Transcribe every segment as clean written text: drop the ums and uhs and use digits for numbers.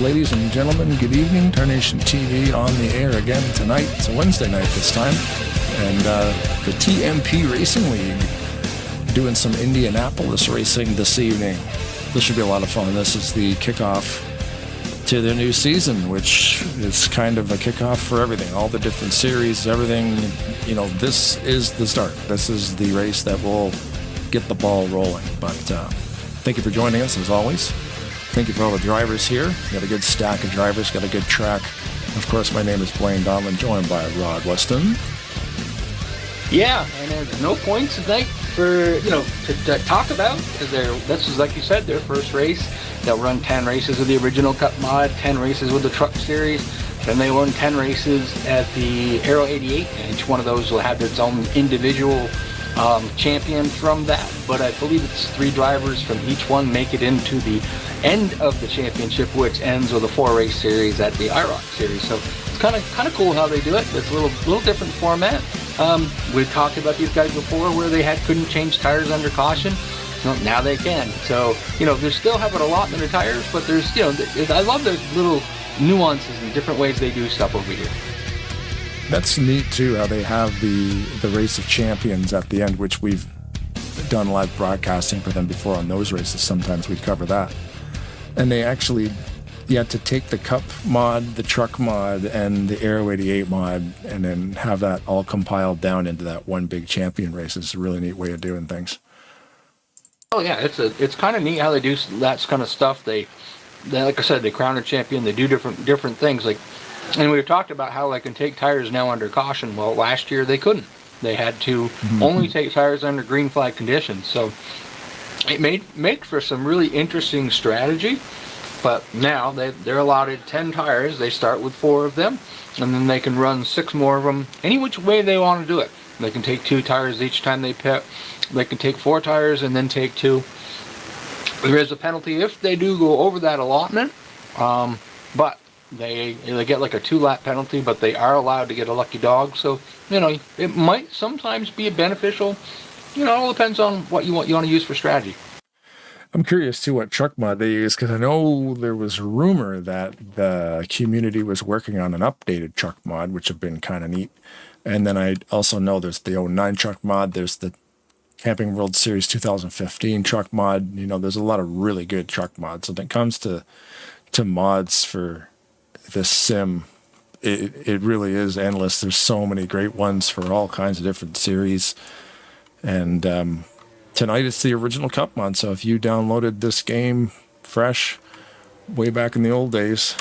ladies and gentlemen, good evening. Tarnation TV on the air again tonight. It's a Wednesday night this time. And the TMP Racing League doing some Indianapolis racing this evening. This should be a lot of fun. This is the kickoff to their new season, which is kind of a kickoff for everything. All the different series, everything, this is the start. This is the race that will get the ball rolling. But thank you for joining us, as always. Thank you for all the drivers here. Got a good stack of drivers, got a good track. Of course, my name is Blaine Donlin, joined by Rod Weston. Yeah, and there's no points tonight for, to talk about, because this is, like you said, their first race. They'll run 10 races with the original Cup mod, 10 races with the Truck Series, then they run 10 races at the Aero 88, and each one of those will have its own individual champion from that. But I believe it's 3 drivers from each one make it into the end of the championship, which ends with a 4-race series at the IROC series. So it's kind of cool how they do it. It's a little different format. We've talked about these guys before where they couldn't change tires under caution. Now they can. So, they're still having a lot in their tires, but there's, I love those little nuances and different ways they do stuff over here. That's neat too, how they have the race of champions at the end, which we've done live broadcasting for them before on those races. Sometimes we cover that. And they actually, to take the Cup mod, the Truck mod, and the Aero 88 mod, and then have that all compiled down into that one big champion race is a really neat way of doing things. Oh yeah, it's kind of neat how they do that kind of stuff. They like I said, they crown a champion. They do different things. And we've talked about how they can take tires now under caution. Well, last year they couldn't. They had to only take tires under green flag conditions. So it makes for some really interesting strategy. But now they're allotted 10 tires. They start with 4 of them, and then they can run 6 more of them any which way they want to do it. They can take 2 tires each time they pit. They can take 4 tires and then take 2. There is a penalty if they do go over that allotment, but they get like a 2-lap penalty, but they are allowed to get a lucky dog. So, it might sometimes be beneficial. It all depends on what you want to use for strategy. I'm curious too what truck mod they use, because I know there was a rumor that the community was working on an updated truck mod, which have been kind of neat. And then I also know there's the 09 truck mod, there's the Camping World Series 2015 truck mod. There's a lot of really good truck mods. So when it comes to mods for this sim, it really is endless. There's so many great ones for all kinds of different series. And tonight it's the original Cup mod. So if you downloaded this game fresh way back in the old days,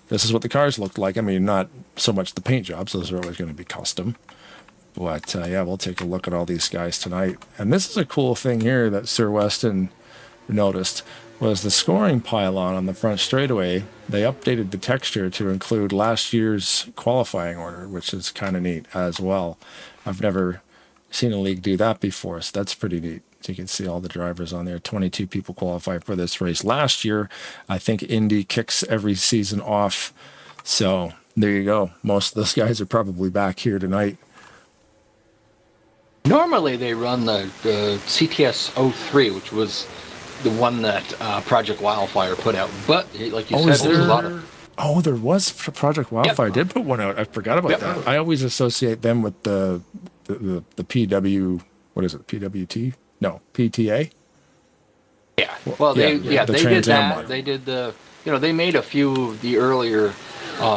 this is what the cars looked like. I mean, not so much the paint jobs. Those are always going to be custom. But, we'll take a look at all these guys tonight. And this is a cool thing here that Sir Weston noticed, was the scoring pylon on the front straightaway. They updated the texture to include last year's qualifying order, which is kind of neat as well. I've never seen a league do that before, so that's pretty neat. So you can see all the drivers on there. 22 people qualified for this race. Last year, I think Indy kicks every season off. So there you go. Most of those guys are probably back here tonight. Normally they run the CTS 03, which was the one that Project Wildfire put out. But like you said, there's a lot of... Oh, there was Project Wildfire. Did put one out. I forgot about that. I always associate them with the PW... What is it? PWT? No, PTA? Yeah. Well, they did that. Mod. They did the... they made a few of the earlier...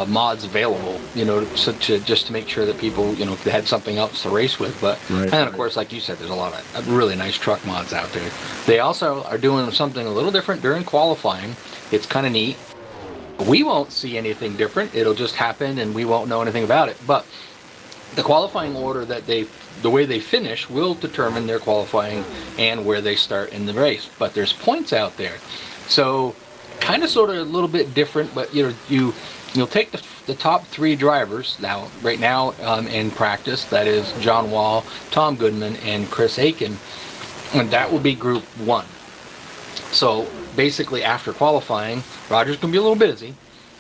mods available, just to make sure that people, they had something else to race with. But right. And then, of course, like you said, there's a lot of really nice truck mods out there. They also are doing something a little different during qualifying. It's kind of neat. We won't see anything different. It'll just happen, and we won't know anything about it. But the qualifying order the way they finish will determine their qualifying and where they start in the race. But there's points out there, so kind of sort of a little bit different. But You'll take the top 3 drivers right now in practice. That is John Wall, Tom Goodman, and Chris Aiken, and that will be Group 1. So basically, after qualifying, Roger's going to be a little busy,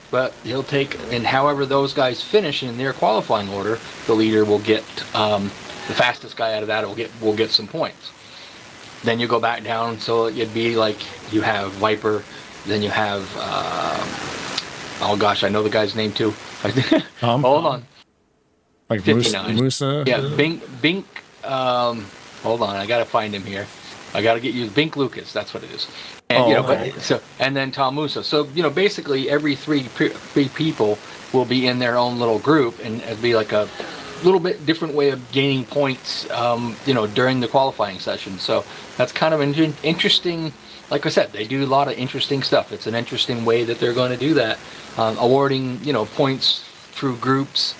but he'll take, and however those guys finish in their qualifying order, the leader will get the fastest guy out of that will get some points. Then you go back down, so it'd be like you have Viper, then you have oh gosh, I know the guy's name too. Tom? Hold on. Like 59. Musa? Yeah, Bink. Hold on, I gotta find him here. I gotta get you Bink Lucas. That's what it is. And okay. and then Tom Musa. So basically every three people will be in their own little group, and it'd be like a little bit different way of gaining points, during the qualifying session. So that's kind of an interesting. Like I said, they do a lot of interesting stuff. It's an interesting way that they're going to do that, awarding points through groups,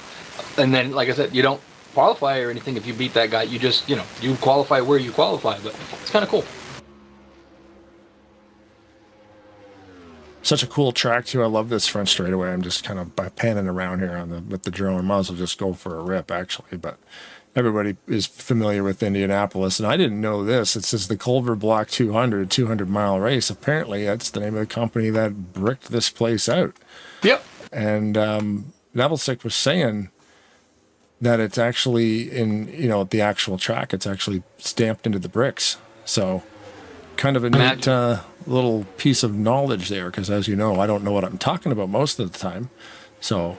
and then like I said, you don't qualify or anything if you beat that guy. You just you qualify where you qualify, but it's kind of cool. Such a cool track too. I love this front straightaway. I'm just kind of panning around here with the drone. Might as well just go for a rip actually, but everybody is familiar with Indianapolis, and I didn't know this. It says the Culver Block 200 mile race. Apparently, that's the name of the company that bricked this place out. Yep. And Navelsick was saying that it's actually in the actual track. It's actually stamped into the bricks. So kind of a neat little piece of knowledge there, because as you know, I don't know what I'm talking about most of the time. So.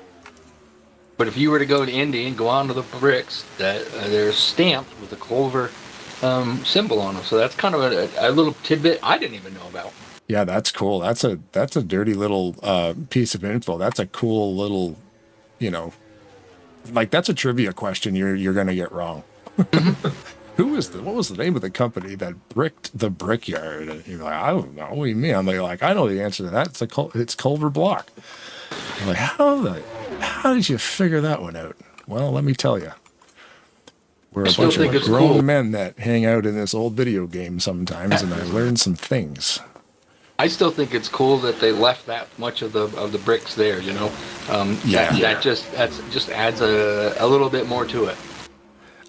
But if you were to go to Indy and go onto the bricks, that they're stamped with the Culver symbol on them. So that's kind of a little tidbit I didn't even know about. Yeah, that's cool. That's a dirty little piece of info. That's a cool little, like that's a trivia question you're gonna get wrong. What was the name of the company that bricked the brickyard? And you're like, I don't know. What do you mean? I'm like, I know the answer to that. It's Culver Block. I'm like, how did you figure that one out? Well, let me tell you. We're a bunch of grown men that hang out in this old video game sometimes, and I learned some things. I still think it's cool that they left that much of the bricks there. That just adds a little bit more to it.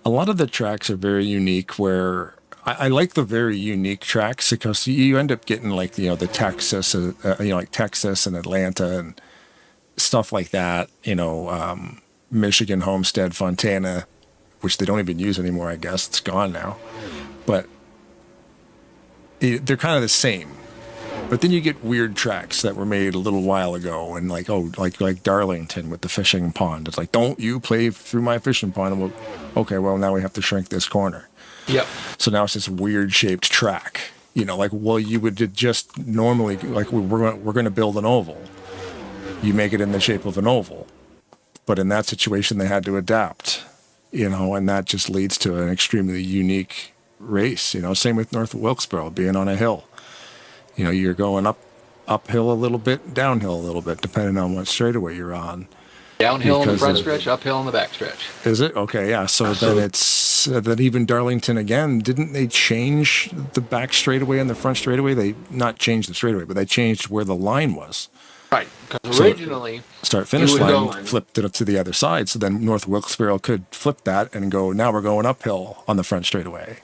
A lot of the tracks are very unique. Where I like the very unique tracks because you end up getting like the Texas, like Texas and Atlanta and stuff like that. Michigan, Homestead, Fontana, which they don't even use anymore. I guess it's gone now, but they're kind of the same. But then you get weird tracks that were made a little while ago, and like Darlington with the fishing pond. It's like, don't you play through my fishing pond? And okay, well now we have to shrink this corner. Yep. So now it's this weird shaped track. You would just normally like we're going to build an oval. You make it in the shape of an oval, but in that situation they had to adapt. And that just leads to an extremely unique race. Same with North Wilkesboro being on a hill. You're going uphill a little bit, downhill a little bit, depending on what straightaway you're on. Downhill in the front stretch, uphill in the back stretch. Is it? Okay, yeah. So then it's that even Darlington again, didn't they change the back straightaway and the front straightaway? They not changed the straightaway, but they changed where the line was. Right, because originally... Start-finish line, flipped it up to the other side, so then North Wilkesboro could flip that and go, now we're going uphill on the front straightaway.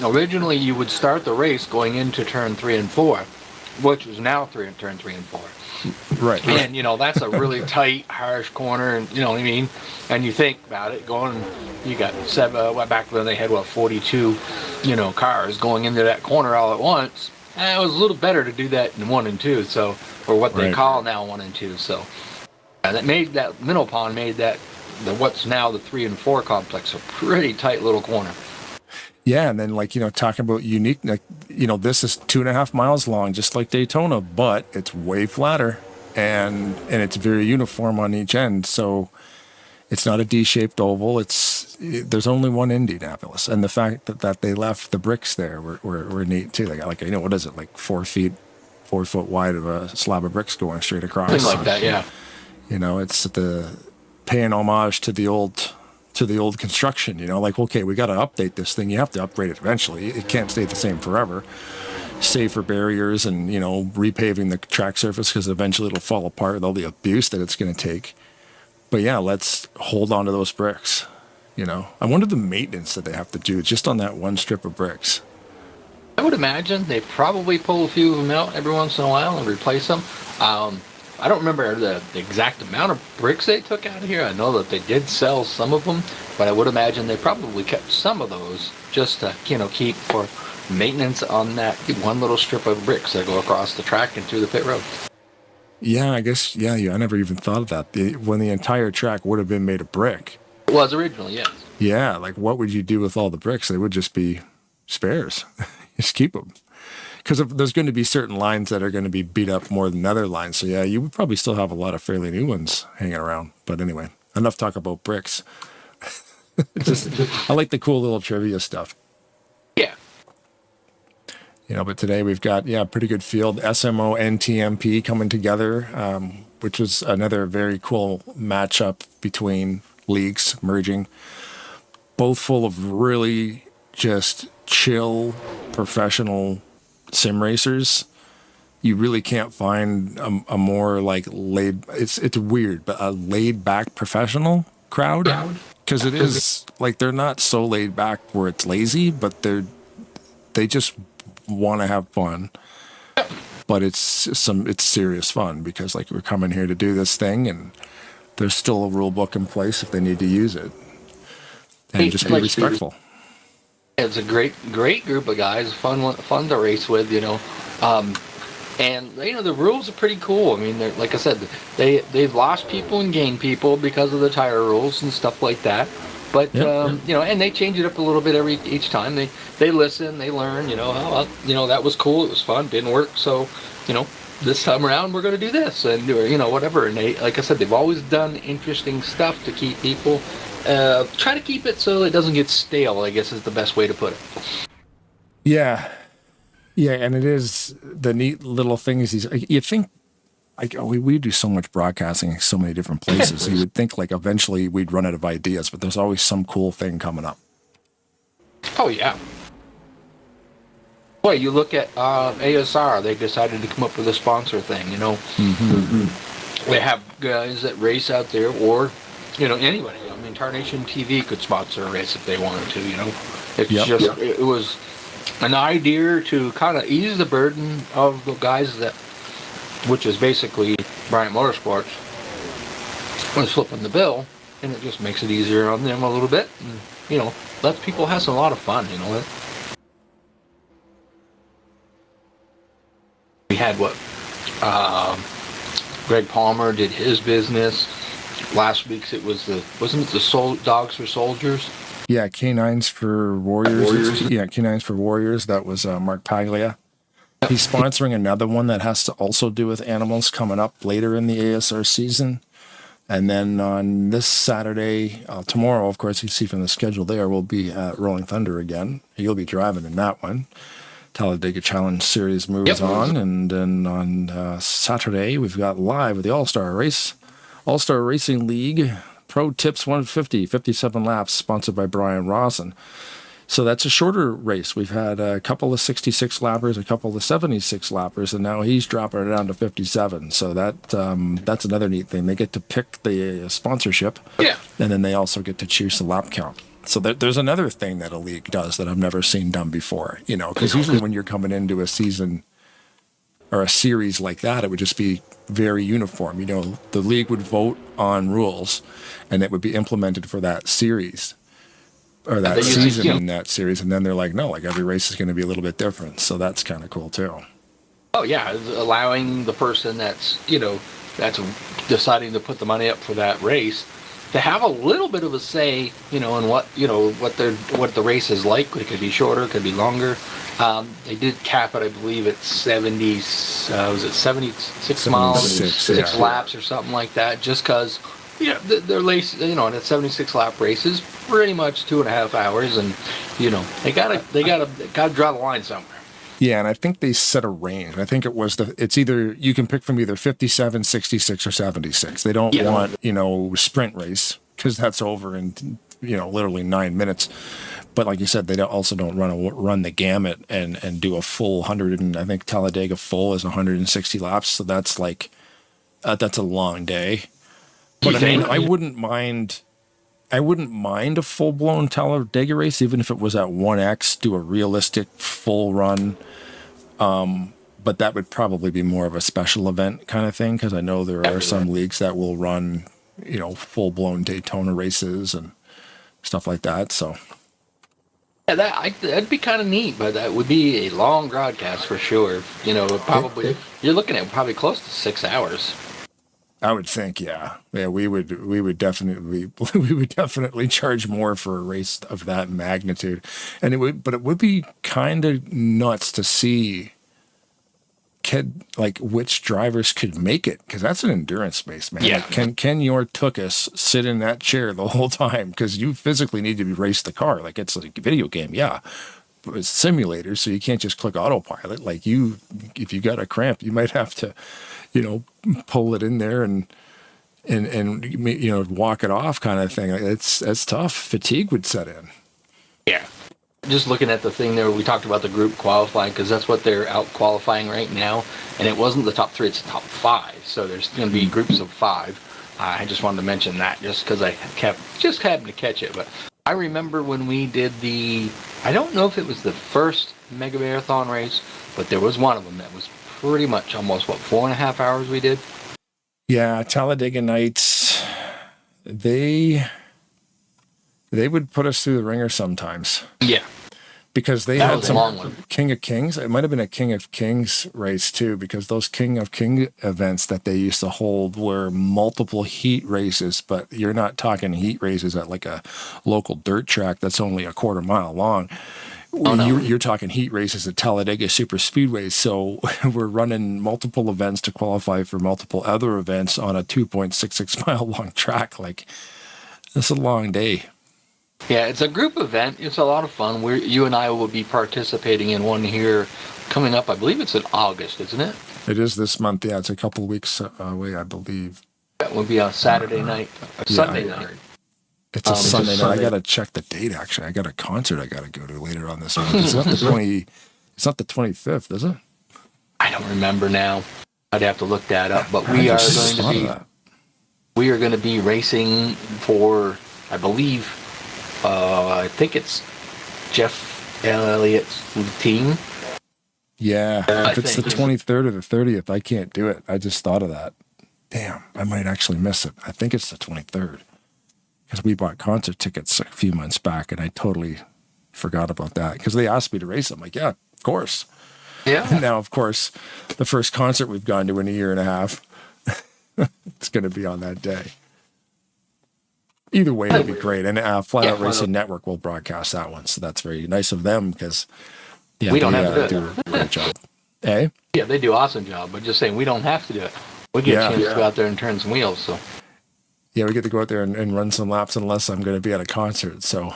Originally, you would start the race going into turn 3 and 4, which is now turn 3 and 4. Right. And, that's a really tight, harsh corner, and you know what I mean? And you think about it, you got back then they had, 42, cars going into that corner all at once. And it was a little better to do that in 1 and 2, so, or what they call now 1 and 2, so. And that middle pond made what's now the 3 and 4 complex a pretty tight little corner. Yeah, and then talking about unique, this is 2.5 miles long, just like Daytona, but it's way flatter and it's very uniform on each end. So it's not a D-shaped oval. There's only one Indianapolis, and the fact that they left the bricks there were neat too. They got what is it, like 4 foot wide of a slab of bricks going straight across. Something like that, yeah. It's the paying homage to the old construction, okay, we got to update this thing. You have to upgrade it eventually. It can't stay the same forever. Safer barriers and, repaving the track surface because eventually it'll fall apart with all the abuse that it's going to take. But yeah, let's hold on to those bricks. I wonder the maintenance that they have to do just on that one strip of bricks. I would imagine they probably pull a few of them out every once in a while and replace them. I don't remember the exact amount of bricks they took out of here. I know that they did sell some of them, but I would imagine they probably kept some of those just to, keep for maintenance on that one little strip of bricks that go across the track and through the pit road. Yeah, I guess. Yeah, yeah. I never even thought of that. When the entire track would have been made of brick. It was originally, yes. Yeah, like what would you do with all the bricks? They would just be spares. Just keep them. Because there's going to be certain lines that are going to be beat up more than other lines. So yeah, you would probably still have a lot of fairly new ones hanging around. But anyway, enough talk about bricks. Just, I like the cool little trivia stuff. Yeah. But today we've got, pretty good field. SMO and TMP coming together, which was another very cool matchup between leagues merging. Both full of really just chill, professional sim racers. You really can't find a more like it's weird, but a laid back professional crowd. Because it is like they're not so laid back where it's lazy, but they just want to have fun. But it's serious fun because like we're coming here to do this thing, and there's still a rule book in place if they need to use it, and just be respectful. It's a great group of guys, fun to race with, and the rules are pretty cool. I mean, like I said, they've lost people and gained people because of the tire rules and stuff like that. But and they change it up a little bit each time. They listen, they learn. That was cool. It was fun. Didn't work. So, this time around we're going to do this and whatever. And they, like I said, they've always done interesting stuff to keep people. Try to keep it so it doesn't get stale, I guess is the best way to put it. Yeah. Yeah, and it is the neat little things. You think, we do so much broadcasting in so many different places. You would think like eventually we'd run out of ideas, but there's always some cool thing coming up. Oh, yeah. Boy, you look at ASR, they decided to come up with a sponsor thing, They have guys that race out there or, anybody. I mean, Tarnation TV could sponsor a race if they wanted to, It's it was an idea to kind of ease the burden of the guys which is basically Bryant Motorsports, was flipping the bill, and it just makes it easier on them a little bit, and, lets people have a lot of fun, We had Greg Palmer did his business. Last week's wasn't it the Dogs for Soldiers? Yeah, Canines for Warriors. Canines for Warriors. That was Mark Paglia. He's sponsoring another one that has to also do with animals coming up later in the ASR season. And then on this Saturday, tomorrow, of course, you see from the schedule there, we'll be at Rolling Thunder again. You'll be driving in that one. Talladega Challenge Series moves on. And then on Saturday, we've got live with the All-Star Racing League Pro Tips 150, 57 laps, sponsored by Brian Rawson. So that's a shorter race. We've had a couple of 66 lappers, a couple of 76 lappers, and now he's dropping it down to 57. So that's another neat thing. They get to pick the sponsorship, and then they also get to choose the lap count. So there's another thing that a league does that I've never seen done before. Because usually when you're coming into a season or a series like that, it would just be very uniform. The league would vote on rules, and it would be implemented for that series. Or that season in that series, and then they're like, no, like every race is going to be a little bit different. So that's kind of cool too. Oh yeah, allowing the person that's deciding to put the money up for that race to have a little bit of a say, in what the race is like. It could be shorter, it could be longer. They did cap it, I believe, at 76 miles, 6 laps or something like that, just because. Their race, and at 76 lap races, pretty much 2.5 hours, and they gotta draw the line somewhere. Yeah, and I think they set a range. I think it's either you can pick from either 57, 66, or 76. They don't want sprint race because that's over in literally 9 minutes. But like you said, they also don't run the gamut and do a full 100. And I think Talladega full is 160 laps, so that's a long day. But I mean, I wouldn't mind a full-blown Talladega race, even if it was at 1X, do a realistic full run. But that would probably be more of a special event kind of thing, because I know there are some leagues that will run, full-blown Daytona races and stuff like that. So, Yeah, that'd be kind of neat, but that would be a long broadcast for sure. You know, probably you're looking at probably close to 6 hours. I would think, yeah. We would definitely we would definitely charge more for a race of that magnitude, and it would be kind of nuts to see like which drivers could make it, because that's an endurance race, man. Yeah. Like, can your Tookus sit in that chair the whole time? Because you physically need to race the car. Like, it's like a video game, yeah. But it's simulator, so you can't just click autopilot. Like, if you got a cramp, you might have to, pull it in there and walk it off, kind of thing. That's tough. Fatigue would set in. Yeah. Just looking at the thing there, we talked about the group qualifying, because that's what they're out qualifying right now. And it wasn't the top 3, it's the top 5. So there's going to be groups of 5. I just wanted to mention that just because I just happened to catch it. But I remember when we did I don't know if it was the first Mega Marathon race, but there was one of them that was pretty much almost, 4.5 hours we did? Yeah, Talladega Nights, they would put us through the ringer sometimes. Yeah. Because they That had was a some long one. King of Kings. It might have been a King of Kings race too, because those King of King events that they used to hold were multiple heat races, but you're not talking heat races at like a local dirt track that's only a quarter mile long. Oh, no. You're talking heat races at Talladega Super Speedway. So we're running multiple events to qualify for multiple other events on a 2.66 mile long track. Like, that's a long day. Yeah, it's a group event. It's a lot of fun. You and I will be participating in one here coming up. I believe it's in August, isn't it? It is this month. Yeah, it's a couple of weeks away, I believe. That would be on Saturday night, Sunday night. It's a Sunday night. I gotta check the date. Actually, I got a concert I gotta go to later on this month. It's not the 20. It's not the 25th, is it? I don't remember now. I'd have to look that up. But we are going to be racing for, I believe. I think it's Jeff Elliott's team. Yeah, if it's the 23rd or the 30th, I can't do it. I just thought of that. Damn, I might actually miss it. I think it's the 23rd, because we bought concert tickets a few months back, and I totally forgot about that, because they asked me to race. I'm like, yeah, of course. Yeah. And now, of course, the first concert we've gone to in a year and a half, it's going to be on that day. Either way, it'll be great. And Flat Out Racing Network will broadcast that one. So that's very nice of them, because we don't have to do a great job. Eh? Yeah, they do an awesome job. But just saying, we don't have to do it. We get a chance to go out there and turn some wheels. So yeah, we get to go out there and run some laps, unless I'm going to be at a concert. So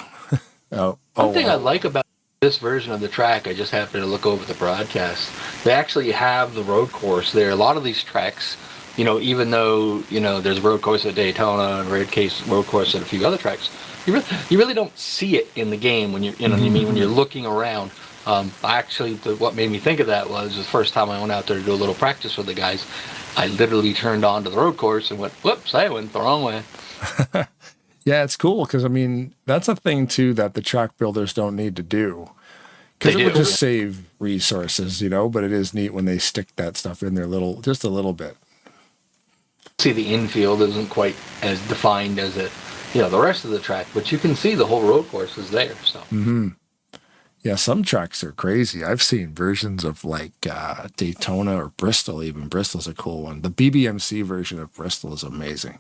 one thing I like about this version of the track, I just happened to look over the broadcast. They actually have the road course there. A lot of these tracks, even though, there's a road course at Daytona and road course at a few other tracks, you really don't see it in the game when when you're looking around. Actually, what made me think of that was the first time I went out there to do a little practice with the guys, I literally turned on to the road course and went, whoops, I went the wrong way. Yeah, it's cool, because, that's a thing, too, that the track builders don't need to do. Because it would just save resources, but it is neat when they stick that stuff in there just a little bit. See, the infield isn't quite as defined as the rest of the track, but you can see the whole road course is there. So. Mm-hmm. Yeah, some tracks are crazy. I've seen versions of like Daytona or Bristol. Even Bristol's a cool one. The BBMC version of Bristol is amazing.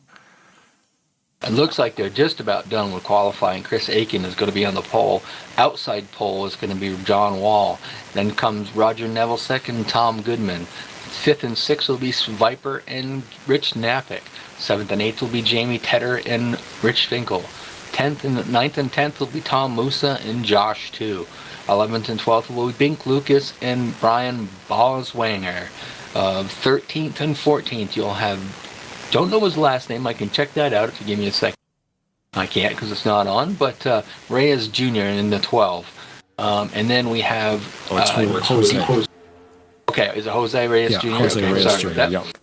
It looks like they're just about done with qualifying. Chris Aiken is going to be on the pole. Outside pole is going to be John Wall. Then comes Roger Neville second, Tom Goodman. 5th and 6th will be Viper and Rich Knappick. 7th and 8th will be Jamie Tedder and Rich Finkel. 9th and 10th will be Tom Musa and Josh 2. 11th and 12th will be Bink Lucas and Brian Boswanger. 13th and 14th you'll have, don't know his last name, I can check that out if you give me a second. I can't because it's not on, but Reyes Jr. in the 12. And then we have Jose. Okay, is it Jose Reyes Jr.? Jose Okay, Reyes sorry Jr. about that. Yep.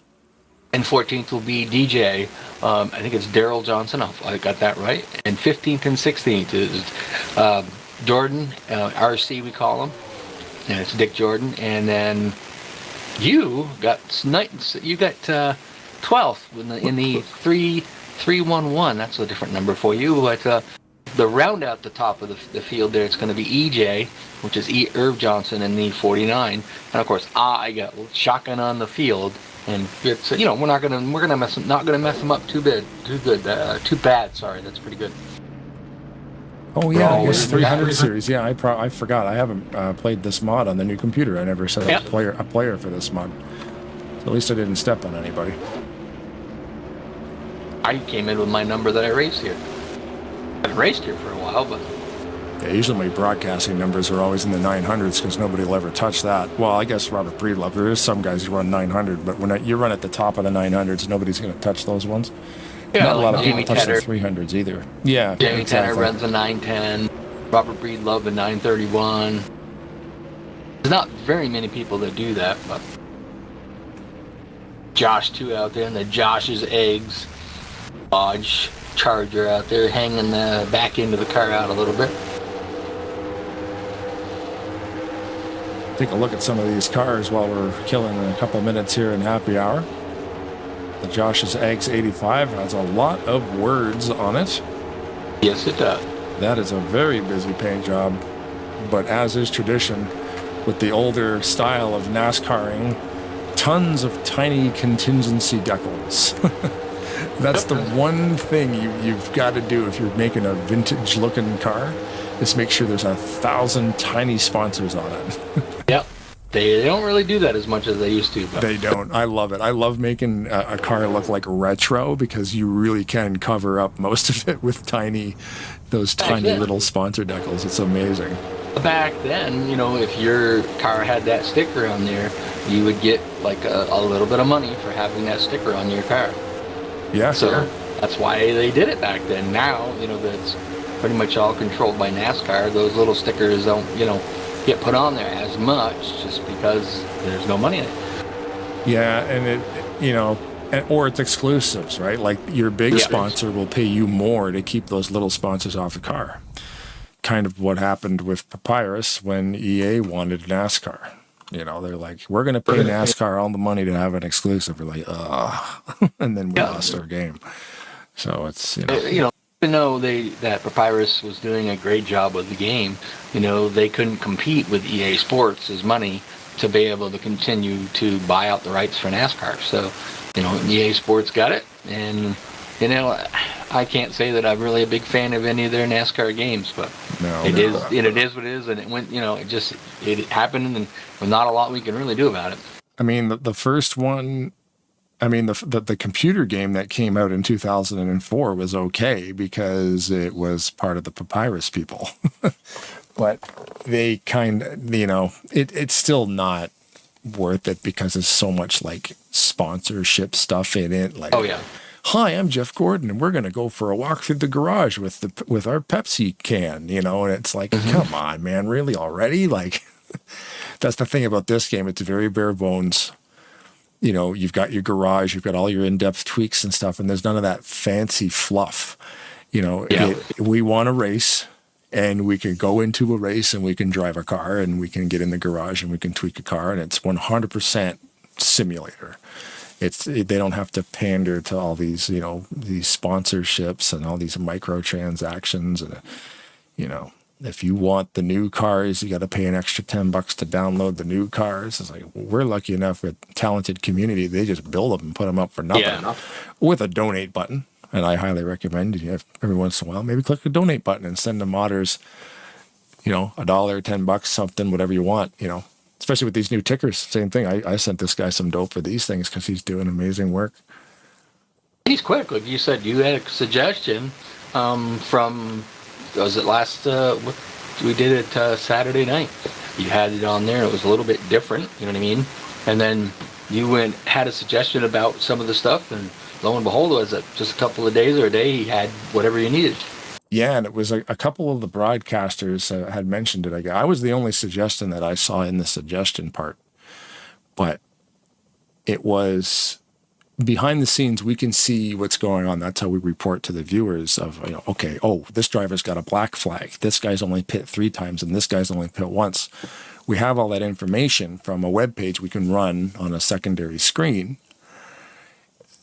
And 14th will be DJ. I think it's Daryl Johnson. I got that right. And 15th and 16th is Jordan, RC we call him. And it's Dick Jordan. And then you got 12th in the 311. That's a different number for you. But the round at the top of the field there, it's going to be EJ, which is Irv Johnson in the 49, and of course I got shotgun on the field, and it's we're not gonna mess them up too bad. Sorry, that's pretty good. Oh yeah, I guess 300 series. Yeah, I forgot. I haven't played this mod on the new computer. I never set up a player for this mod. So at least I didn't step on anybody. I came in with my number that I raced here. I've raced here for a while, but yeah, usually my broadcasting numbers are always in the 900s because nobody will ever touch that. Well, I guess Robert Breedlove. There is some guys who run 900, but when you run at the top of the 900s, nobody's going to touch those ones. Yeah, not a lot of Jamie people touch Tedder. the 300s either. Yeah, Jamie exactly. Tedder runs a 910. Robert Breedlove a 931. There's not very many people that do that, but Josh too out there, and the Josh's eggs. Dodge Charger out there hanging the back end of the car out a little bit. Take a look at some of these cars while we're killing a couple minutes here in happy hour. The Josh's Eggs 85 has a lot of words on it. Yes, it does. That is a very busy paint job, but as is tradition with the older style of NASCARing, tons of tiny contingency decals. That's the one thing you've got to do if you're making a vintage looking car, is make sure there's 1,000 tiny sponsors on it. Yep. They don't really do that as much as they used to. But. They don't. I love it. I love making a car look like retro because you really can cover up most of it with those tiny little sponsor decals. It's amazing. Back then, if your car had that sticker on there, you would get like a little bit of money for having that sticker on your car. Yeah. So that's why they did it back then. Now, that's pretty much all controlled by NASCAR. Those little stickers don't, get put on there as much just because there's no money in it. Yeah, and or it's exclusives, right? Like your big sponsor will pay you more to keep those little sponsors off the car. Kind of what happened with Papyrus when EA wanted NASCAR. They're like, we're going to pay NASCAR all the money to have an exclusive. We're like, and then we lost our game. So it's, even though that Papyrus was doing a great job with the game, they couldn't compete with EA Sports' money to be able to continue to buy out the rights for NASCAR. So, EA Sports got it, and I can't say that I'm really a big fan of any of their NASCAR games, but it is what it is, and it went, it happened, and there's not a lot we can really do about it. I mean, the first one. I mean, the computer game that came out in 2004 was okay because it was part of the Papyrus people. But they it's still not worth it because there's so much like sponsorship stuff in it. Like, hi, I'm Jeff Gordon, and we're going to go for a walk through the garage with our Pepsi can, and it's like, come on, man, really already? Like, that's the thing about this game. It's very bare bones. You've got your garage, you've got all your in-depth tweaks and stuff, and there's none of that fancy fluff. We want to race, and we can go into a race, and we can drive a car, and we can get in the garage, and we can tweak a car, and it's 100% simulator. They don't have to pander to all these, these sponsorships and all these microtransactions, and if you want the new cars, you got to pay an extra $10 to download the new cars. It's like, we're lucky enough with talented community, they just build them and put them up for nothing with a donate button. And I highly recommend every once in a while, maybe click the donate button and send the modders, $1, $10, something, whatever you want, especially with these new tickers. Same thing. I sent this guy some dope for these things because he's doing amazing work. He's quick. Like you said, you had a suggestion from... Was it last, we did it Saturday night. You had it on there. It was a little bit different, you know what I mean? And then you had a suggestion about some of the stuff, and lo and behold, was it just a couple of days or a day, he had whatever you needed. Yeah, and it was a couple of the broadcasters had mentioned it. I was the only suggestion that I saw in the suggestion part. But it was... behind the scenes, we can see what's going on. That's how we report to the viewers of, this driver's got a black flag. This guy's only pit 3 times, and this guy's only pit once. We have all that information from a web page we can run on a secondary screen.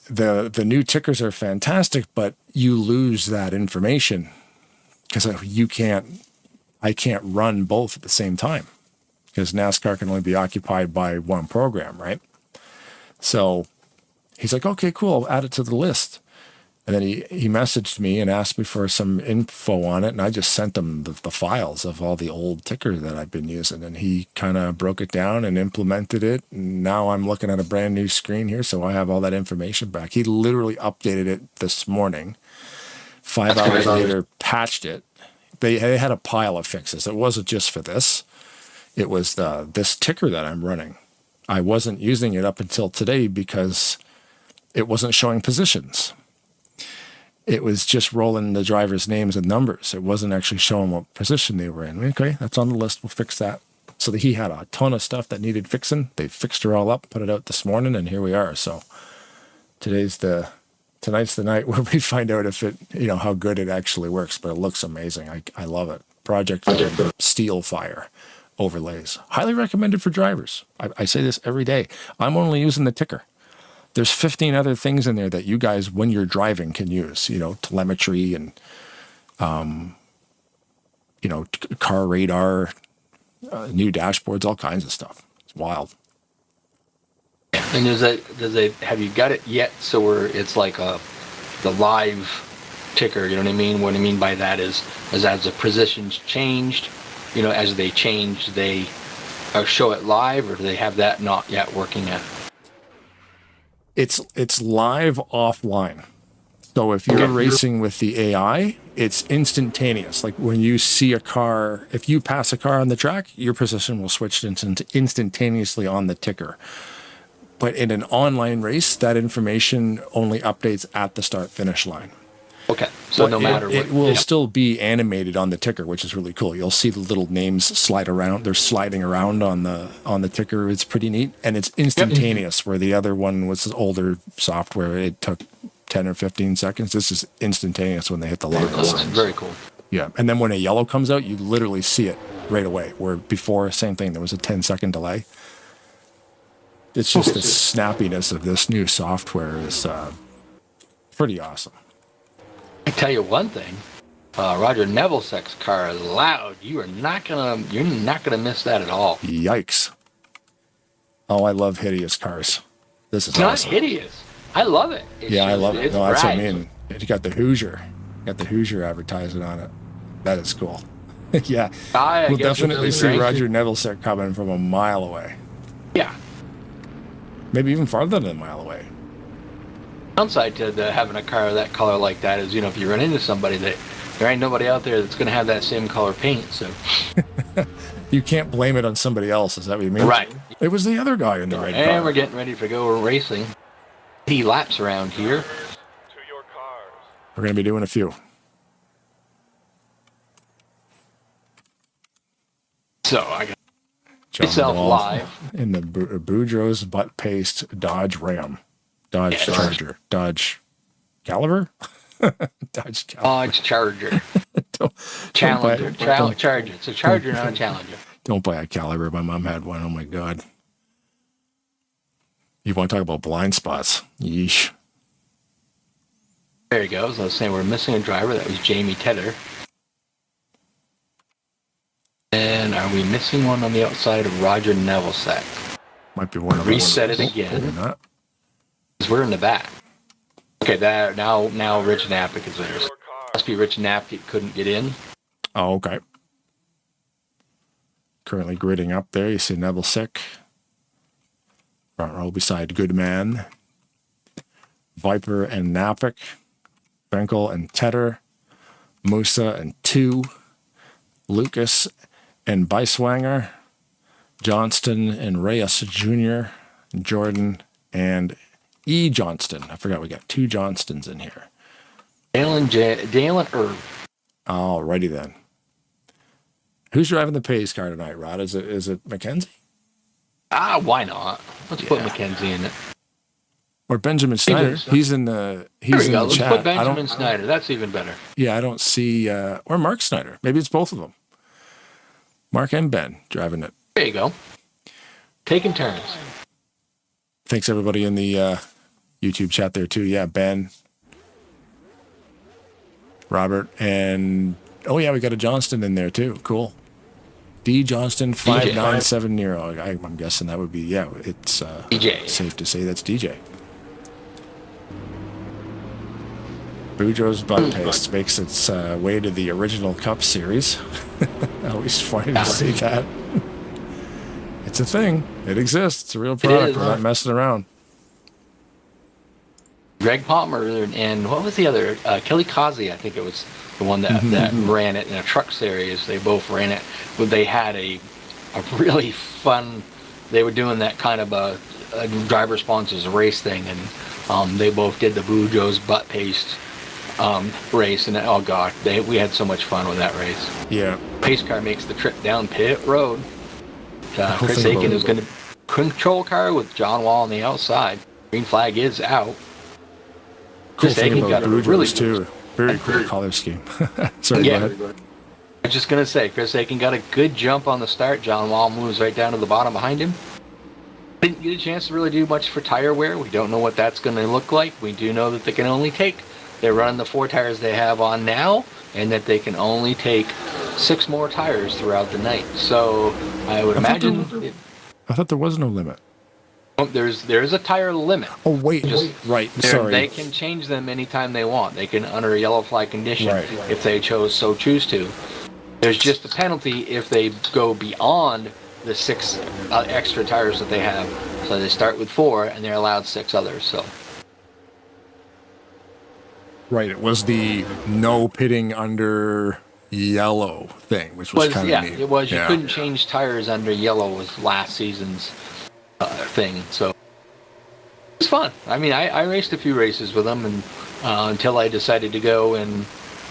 The new tickers are fantastic, but you lose that information because I can't run both at the same time because NASCAR can only be occupied by one program, right? So he's like, okay, cool, I'll add it to the list. And then he messaged me and asked me for some info on it, and I just sent him the files of all the old ticker that I've been using, and he kind of broke it down and implemented it. And now I'm looking at a brand new screen here, so I have all that information back. He literally updated it this morning. 5 hours later, patched it. They had a pile of fixes. It wasn't just for this. It was this ticker that I'm running. I wasn't using it up until today because it wasn't showing positions. It was just rolling the driver's names and numbers. It wasn't actually showing what position they were in. Okay, that's on the list. We'll fix that. So he had a ton of stuff that needed fixing. They fixed her all up, put it out this morning, and here we are. So tonight's the night where we find out if it, how good it actually works. But it looks amazing. I love it. Project Steel Fire overlays. Highly recommended for drivers. I say this every day. I'm only using the ticker. There's 15 other things in there that you guys, when you're driving, can use, telemetry and, car radar, new dashboards, all kinds of stuff. It's wild. And have you got it yet? So it's like the live ticker, you know what I mean? What I mean by that is as the positions changed, as they change, they show it live, or do they have that not yet working yet? It's live offline. So if you're racing with the AI, it's instantaneous. Like when you see a car, if you pass a car on the track, your position will switch instantaneously on the ticker. But in an online race, that information only updates at the start-finish line. Okay, so no matter what. It will still be animated on the ticker, which is really cool. You'll see the little names slide around. They're sliding around on the ticker. It's pretty neat. And it's instantaneous, where the other one was older software. It took 10 or 15 seconds. This is instantaneous when they hit the logo signs. Very cool. Yeah, and then when a yellow comes out, you literally see it right away, where before, same thing, there was a 10-second delay. It's just the snappiness of this new software is pretty awesome. I tell you one thing, Roger Nevillesek's car is loud. You're not gonna miss that at all. Yikes! Oh, I love hideous cars. This is it's awesome. Not hideous. I love it. I love it. No, that's what I bright. mean. You got the Hoosier. Got the Hoosier advertising on it. That is cool. Yeah, we'll definitely see Roger Nevillesek coming from a mile away. Yeah. Maybe even farther than a mile away. Downside to having a car that color like that is, if you run into somebody that there ain't nobody out there that's going to have that same color paint, so you can't blame it on somebody else. Is that what you mean? Right. It was the other guy in the red car. And we're getting ready to go racing. 80 laps around here. We're going to be doing a few. So I got John myself Wall live in the Boudreaux's butt paste Dodge Ram. Dodge Charger. Dodge Caliber? Dodge Caliber. Dodge Charger. Challenger. Charger. It's a Charger, not a Challenger. Don't buy a Caliber. My mom had one. Oh, my God. You want to talk about blind spots? Yeesh. There you go. As I was saying, we're missing a driver. That was Jamie Tedder. And are we missing one on the outside of Roger Nevillesek? Might be one of Reset it again. Because we're in the back. Okay, now Rich Nappick is there. Must be Rich Nappick couldn't get in. Oh, okay. Currently gridding up there. You see Nevillesek. Front row beside Goodman. Viper and Nappick. Benkel and Tedder. Musa and 2. Lucas and Beiswanger. Johnston and Reyes Jr. Jordan and E. Johnston. I forgot we got 2 Johnstons in here. Dalen Irv. Alrighty then. Who's driving the pace car tonight, Rod? Is it Mackenzie? Why not? Let's put Mackenzie in it. Or Benjamin Snyder. He's in the chat. Let's put Benjamin Snyder. That's even better. Yeah, I don't see or Mark Snyder. Maybe it's both of them. Mark and Ben driving it. There you go. Taking turns. Thanks everybody in the YouTube chat there too. Yeah, Ben, Robert, and Oh yeah, we got a Johnston in there too. Cool. D Johnston 5970. I'm guessing that would be, yeah, it's DJ. safe to say that's DJ. Bujo's Butt Paste makes its way to the original Cup series. Always funny to see that. It's a thing. It exists. It's a real product. We're not messing around. Greg Palmer and what was the other? Kelly Causey, I think it was the one that ran it in a truck series. They both ran it. But they had a really fun. They were doing that kind of a driver sponsors race thing, and they both did the Bujo's Butt Paste race, and oh god, we had so much fun with that race. Yeah. Pace car makes the trip down pit road. Chris Aiken is going to control car with John Wall on the outside. Green flag is out. Cool thing about Bujo's too. Very cool color scheme. Sorry, go ahead. I was just going to say, Chris Aiken got a good jump on the start. John Wall moves right down to the bottom behind him. Didn't get a chance to really do much for tire wear. We don't know what that's going to look like. We do know that they can only take, they're running the 4 tires they have on now, and that they can only take 6 more tires throughout the night. So I would imagine... I thought there was no limit. There's a tire limit. Oh, wait. Right, sorry. They can change them anytime they want. They can, under a yellow flag condition, if they choose to. There's just a penalty if they go beyond the 6 extra tires that they have. So they start with 4, and they're allowed 6 others. So. Right, it was the no pitting under yellow thing, which was kind of neat. It was. You couldn't change tires under yellow was last season's thing. So it's fun. I mean, I raced a few races with them, and until I decided to go, and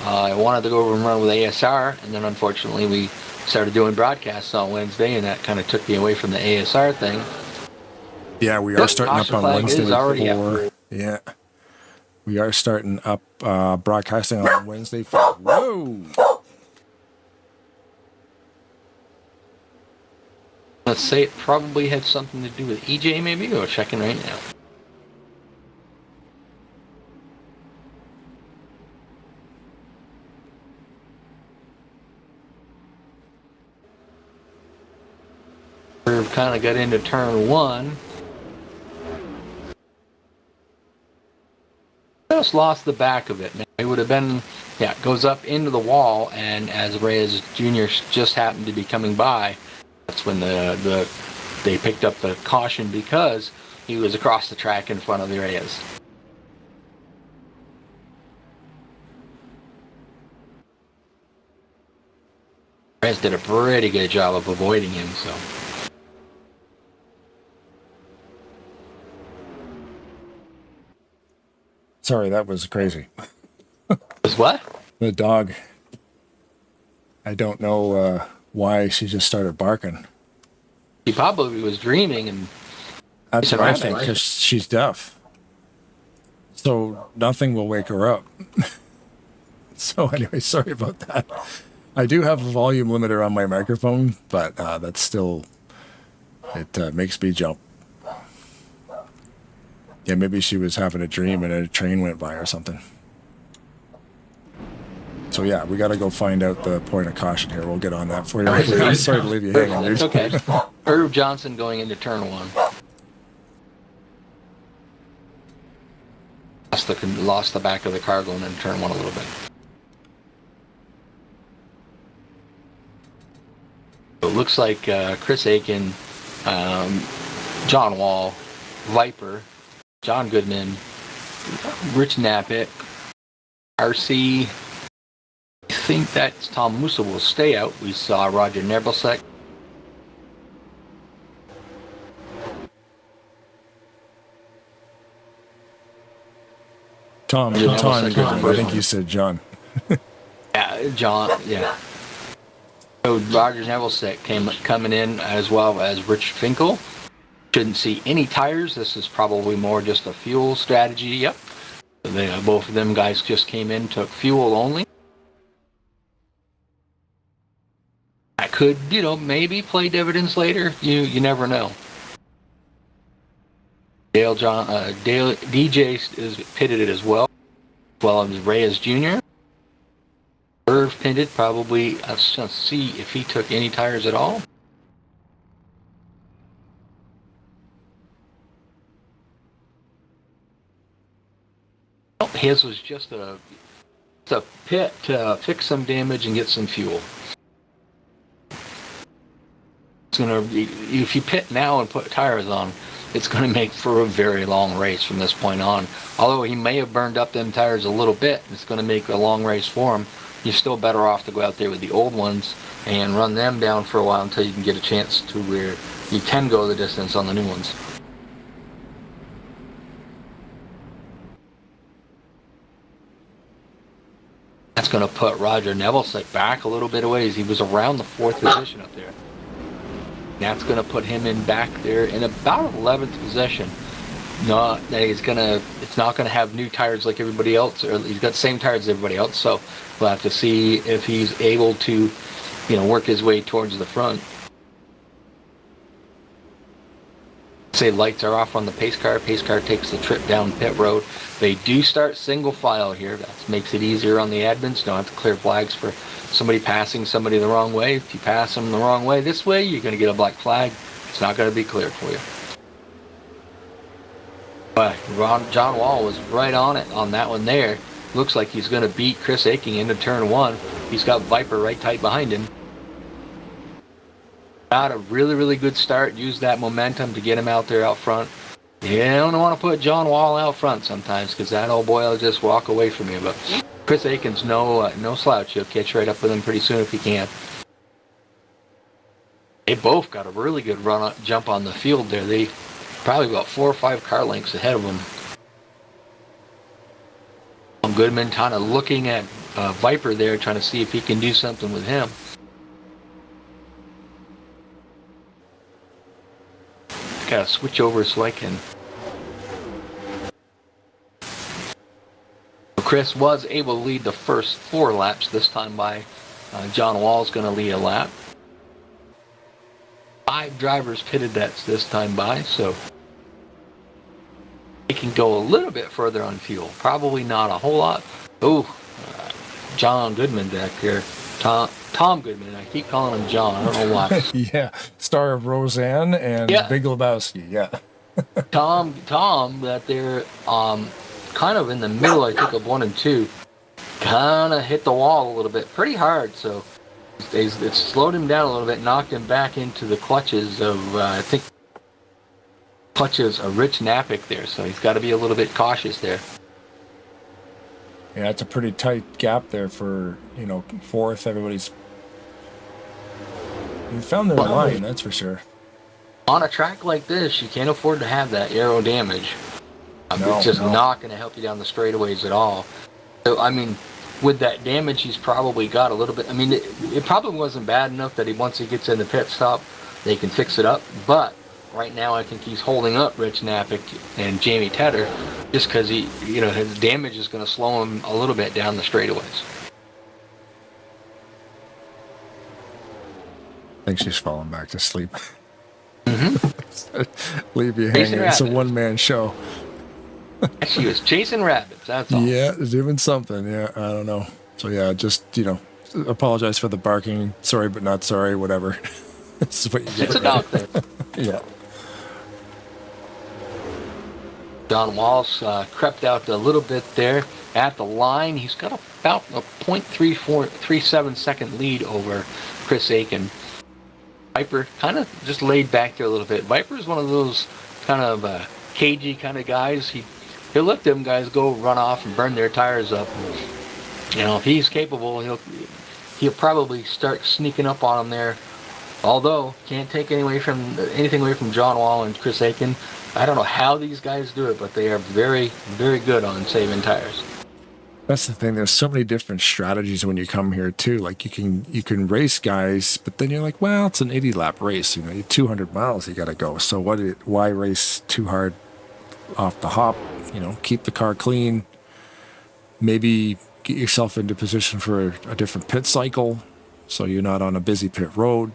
I wanted to go over and run with ASR, and then unfortunately we started doing broadcasts on Wednesday, and that kind of took me away from the ASR thing. Yeah, we are starting up on Wednesday. Yeah. We are starting up broadcasting on Wednesday. Whoa! Let's say it probably had something to do with EJ, maybe. We're checking right now. We've kind of got into turn 1. Just lost the back of it. It would have been, it goes up into the wall, and as Reyes Jr. just happened to be coming by, that's when they picked up the caution because he was across the track in front of the Reyes. Reyes did a pretty good job of avoiding him, so. Sorry, that was crazy. Was what? The dog. I don't know why she just started barking. She probably was dreaming, and that's what I think, because she's deaf. So nothing will wake her up. So anyway, sorry about that. I do have a volume limiter on my microphone, but that's still, it makes me jump. Yeah, maybe she was having a dream and a train went by or something. So yeah, we got to go find out the point of caution here. We'll get on that for you. I'm sorry to leave you hanging there. It's okay. Herb Johnson going into turn 1. Lost the back of the car going into turn 1 a little bit. So it looks like Chris Aiken, John Wall, Viper, John Goodman, Rich Knappett, RC. I think that Tom Musa will stay out. We saw Roger Nebelsick. Tom Goodman. I think you said John. Yeah, John. Yeah. So Roger Nebelsick coming in, as well as Rich Finkel. Shouldn't see any tires. This is probably more just a fuel strategy. Yep. Both of them guys just came in, took fuel only. That could, maybe play dividends later. You never know. DJ is pitted it as well as Reyes Jr. Curve tinted, probably. Let's just see if he took any tires at all. Oh, his was just a pit to fix some damage and get some fuel. It's gonna be, if you pit now and put tires on, it's gonna make for a very long race from this point on. Although he may have burned up them tires a little bit, it's gonna make a long race for him. You're still better off to go out there with the old ones and run them down for a while until you can get a chance to where you can go the distance on the new ones. That's going to put Roger Neville back a little bit away. He was around the 4th position up there. That's going to put him in back there in about 11th position. No, it's not going to have new tires like everybody else, or he's got the same tires as everybody else, so we'll have to see if he's able to, work his way towards the front. Say lights are off on the pace car. Pace car takes the trip down pit road. They do start single file here. That makes it easier on the admins. You don't have to clear flags for somebody passing somebody the wrong way. If you pass them the wrong way this way, you're going to get a black flag. It's not going to be cleared for you. But John Wall was right on it on that one there. Looks like he's going to beat Chris Aiking into turn 1. He's got Viper right tight behind him. Got a really, really good start. Use that momentum to get him out there out front. You don't want to put John Wall out front sometimes, because that old boy will just walk away from you. But Chris Aiken's no slouch. He'll catch right up with him pretty soon if he can. They both got a really good jump on the field there. They probably about 4 or 5 car lengths ahead of him. Goodman kind of looking at Viper there, trying to see if he can do something with him. Gotta switch over so I can. Chris was able to lead the first 4 laps this time by. John Wall's going to lead a lap. 5 drivers pitted this time by, so they can go a little bit further on fuel. Probably not a whole lot. John Goodman back here. Tom Goodman. I keep calling him John. I don't know why. Yeah, star of Roseanne and Big Lebowski. Yeah. Tom, that they're kind of in the middle, I think, of 1 and 2. Kind of hit the wall a little bit, pretty hard. So it slowed him down a little bit, knocked him back into the clutches of Rich Napick there. So he's got to be a little bit cautious there. Yeah, it's a pretty tight gap there for 4th. Everybody's found their line, that's for sure. On a track like this, you can't afford to have that aero damage. It's just not going to help you down the straightaways at all. So, with that damage, he's probably got a little bit. It probably wasn't bad enough that once he gets in the pit stop, they can fix it up. But right now, I think he's holding up Rich Napick and Jamie Tedder just because his damage is going to slow him a little bit down the straightaways. I think she's falling back to sleep. Mm-hmm. Leave you hanging. It's a one-man show. She was chasing rabbits, that's all. Yeah, doing something. Yeah, I don't know. So yeah, just, apologize for the barking. Sorry, but not sorry, whatever. This is what you get. It's a dog thing. Yeah. John Walsh crept out a little bit there at the line. He's got about a 0.37 second lead over Chris Aiken. Viper kind of just laid back there a little bit. Viper is one of those kind of cagey kind of guys. He'll let them guys go run off and burn their tires up. If he's capable, he'll probably start sneaking up on them there. Although can't take anything away from John Wall and Chris Aiken. I don't know how these guys do it, but they are very, very good on saving tires. That's the thing. There's so many different strategies when you come here too. Like you can race guys, but then you're like, well, it's an 80-lap race. 200 miles you got to go. So why race too hard off the hop? Keep the car clean. Maybe get yourself into position for a different pit cycle, so you're not on a busy pit road.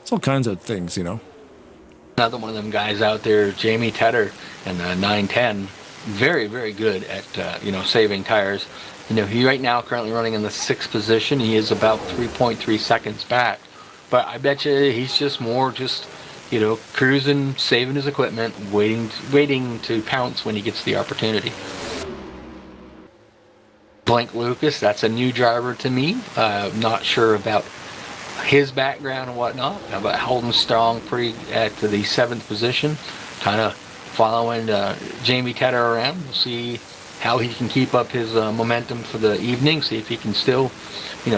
It's all kinds of things, Another one of them guys out there, Jamie Tedder, and 910. Very, very good at saving tires. He right now currently running in the 6th position. He is about 3.3 seconds back. But I bet you he's just more cruising, saving his equipment, waiting to pounce when he gets the opportunity. Blink Lucas, that's a new driver to me. Not sure about his background and whatnot, but holding strong pretty at the 7th position, kind of following Jamie Tedder around. We'll see how he can keep up his momentum for the evening, see if he can still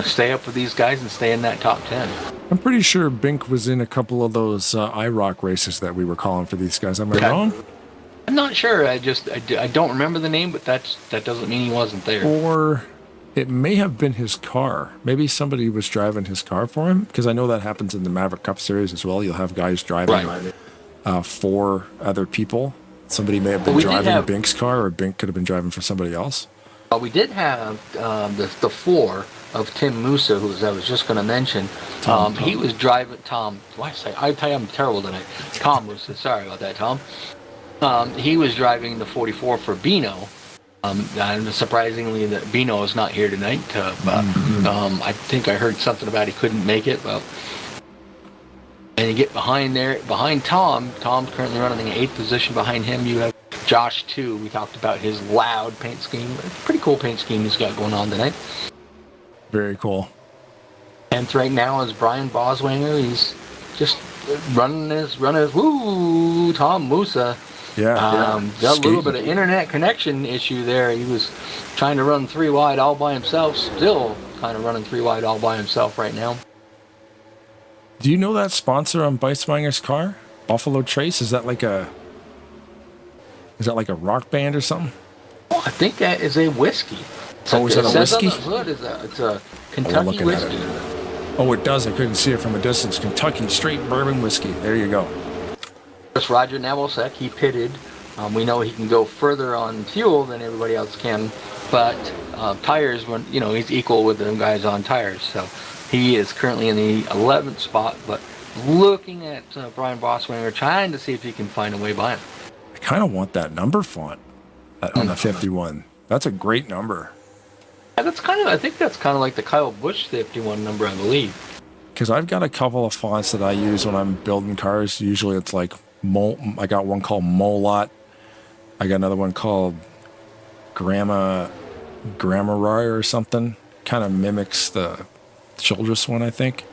stay up with these guys and stay in that top 10. I'm pretty sure Bink was in a couple of those IROC races that we were calling for these guys. Am I wrong? I'm not sure. I don't remember the name, but that doesn't mean he wasn't there. Or it may have been his car. Maybe somebody was driving his car for him, because I know that happens in the Maverick Cup Series as well. You'll have guys driving for other people. Somebody may have been driving Bink's car, or Bink could have been driving for somebody else. We did have the 4 of Tim Musa, who I was just going to mention. He was driving Tom. Why say I tell you I'm terrible tonight. Tom Musa. Sorry about that, Tom. He was driving the 44 for Bino. And surprisingly, that Bino is not here tonight. But I think I heard something about he couldn't make it. Well, and you get behind Tom. Tom's currently running in the 8th position. Behind him, you have Josh 2. We talked about his loud paint scheme. Pretty cool paint scheme he's got going on tonight. Very cool. 10th right now is Brian Boswanger. He's just running his Tom Musa. Yeah. Got a little bit of internet connection issue there. He was trying to run 3 wide all by himself. Still kind of running 3 wide all by himself right now. Do you know that sponsor on Beiswanger's car? Buffalo Trace? Is that like a rock band or something? Oh, I think that is a whiskey. Is that a whiskey? It's a Kentucky whiskey. Oh, it does. I couldn't see it from a distance. Kentucky straight bourbon whiskey. There you go. Just Roger Nebelsack, he pitted. We know he can go further on fuel than everybody else can, but tires, he's equal with the guys on tires. So he is currently in the 11th spot, but looking at Brian Boswanger, trying to see if he can find a way by him. I kind of want that number font on the 51. That's a great number. Yeah, I think that's kind of like the Kyle Busch 51 number, I believe. Because I've got a couple of fonts that I use when I'm building cars. Usually it's like I got one called Molot. I got another one called Grammar or something. Kind of mimics the Childress one, I think.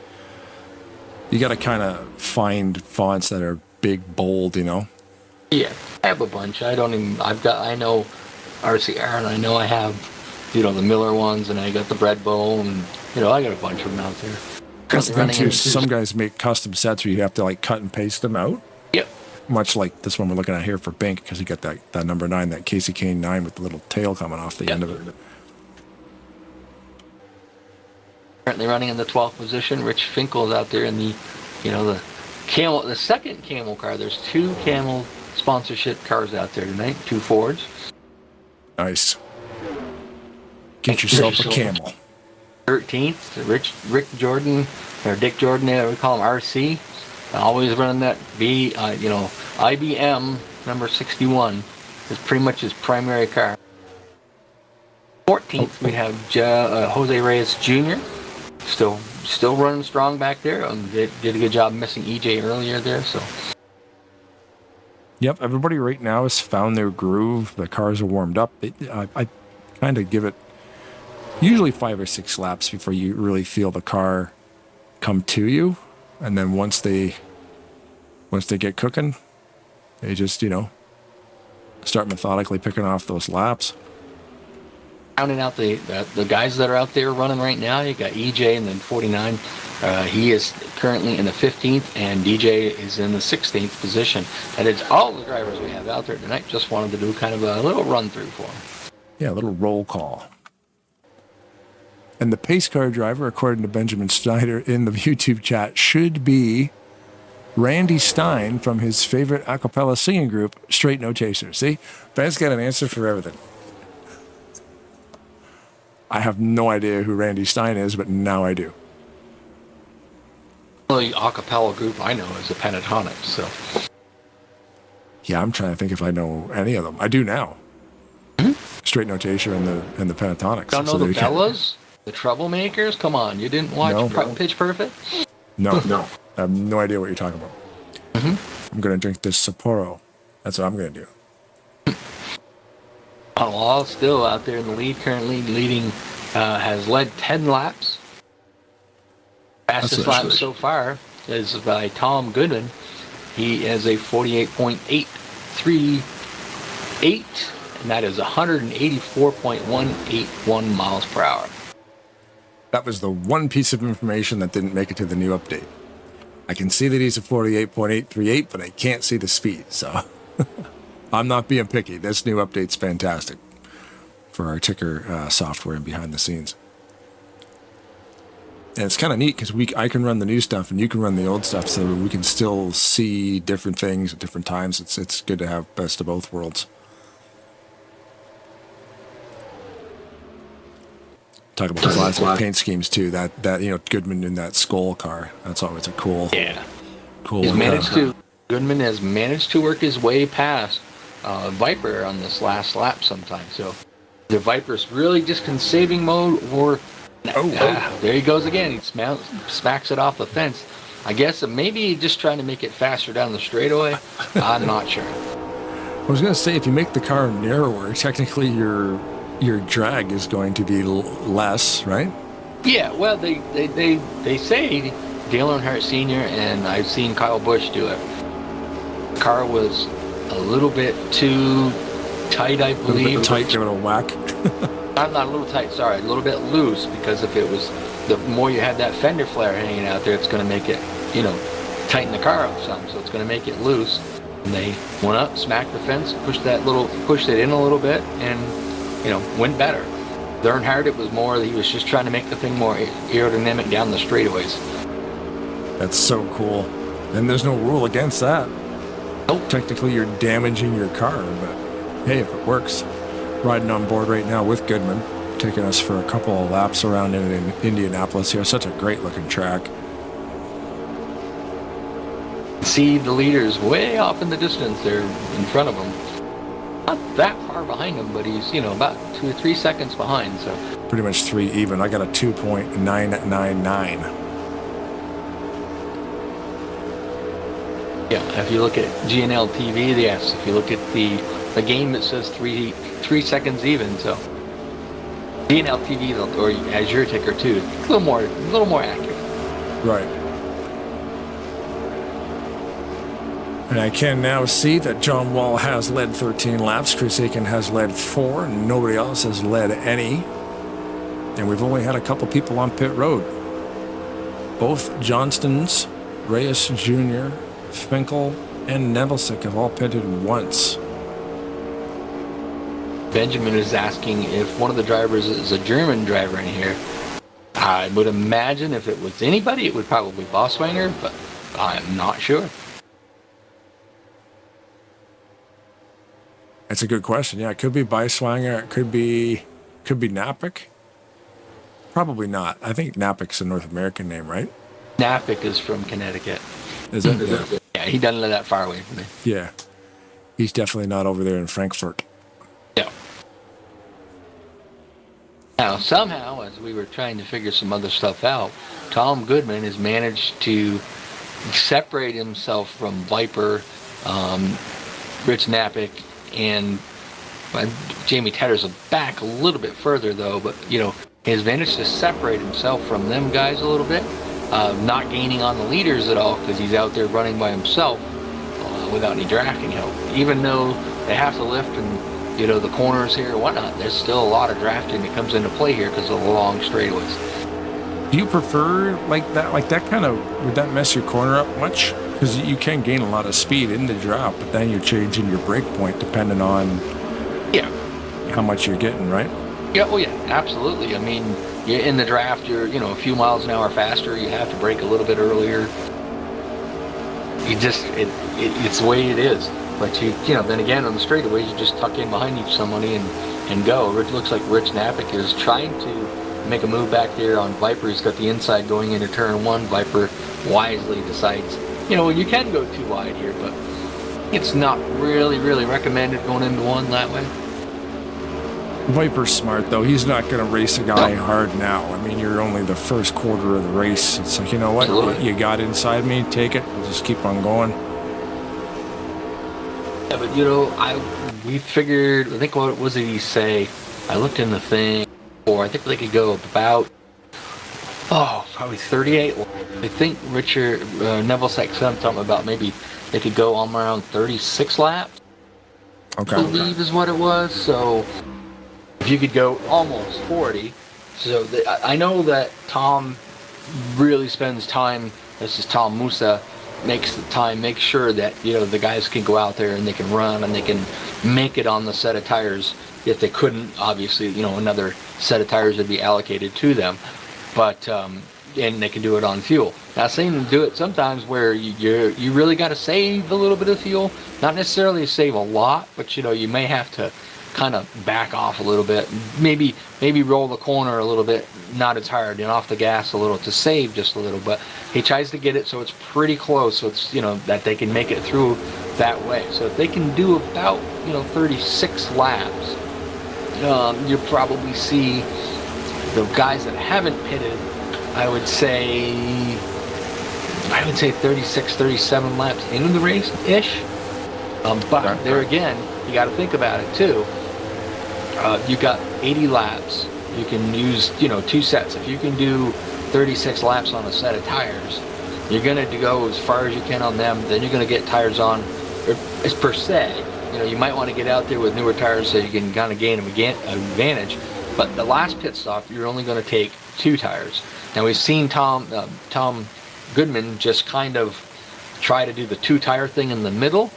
You got to kind of find fonts that are big, bold, Yeah, I have a bunch. I know RCR, and I know I have, the Miller ones, and I got the Bread Bowl, and, I got a bunch of them out there. That's the thing too. Some guys make custom sets where you have to cut and paste them out. Yep. Much like this one we're looking at here for Bink, because you got that number 9, that Casey Kane 9 with the little tail coming off the end of it. Currently running in the 12th position. Rich Finkel is out there in the second Camel car. There's 2 Camel sponsorship cars out there tonight, 2 Fords. Nice. Get yourself a Camel. 13th, Rick Jordan, or Dick Jordan, we call him RC. Always running that IBM number 61 is pretty much his primary car. 14th, we have Jose Reyes Jr. Still running strong back there. Did a good job missing EJ earlier there. So. Yep, everybody right now has found their groove. The cars are warmed up. I kind of give it usually 5 or 6 laps before you really feel the car come to you, and then once they get cooking, they just start methodically picking off those laps. Counting out the guys that are out there running right now, you got EJ and then 49. He is currently in the 15th, and DJ is in the 16th position. That is all the drivers we have out there tonight. Just wanted to do kind of a little run through for them. Yeah, a little roll call. And the pace car driver, according to Benjamin Snyder in the YouTube chat, should be Randy Stein from his favorite a cappella singing group, Straight No Chaser. See? Ben's got an answer for everything. I have no idea who Randy Stein is, but now I do. The only a cappella group I know is the Pentatonics, so. Yeah, I'm trying to think if I know any of them. I do now. straight notation and the pentatonics. Don't know So the there you go. Bellas, the Troublemakers. Come on, you didn't watch No. Pitch Perfect? No, I have no idea what you're talking about. I'm gonna drink this Sapporo. That's what I'm gonna do. All still out there in the lead, currently leading, has led 10 laps. Fastest lap so far is by Tom Goodman. He has a 48.838, and that is 184.181 miles per hour. That was the one piece of information that didn't make it to the new update. I can see that he's a 48.838, but I can't see the speed, so I'm not being picky. This new update's fantastic for our ticker software and behind the scenes. And it's kind of neat because I can run the new stuff and you can run the old stuff, so we can still see different things at different times. It's good to have best of both worlds. Talk about classic paint schemes too. That Goodman in that Skoll car. That's always a cool. Yeah. Cool. Goodman has managed to work his way past Viper on this last lap sometimes. So the Viper's really just in saving mode, or there he goes again. He smacks it off the fence. I guess maybe just trying to make it faster down the straightaway. I'm not sure. I was going to say, if you make the car narrower, technically your drag is going to be less, right? Yeah, well, they say Dale Earnhardt Sr. and I've seen Kyle Busch do it. The car was a little bit too tight, I believe. A little bit tight, give it a whack. Not a little tight, sorry, a little bit loose, because if it was, the more you had that fender flare hanging out there, it's going to make it, tighten the car up some, so it's going to make it loose. And they went up, smacked the fence, pushed it in a little bit, and went better. Earnhardt, it was more, he was just trying to make the thing more aerodynamic down the straightaways. That's so cool. And there's no rule against that. Nope. Technically, you're damaging your car, but hey, if it works. Riding on board right now with Goodman, taking us for a couple of laps around in Indianapolis here. Such a great looking track. See the leaders way off in the distance there in front of him. Not that far behind him, but he's, about 2 or 3 seconds behind. So pretty much 3 even. I got a 2.999. Yeah, if you look at GNL TV, yes. If you look at the game, it says 3 seconds even. So GNL TV or Azure ticker too, a little more accurate. Right. And I can now see that John Wall has led 13 laps. Chris Aiken has led 4, and nobody else has led any. And we've only had a couple people on pit road. Both Johnstons, Reyes Jr., Finkel, and Nebelsick have all pitted once. Benjamin is asking if one of the drivers is a German driver in here. I would imagine if it was anybody, it would probably be Bosswanger, but I'm not sure. That's a good question. Yeah, it could be Beiswanger. It could be Napik. Probably not. I think Napik's a North American name, right? Napik is from Connecticut. Is it? Yeah, he doesn't live that far away from me. Yeah. He's definitely not over there in Frankfurt. Yeah. Now, somehow, as we were trying to figure some other stuff out, Tom Goodman has managed to separate himself from Viper, Rich Napik, and Jamie Tedder's back a little bit further, though, but, has managed to separate himself from them guys a little bit, not gaining on the leaders at all because he's out there running by himself without any drafting help. Even though they have to lift and, the corners here and whatnot, there's still a lot of drafting that comes into play here because of the long straightaways. Do you prefer like that kind of, would that mess your corner up much? Because you can gain a lot of speed in the drop, but then you're changing your brake point depending on how much you're getting, right? Yeah, oh yeah, absolutely. I mean, you're in the draft, you're, a few miles an hour faster, you have to brake a little bit earlier. It's the way it is. But then again, on the straightaways, you just tuck in behind somebody and go. It looks like Rich Napik is trying to make a move back there on Viper. He's got the inside going into turn 1. Viper wisely decides, you can go too wide here, but it's not really recommended going into 1 that way. Viper's smart, though. He's not going to race a guy hard now. I mean, you're only the first quarter of the race. It's like, you know what? Absolutely. You got inside me, take it. We'll just keep on going. Yeah, but, you know, we figured, I think, what was it he say? I looked in the thing, or I think they could go about, probably 38. I think Richard Neville said something about maybe they could go on around 36 laps. Okay. I believe is what it was. So if you could go almost 40, so I know that Tom really spends time. This is Tom Musa, makes sure that, you know, the guys can go out there and they can run and they can make it on the set of tires. If they couldn't, obviously, you know, another set of tires would be allocated to them, but and they can do it on fuel. Now, saying to do it sometimes where you really got to save a little bit of fuel, not necessarily save a lot, but, you know, you may have to kind of back off a little bit, maybe roll the corner a little bit, not as hard, and off the gas a little to save just a little. But he tries to get it so it's pretty close, so it's, you know, that they can make it through that way. So if they can do about, you know, 36 laps, you'll probably see the guys that haven't pitted, I would say 36, 37 laps into the race-ish. But there again, you got to think about it too. You got 80 laps. You can use, you know, 2 sets. If you can do 36 laps on a set of tires, you're going to go as far as you can on them. Then you're going to get tires on, as per se. You know, you might want to get out there with newer tires so you can kind of gain an advantage. But the last pit stop, you're only going to take 2 tires. Now we've seen Tom Goodman just kind of try to do the 2-tire thing in the middle.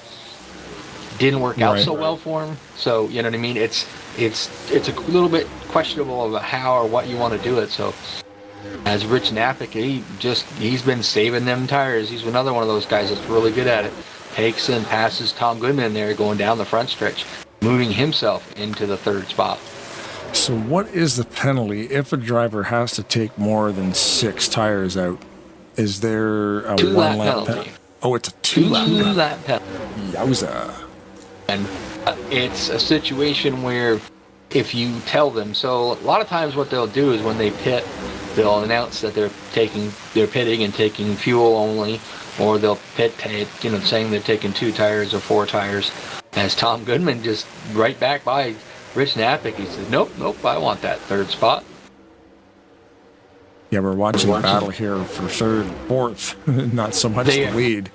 Didn't work out so well for him. So, you know what I mean? It's a little bit questionable about how or what you want to do it. So as Rich Napick, he's been saving them tires. He's another one of those guys that's really good at it. Takes and passes Tom Goodman there going down the front stretch, moving himself into the 3rd spot. So what is the penalty if a driver has to take more than 6 tires out? Is there a 1-lap penalty? Oh, it's a 2-lap penalty. Yowza. And it's a situation where if you tell them, so a lot of times what they'll do is when they pit, they'll announce that they're pitting and taking fuel only, or they'll pit, you know, saying they're taking 2 tires or 4 tires. As Tom Goodman just right back by Rich Napick, he said, nope, I want that 3rd spot. Yeah, we're watching a battle here for 3rd and 4th, not so much the lead.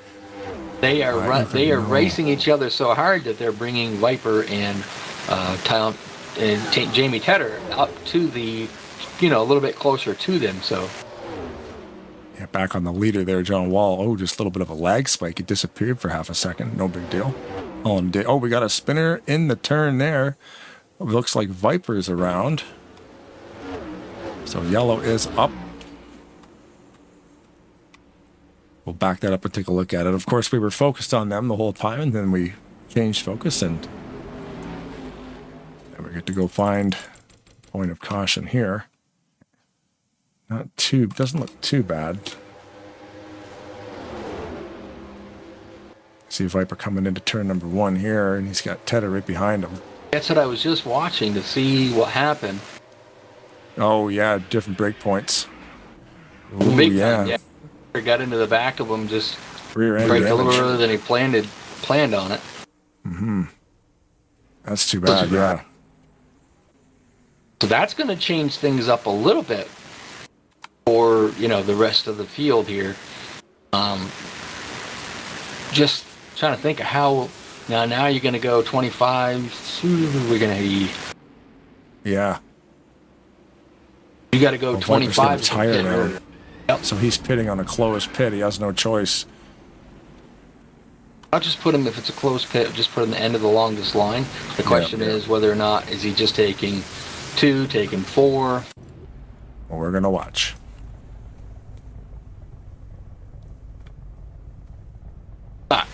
They are racing each other so hard that they're bringing Viper and Jamie Tedder up to the, you know, a little bit closer to them. So yeah, back on the leader there, John Wall. Oh, just a little bit of a lag spike. It disappeared for half a second. No big deal. Oh, we got a spinner in the turn there. It looks like Viper's around. So yellow is up. We'll back that up and take a look at it. Of course, we were focused on them the whole time, and then we changed focus, and we get to go find point of caution here. Doesn't look too bad. See Viper coming into turn number 1 here, and he's got Tedder right behind him. That's what I was just watching to see what happened. Oh yeah, different break points. Ooh, big time, yeah. Got into the back of him, just rear end break a little earlier than he planned on it. That's too bad, yeah. So that's going to change things up a little bit for, you know, the rest of the field here. Just trying to think of how now you're going to go 25. We're going to yeah. You got to go 25 to tire there. Yep. So he's pitting on a closed pit. He has no choice. I'll just put him, if it's a closed pit, just put him at the end of the longest line. The question is whether or not is he just taking 2, taking 4. Well, we're going to watch.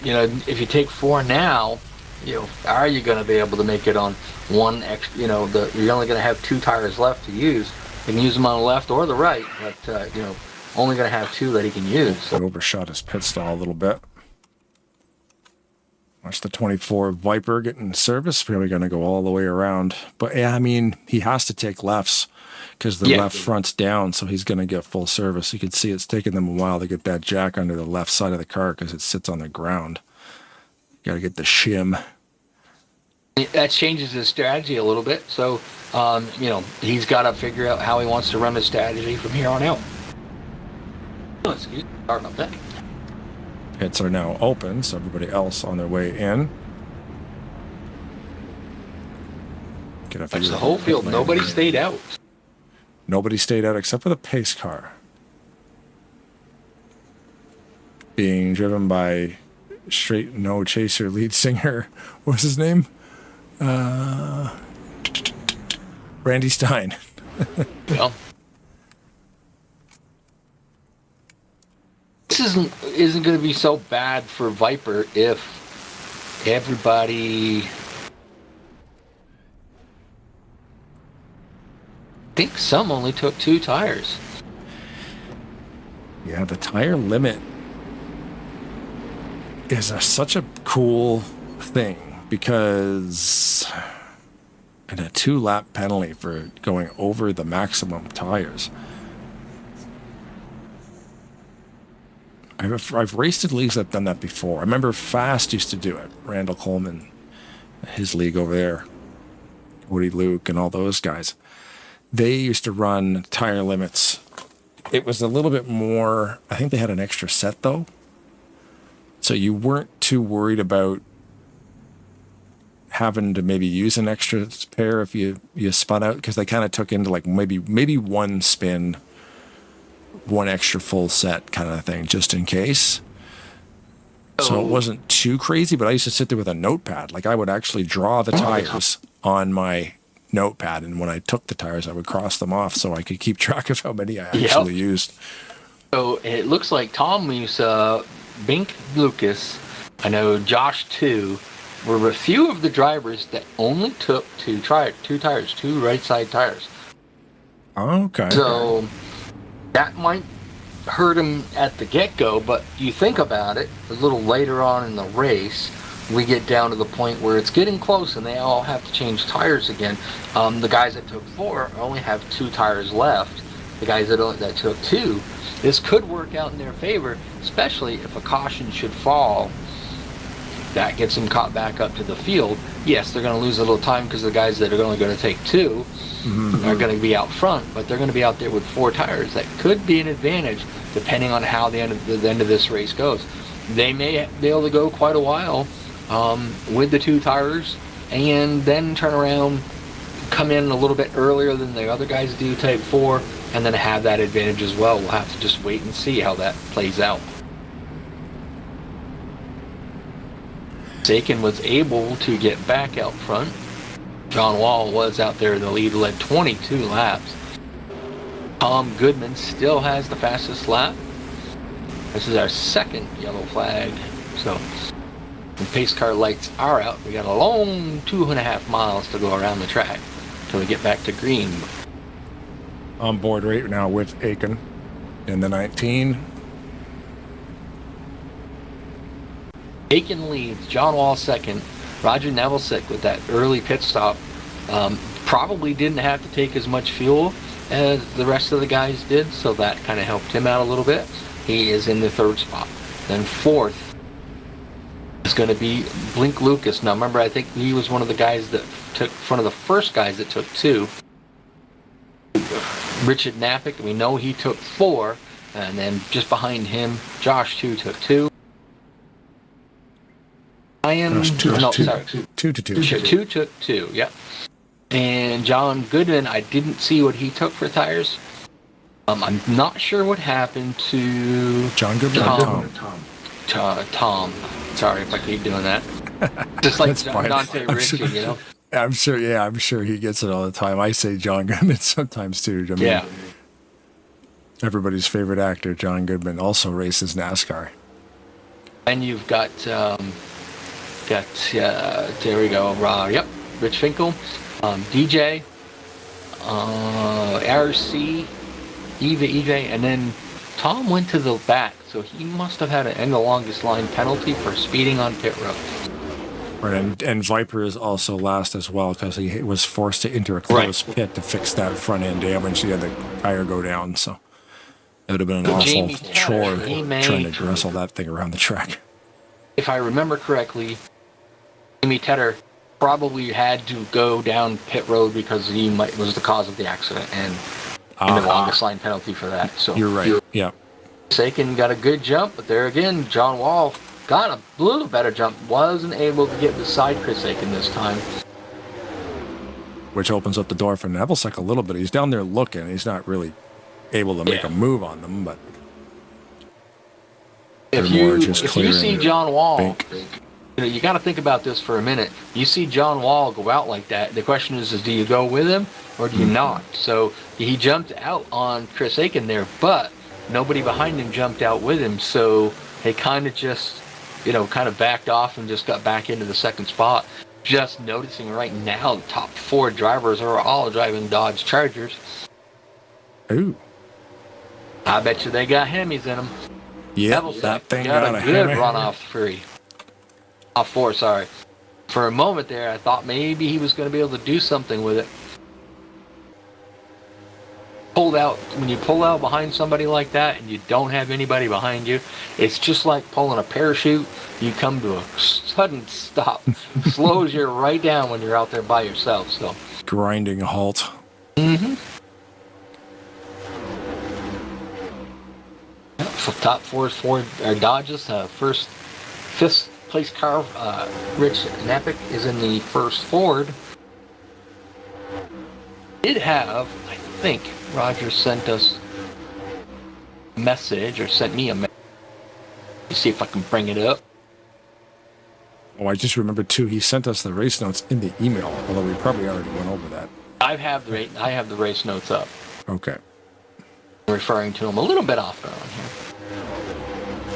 You know, if you take 4 now, you know, are you going to be able to make it on 1 extra? You know, you're only going to have 2 tires left to use. You can use them on the left or the right, but you know, only going to have 2 that he can use. So overshot his pit stall a little bit. Watch the 24 Viper getting service. Probably going to go all the way around. But yeah, I mean, he has to take lefts because the left front's down, so he's going to get full service. You can see it's taking them a while to get that jack under the left side of the car because it sits on the ground. Got to get the shim. That changes his strategy a little bit. So, he's got to figure out how he wants to run his strategy from here on out. Oh, excuse me. Sorry about that. Pits are now open, so everybody else on their way in. That's the whole field. Nobody stayed out. Nobody stayed out except for the pace car. Being driven by Straight No Chaser lead singer. What's his name? Randy Stein. Well, this isn't going to be so bad for Viper if everybody. I think some only took 2 tires. Yeah, the tire limit is such a cool thing because and a 2-lap penalty for going over the maximum tires. I've raced in leagues that've done that before. I remember Fast used to do it. Randall Coleman, his league over there, Woody Luke and all those guys. They used to run tire limits. It was a little bit more, I think they had an extra set though. So you weren't too worried about having to maybe use an extra pair if you spun out, because they kind of took into like maybe one spin, one extra full set kind of thing, just in case. So it wasn't too crazy, but I used to sit there with a notepad. Like I would actually draw the tires on my notepad, and when I took the tires, I would cross them off so I could keep track of how many I actually used. So it looks like Tom used Bink Lucas, I know Josh too, were a few of the drivers that only took two tires, two right side tires. Okay. So that might hurt him at the get-go, but you think about it, a little later on in the race, we get down to the point where it's getting close and they all have to change tires again. The guys that took 4 only have 2 tires left. The guys that took 2, this could work out in their favor, especially if a caution should fall. That gets them caught back up to the field. Yes, they're going to lose a little time because the guys that are only going to take 2 are going to be out front, but they're going to be out there with 4 tires. That could be an advantage depending on how the end of this race goes. They may be able to go quite a while with the 2 tires and then turn around, come in a little bit earlier than the other guys do, take 4, and then have that advantage as well. We'll have to just wait and see how that plays out. Sakin was able to get back out front. John Wall was out there in the lead, led 22 laps. Tom Goodman still has the fastest lap. This is our second yellow flag. So when pace car lights are out, we got a long 2.5 miles to go around the track till we get back to green. On board right now with Aiken in the 19. Aiken leads, John Wall second, Roger Neville with that early pit stop. Probably didn't have to take as much fuel as the rest of the guys did, so that kind of helped him out a little bit. He is in the 3rd spot. Then 4th is going to be Blink Lucas. Now remember, I think he was one of the guys that took, one of the first guys that took 2. Richard Napick, we know he took 4, and then just behind him, Josh too took 2. Two took 2, yep. And John Goodman, I didn't see what he took for tires. I'm not sure what happened to John Goodman. Tom. Sorry if I keep doing that. Just like Dante Ritchie, sure, you know. I'm sure he gets it all the time. I say John Goodman sometimes too. I mean, yeah. Everybody's favorite actor, John Goodman, also races NASCAR. And you've got there we go. Yep, Rich Finkel, DJ, RC, Eva EJ, and then Tom went to the back, so he must have had an end the longest line penalty for speeding on pit road. Right, and Viper is also last as well because he was forced to enter a closed pit to fix that front end damage. He had the tire go down, so it would have been an awful chore trying to wrestle that thing around the track. If I remember correctly, Jamie Tedder probably had to go down pit road because he was the cause of the accident and the longest line penalty for that. So you're right. Yeah. Sagan got a good jump, but there again, John Wall got a little better jump. Wasn't able to get beside Chris Aiken this time. Which opens up the door for Nevelsic a little bit. He's down there looking. He's not really able to make a move on them, but if you see John Wall, you got to think about this for a minute. You see John Wall go out like that. The question is do you go with him or do you not? So he jumped out on Chris Aiken there, but nobody behind him jumped out with him. So they kind of just, kind of backed off and just got back into the second spot. Just noticing right now, the top 4 drivers are all driving Dodge Chargers. Ooh. I bet you they got Hemis in them. Yeah, that thing got a good run off 4, sorry. For a moment there, I thought maybe he was going to be able to do something with it. When you pull out behind somebody like that and you don't have anybody behind you, it's just like pulling a parachute. You come to a sudden stop. Slows you right down when you're out there by yourself. So grinding halt. Mm-hmm. So top 4 is Ford or Dodges. Fifth place car, Rich Napick is in the first Ford. Did have, I think, Roger sent us a message or sent me a message. Let's see if I can bring it up. Oh, I just remembered too. He sent us the race notes in the email, although we probably already went over that. I have the race notes up. Okay. I'm referring to them a little bit off on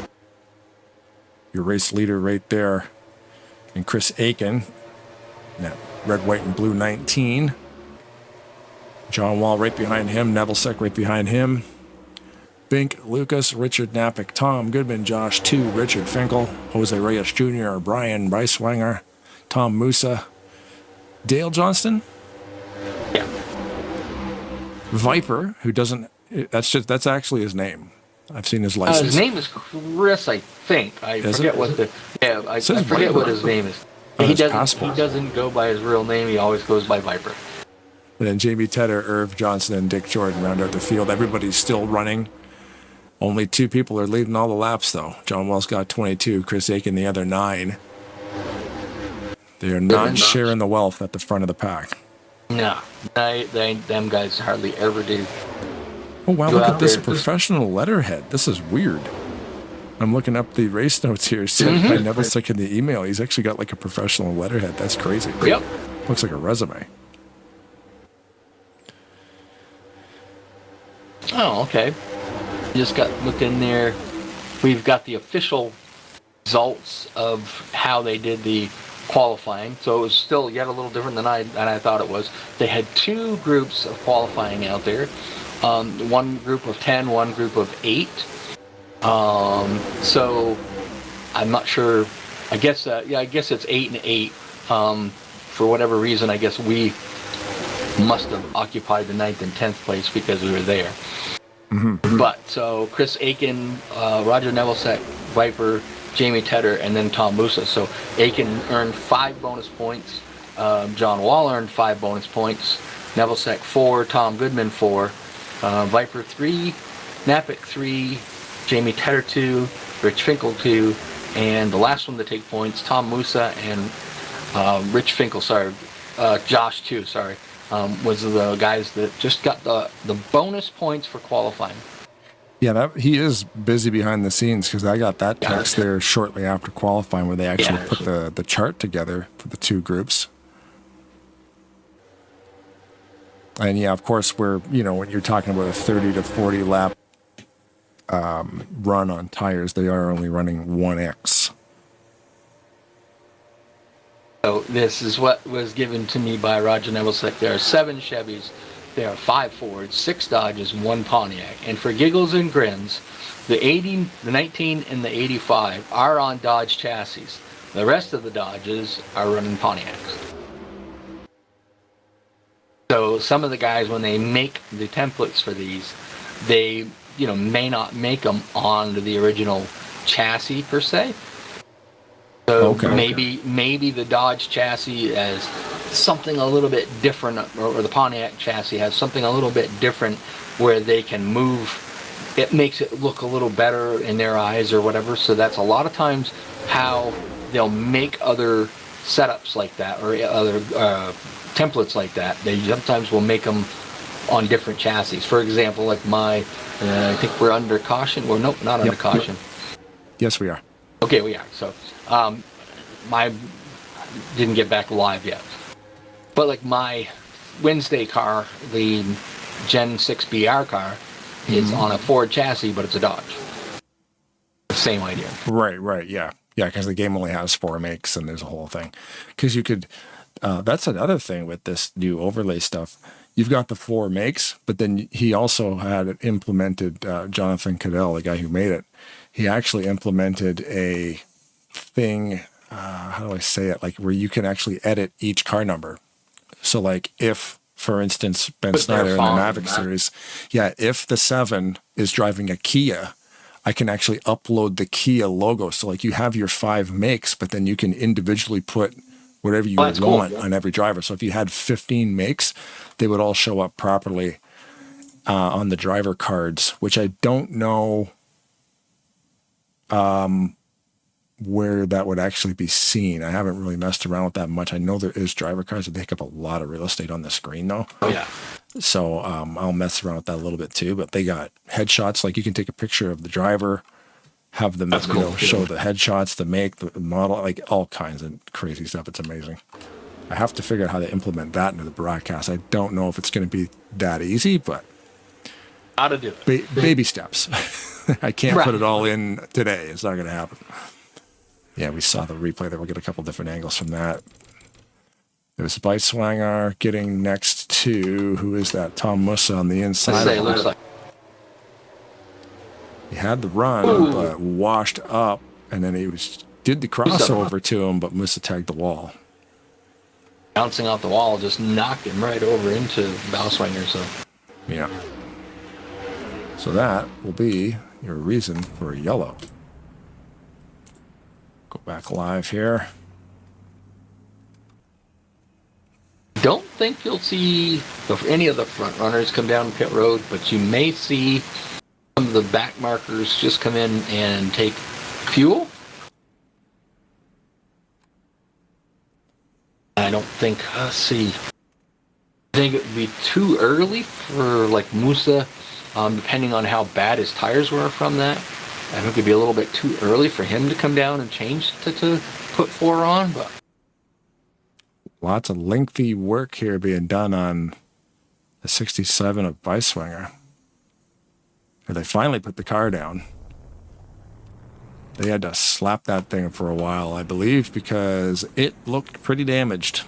here. Your race leader right there, and Chris Aiken, that red, white, and blue 19. John Wall right behind him. Nevelsic right behind him. Bink, Lucas, Richard Napick, Tom Goodman, Josh 2, Richard Finkel, Jose Reyes Jr., Brian Breiswanger, Tom Musa, Dale Johnston. Yeah. Viper, who doesn't. That's actually his name. I've seen his license. His name is Chris, I think. I forget what his name is. He doesn't go by his real name. He always goes by Viper. And then Jamie Tedder, Irv Johnson, and Dick Jordan round out the field. Everybody's still running. Only 2 people are leading all the laps, though. John Wall's got 22, Chris Aiken the other 9. They are not sharing the wealth at the front of the pack. No, them guys hardly ever do. Oh, wow, look at this professional letterhead. This is weird. I'm looking up the race notes here. Sent by Nevelsic in the email. He's actually got like a professional letterhead. That's crazy. Yep. Looks like a resume. Oh, okay. Just got looked in there. We've got the official results of how they did the qualifying. So it was still yet a little different than I thought it was. They had 2 groups of qualifying out there. One group of 10, one group of 8. So I'm not sure. I guess it's 8 and 8. For whatever reason, I guess we must have occupied the 9th and 10th place because we were there. Mm-hmm. But so Chris Aiken, Roger Nevelsic, Viper, Jamie Tedder, and then Tom Musa. So Aiken earned 5 bonus points. John Wall earned 5 bonus points. Nevelsic 4, Tom Goodman 4, Viper 3, Napick 3, Jamie Tedder 2, Rich Finkel 2, and the last one to take points, Tom Musa and Rich Finkel, Josh 2, was the guys that just got the bonus points for qualifying. Yeah, he is busy behind the scenes because I got that text there shortly after qualifying where they actually put the chart together for the 2 groups. And yeah, of course, when you're talking about a 30 to 40 lap run on tires, they are only running 1X. So this is what was given to me by Roger Nevelsic. There are 7 Chevys, there are 5 Fords, 6 Dodges, 1 Pontiac. And for giggles and grins, the 80, the 19, and the 85 are on Dodge chassis. The rest of the Dodges are running Pontiacs. So some of the guys, when they make the templates for these, they, may not make them onto the original chassis per se. So maybe the Dodge chassis has something a little bit different, or the Pontiac chassis has something a little bit different where they can move. It makes it look a little better in their eyes or whatever. So that's a lot of times how they'll make other setups like that, or other templates like that. They sometimes will make them on different chassis. For example, like I think we're under caution. Well, nope, not under caution. Yes, we are. Okay, we are. So, my didn't get back live yet. But like my Wednesday car, the Gen 6 BR car, is on a Ford chassis, but it's a Dodge. Same idea. Right, yeah. Yeah, because the game only has 4 makes, and there's a whole thing. Because you could, that's another thing with this new overlay stuff. You've got the 4 makes, but then he also had it implemented, Jonathan Cadell, the guy who made it, he actually implemented a thing, how do I say it, like where you can actually edit each car number. So like if, for instance, Ben Snyder in the Mavic series, if the 7 is driving a Kia, I can actually upload the Kia logo. So like you have your 5 makes, but then you can individually put whatever you want on every driver. So if you had 15 makes, they would all show up properly on the driver cards, which I don't know where that would actually be seen. I haven't really messed around with that much. I know there is driver cards that take up a lot of real estate on the screen though. Oh yeah. So I'll mess around with that a little bit too, but they got headshots. Like you can take a picture of the driver, have them show the headshots, the make, the model, like all kinds of crazy stuff. It's amazing. I have to figure out how to implement that into the broadcast. I don't know if it's going to be that easy, but how to do it. Baby steps. I can't put it all in today. It's not going to happen. Yeah, we saw the replay there. We'll get a couple different angles from that. There's Beiswanger getting next to, who is that? Tom Mussa on the inside. It looks like he had the run, but washed up, and then he did the crossover to him, but Mussa tagged the wall. Bouncing off the wall, just knocked him right over into Beiswanger. So yeah. So that will be your reason for a yellow. Go back live here. Don't think you'll see any of the front runners come down pit road, but you may see some of the back markers just come in and take fuel. I don't think, let's see. I think it would be too early for like Musa, depending on how bad his tires were from that. I think it'd be a little bit too early for him to come down and change to put 4 on, but lots of lengthy work here being done on the 67 of Beiswanger. And they finally put the car down. They had to slap that thing for a while, I believe, because it looked pretty damaged.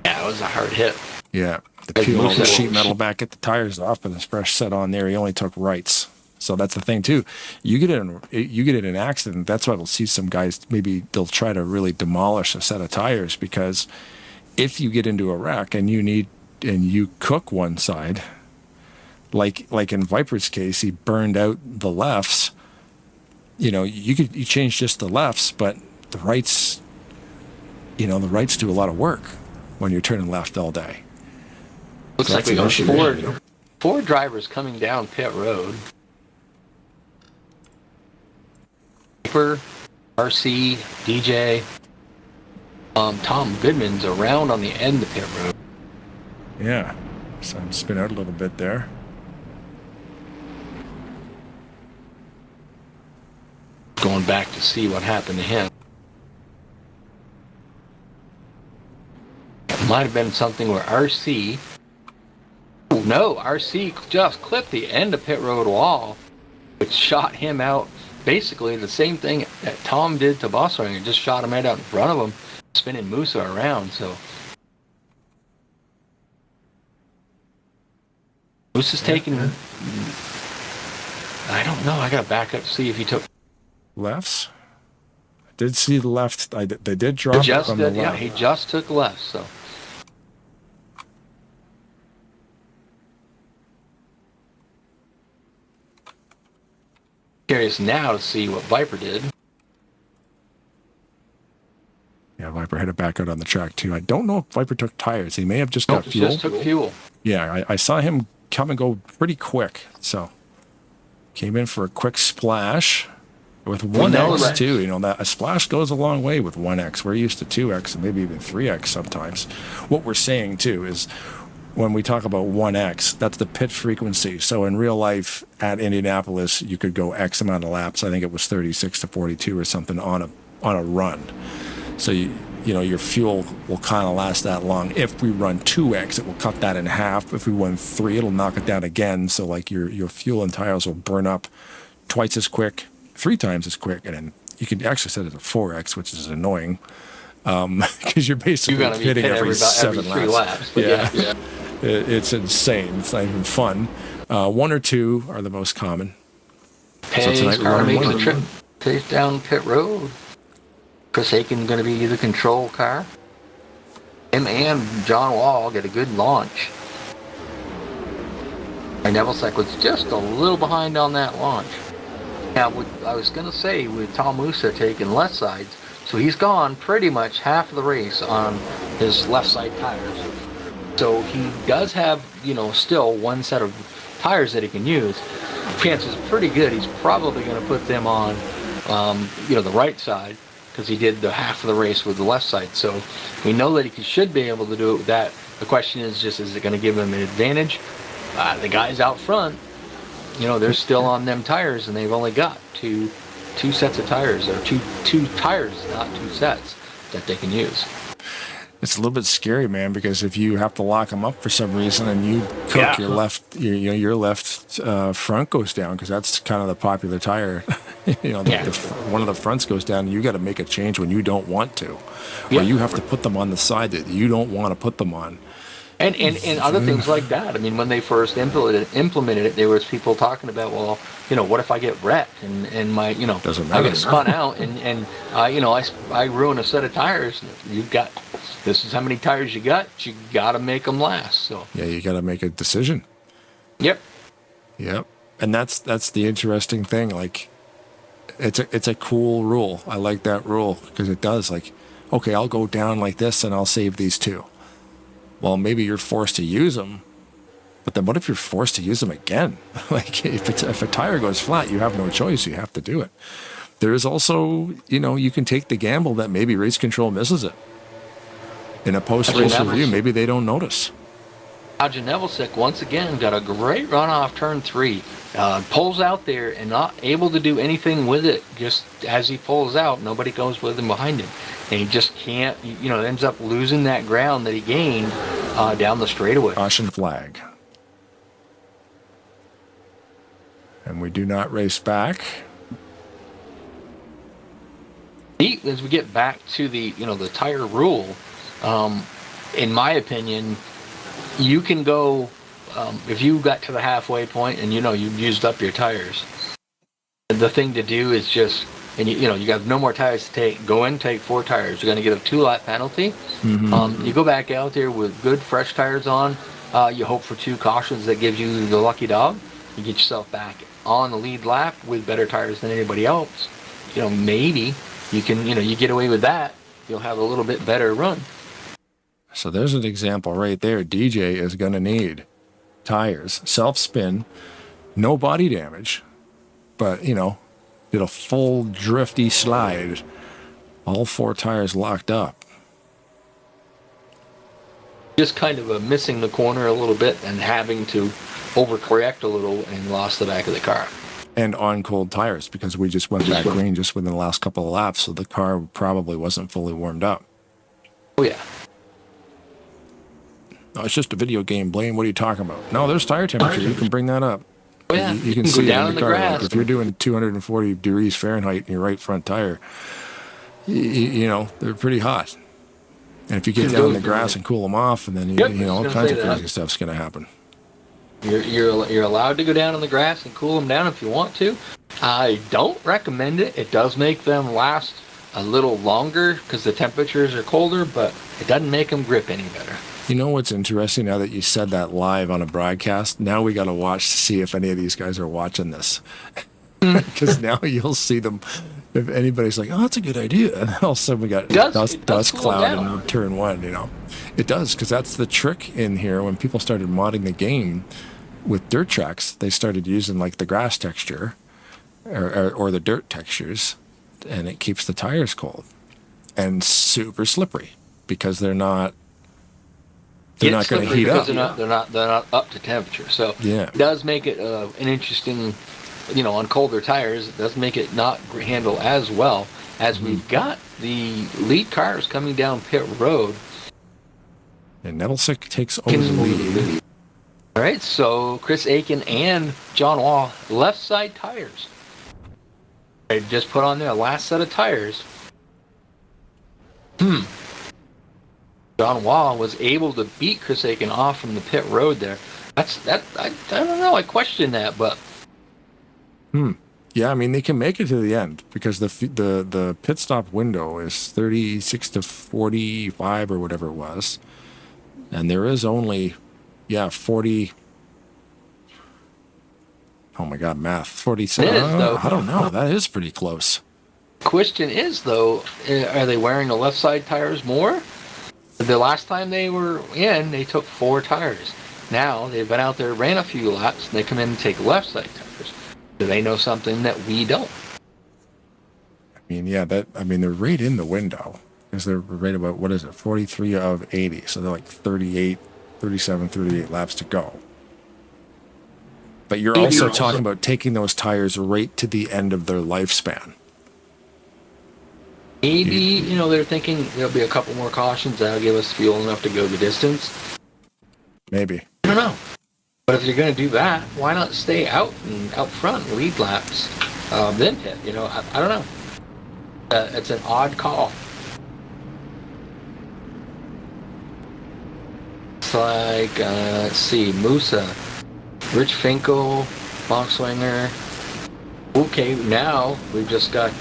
Yeah, it was a hard hit. Yeah, the peel all the sheet metal back, get the tires off, and the fresh set on there. He only took rights. So that's the thing too. You get in an accident. That's why we'll see some guys. Maybe they'll try to really demolish a set of tires, because if you get into a wreck and you cook one side, like in Viper's case, he burned out the lefts. You change just the lefts, but the rights. The rights do a lot of work when you're turning left all day. Looks like we got four drivers coming down pit road. RC, DJ, Tom Goodman's around on the end of pit road. Yeah, so I'm spin out a little bit there. Going back to see what happened to him. It might have been something where RC just clipped the end of pit road wall, which shot him out. Basically the same thing that Tom did to Beiswanger, just shot him right out in front of him, spinning Musa around. So Musa's taking. I don't know. I got to back up to see if he took. lefts. I did see the left. They did drop it from the left. Yeah, he just took left, so. Curious now to see what Viper did. Yeah, Viper headed back out on the track too. I don't know if Viper took tires. He may have just got fuel. Just took fuel. Yeah, I saw him come and go pretty quick. So came in for a quick splash with 1X too. You know, that a splash goes a long way with 1X. We're used to 2X and maybe even 3X sometimes. What we're saying too is when we talk about 1X, that's the pit frequency. So in real life at Indianapolis, you could go X amount of laps. I think it was 36 to 42 or something on a run. So you know your fuel will kind of last that long. If we run 2X, it will cut that in half. If we run 3, it'll knock it down again. So like your fuel and tires will burn up twice as quick, 3 times as quick, and then you can actually set it to 4X, which is annoying because you're basically hitting every 7 laps. Yeah. It's insane. It's not even fun. 1 or 2 are the most common. Penny's car makes a trip takes down pit road. Chris Aiken going to be the control car. Him and John Wall get a good launch. And Nevilsek was just a little behind on that launch. Now, I was going to say, with Tom Musa taking left sides, so he's gone pretty much half of the race on his left side tires. So he does have, you know, still one set of tires that he can use. Chances pretty good he's probably going to put them on, you know, the right side, because he did the half of the race with the left side. So we know that he should be able to do it with that. The question is just, is it going to give him an advantage? The guys out front, you know, they're still on them tires, and they've only got two sets of tires, or two tires, not 2 sets, that they can use. It's a little bit scary, man, because if you have to lock them up for some reason and you cook your left, your left front goes down, because that's kind of the popular tire. You know, one of the fronts goes down, and you got to make a change when you don't want to, or you have to put them on the side that you don't want to put them on. And other things like that. I mean, when they first implemented it, there was people talking about, well, you know, what if I get wrecked and my, you know, I get spun out and you know, I ruin a set of tires. This is how many tires you got to make them last. So yeah, you got to make a decision. Yep. And that's the interesting thing. Like, it's a cool rule. I like that rule because it does, like, okay, I'll go down like this and I'll save these 2. Well, maybe you're forced to use them, but then what if you're forced to use them again? Like, if a tire goes flat, you have no choice. You have to do it. There is also, you know, you can take the gamble that maybe race control misses it. In a post-race review, maybe they don't notice. Nevilsek once again got a great run off turn 3. Pulls out there and not able to do anything with it. Just as he pulls out, nobody goes with him behind him. And he just can't, you know, ends up losing that ground that he gained down the straightaway. Caution flag. And we do not race back. As we get back to the, you know, the tire rule, in my opinion, you can go, if you got to the halfway point and, you know, you've used up your tires, the thing to do is just, and you know, you got no more tires to take, go in, take 4 tires. You're going to get a 2-lap penalty. Mm-hmm. You go back out there with good, fresh tires on. You hope for 2 cautions that gives you the lucky dog. You get yourself back on the lead lap with better tires than anybody else. You know, maybe you can, you know, you get away with that. You'll have a little bit better run. So there's an example right there. DJ is going to need tires, self-spin, no body damage, but, you know, did a full drifty slide, all 4 tires locked up. Just kind of missing the corner a little bit and having to overcorrect a little and lost the back of the car. And on cold tires, because we just went back green just within the last couple of laps, so the car probably wasn't fully warmed up. Oh, yeah. No, it's just a video game, Blaine. What are you talking about? No, there's tire temperature. You can bring that up. Oh, yeah. You can see it in the car. Like, if you're doing 240 degrees Fahrenheit in your right front tire, you know, they're pretty hot. And if you get down in the grass and cool them off, and then, you know, all kinds of crazy stuff's going to happen. You're allowed to go down in the grass and cool them down if you want to. I don't recommend it. It does make them last a little longer because the temperatures are colder, but it doesn't make them grip any better. You know what's interesting now that you said that live on a broadcast? Now we got to watch to see if any of these guys are watching this. Because now you'll see them. If anybody's like, oh, that's a good idea. And all of a sudden we got dust cloud in turn one, you know. It does, because that's the trick in here. When people started modding the game with dirt tracks, they started using like the grass texture or the dirt textures, and it keeps the tires cold and super slippery because they're not going to heat up. They're not up to temperature. So yeah, it does make it an interesting, you know, on colder tires, it does make it not handle as well as we've got the lead cars coming down pit road. And Nevelsic takes over the lead. All right, so Chris Aiken and John Wall, left side tires. They just put on their last set of tires. John Wall was able to beat Chris Aiken off from the pit road there. I don't know. I question that, but. Yeah, I mean they can make it to the end because the pit stop window is 36 to 45 or whatever it was, and there is only 40. Oh my God, math 47. I don't know. That is pretty close. Question is though, are they wearing the left side tires more? The last time they were in, they took 4 tires. Now they've been out there, ran a few laps, and they come in and take left side tires. Do they know something that we don't? I mean, yeah, they're right in the window because they're right about, what is it, 43 of 80. So they're like 37, 38 laps to go. But you're also talking about taking those tires right to the end of their lifespan. Maybe, you know, they're thinking there'll be a couple more cautions that'll give us fuel enough to go the distance. Maybe. I don't know. But if you're going to do that, why not stay out and out front and lead laps, then pit? You know, I don't know. It's an odd call. It's like, let's see, Musa, Rich Finkel, Boxwinger. Okay, now we've just got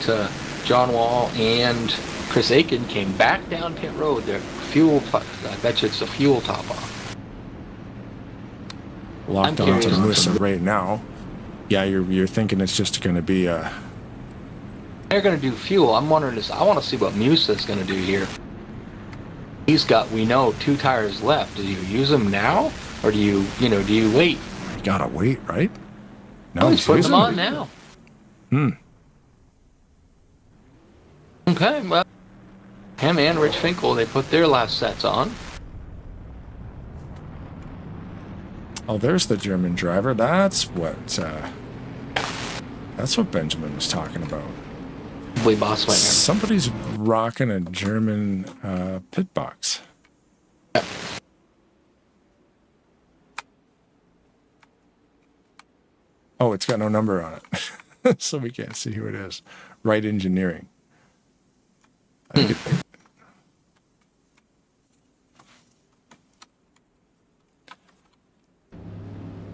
John Wall and Chris Aiken came back down pit road. Their fuel, I bet you it's a fuel top off. Locked onto Musa right now. Yeah, you're thinking it's just going to be a. They're going to do fuel. I'm wondering this. I want to see what Musa is going to do here. He's got, we know, 2 tires left. Do you use them now, or do you wait? You gotta wait, right? No, he's putting them on now. Okay, well, him and Rich Finkel, they put their last sets on. Oh, there's the German driver. That's what Benjamin was talking about. Probably Bosswinger. Somebody's rocking a German pit box. Yep. Oh, it's got no number on it, so we can't see who it is. Right Engineering.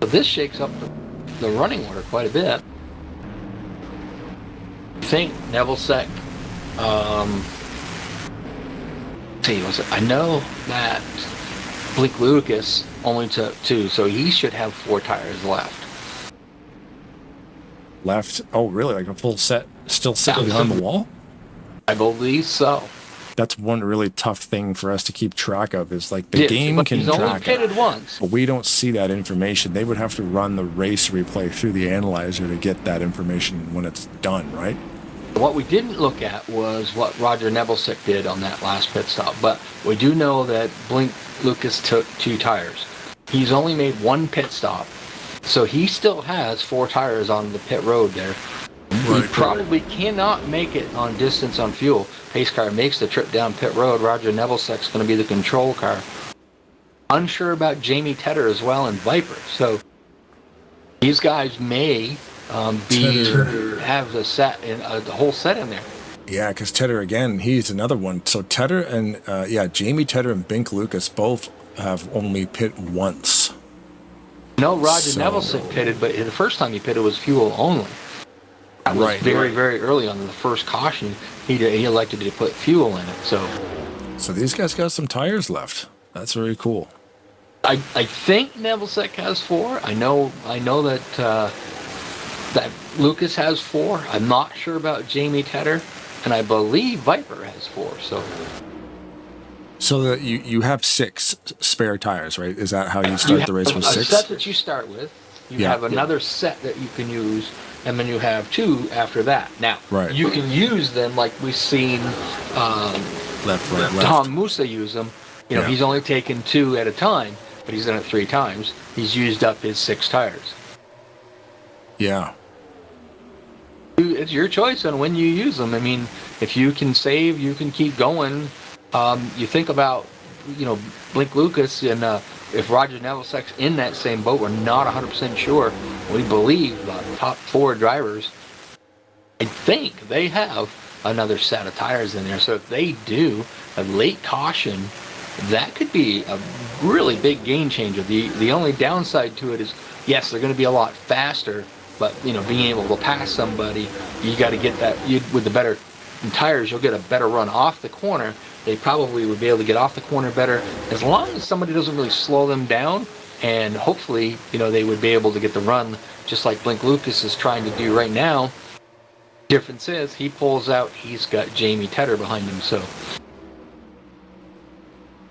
So this shakes up the running order quite a bit. I think Nevelsic, I know that Blake Lucas only took 2, so he should have 4 tires left. Oh, really? Like a full set still sitting behind the wall? I believe so. That's one really tough thing for us to keep track of is like the game can he's only track pitted it, once. but we don't see that information. They would have to run the race replay through the analyzer to get that information when it's done, right? What we didn't look at was what Roger Nevelsic did on that last pit stop, but we do know that Blink Lucas took 2 tires. He's only made 1 pit stop, so he still has 4 tires on the pit road there. He probably cannot make it on distance on fuel. Pace car makes the trip down pit road. Roger Nevelsic's going to be the control car. Unsure about Jamie Tedder as well and Viper. So these guys may have the set in the whole set in there. Yeah, because Tedder again, he's another one. So Tedder and Jamie Tedder and Bink Lucas both have only pit once. No, Roger Nevelsic pitted, but the first time he pitted was fuel only. That was very early on in the first caution. He elected to put fuel in it. So these guys got some tires left. That's very cool. I think Nevilsek has 4. I know that that Lucas has 4. I'm not sure about Jamie Tedder, and I believe Viper has 4. So that you have 6 spare tires, right? Is that how you start the race with 6? A set that you start with. You have another set that you can use, and then you have 2 after that. Now, you can use them like we've seen left, right, left. Tom Musa use them. You know, he's only taken 2 at a time, but he's done it 3 times. He's used up his 6 tires. Yeah. It's your choice on when you use them. I mean, if you can save, you can keep going. You think about, Blink Lucas, and if Roger Nevilsek's in that same boat, we're not 100% sure. We believe the top 4 drivers, I think they have another set of tires in there. So if they do a late caution, that could be a really big game changer. The only downside to it is, yes, they're going to be a lot faster, but being able to pass somebody, you got to get that. With the better tires, you'll get a better run off the corner. They probably would be able to get off the corner better as long as somebody doesn't really slow them down, and hopefully they would be able to get the run just like Blink Lucas is trying to do right now. Difference is he pulls out, he's got Jamie Tedder behind him, so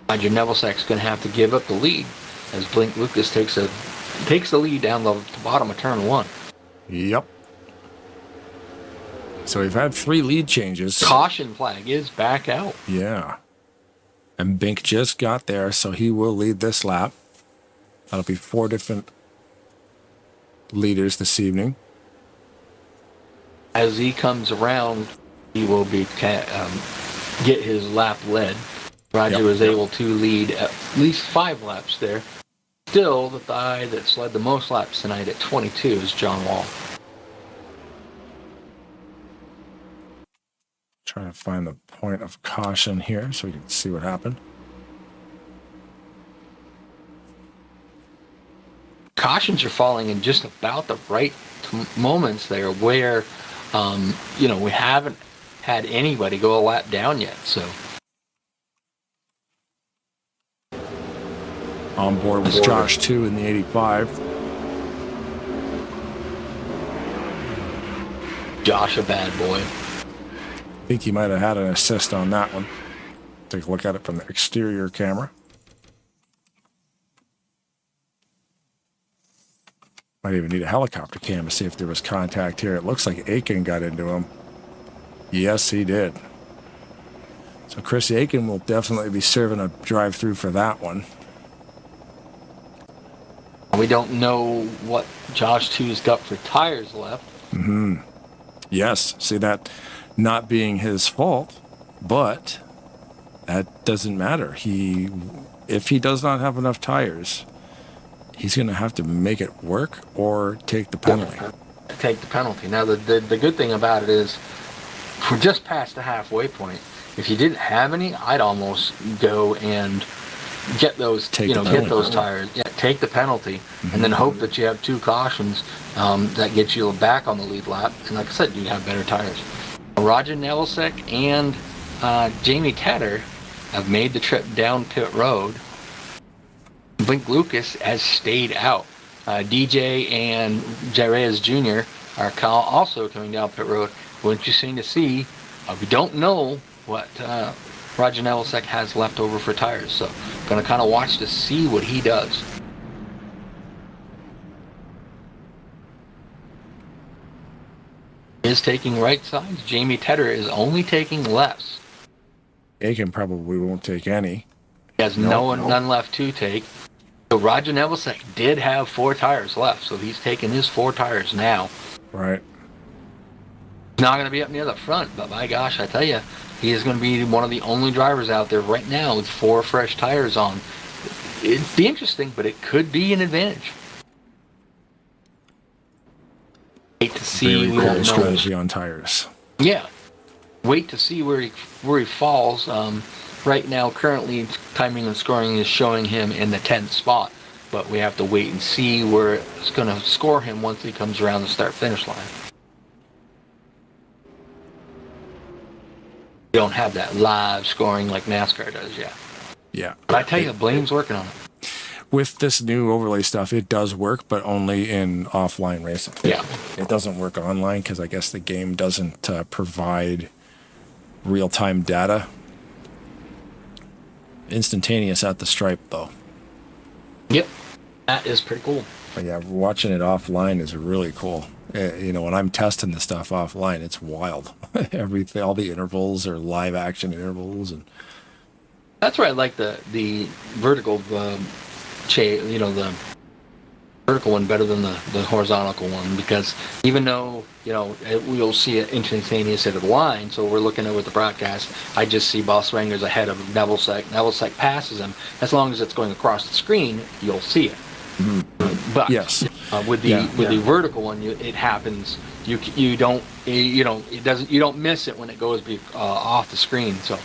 Roger Nevilsek's going to have to give up the lead as Blink Lucas takes the lead down the bottom of turn 1. Yep. So we've had 3 lead changes. Caution flag is back out. Yeah. And Bink just got there, so he will lead this lap. That'll be 4 different leaders this evening. As he comes around, he will be get his lap led. Roger was able to lead at least 5 laps there. Still, the guy that's led the most laps tonight at 22 is John Wall. Trying to find the point of caution here so we can see what happened. Cautions are falling in just about the right moments there where, we haven't had anybody go a lap down yet, so. On board was Josh 2 in the 85. Josh, a bad boy. I think he might have had an assist on that one. Take a look at it from the exterior camera. Might even need a helicopter cam to see if there was contact here. It looks like Aiken got into him. Yes, he did. So Chris Aiken will definitely be serving a drive-through for that one. We don't know what Josh 2's got for tires left. Mm-hmm. Yes, see that not being his fault, but that doesn't matter. If he does not have enough tires, he's going to have to make it work or take the penalty. Take the penalty. Now, the good thing about it is we're just past the halfway point. If you didn't have any, I'd almost go and get those, get those tires. Yeah, take the penalty, and then hope that you have 2 cautions that get you back on the lead lap. And like I said, you have better tires. Roger Nevilsek and Jamie Tedder have made the trip down pit road. Blink Lucas has stayed out. DJ and Jerez Jr. are also coming down pit road. We're interesting to see. We don't know what Roger Nevilsek has left over for tires, so going to kind of watch to see what he does. Is taking right sides. Jamie Tedder is only taking lefts. Aiken probably won't take any. He has none left to take. So Roger Nevilsek did have 4 tires left, so he's taking his 4 tires now. Right. He's not going to be up near the front, but my gosh, I tell you, he is going to be one of the only drivers out there right now with 4 fresh tires on. It'd be interesting, but it could be an advantage. Wait to see. We won't know strategy on tires. Yeah, wait to see where he falls. Right now, currently, timing and scoring is showing him in the 10th spot, but we have to wait and see where it's going to score him once he comes around the start-finish line. You don't have that live scoring like NASCAR does, yeah. Yeah. But I tell you, Blaine's working on it. With this new overlay stuff, it does work, but only in offline racing. Yeah. It doesn't work online because I guess the game doesn't provide real-time data. Instantaneous at the stripe, though. Yep. That is pretty cool. But yeah, watching it offline is really cool. You know, when I'm testing the stuff offline, it's wild. Everything, all the intervals are live action intervals, and That's where I like the vertical you know, the vertical one better than the horizontal one, because even though, you know, we'll see it instantaneous at the line, so we're looking at with the broadcast, I just see Boss Ranger's ahead of Nevelsek. Nevelsek passes him. As long as it's going across the screen, you'll see it. Mm-hmm. But yes, with the vertical one, it happens. You don't miss it when it goes off the screen. So.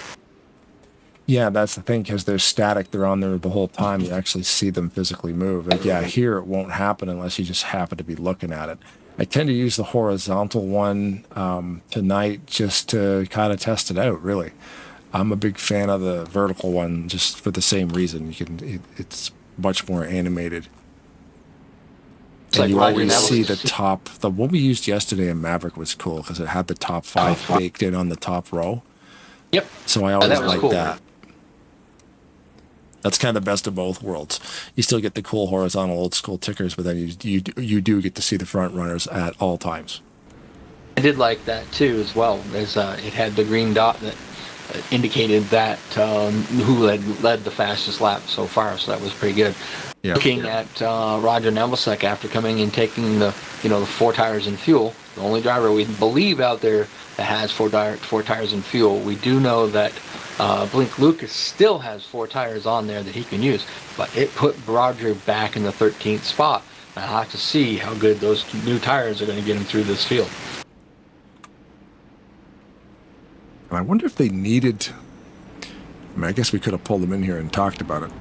Yeah, that's the thing, because they're static. They're on there the whole time. You actually see them physically move. Like, yeah, here it won't happen unless you just happen to be looking at it. I tend to use the horizontal one tonight just to kind of test it out, really. I'm a big fan of the vertical one just for the same reason. It's much more animated. And you always see the top. The one we used yesterday in Maverick was cool because it had the top 5 baked in on the top row. Yep. So I always like cool. that. That's kind of the best of both worlds. You still get the cool horizontal old school tickers, but then you do get to see the front runners at all times. I did like that too, as well, as it had the green dot that indicated that who led the fastest lap so far. So that was pretty good. Yeah. Looking at Roger Nevelsek after coming and taking the 4 tires and fuel, the only driver we believe out there that has 4 tires and fuel. We do know that Blink Lucas still has 4 tires on there that he can use, but it put Roger back in the 13th spot. I'll have to see how good those new tires are going to get him through this field. And I wonder if they needed, I guess we could have pulled them in here and talked about it.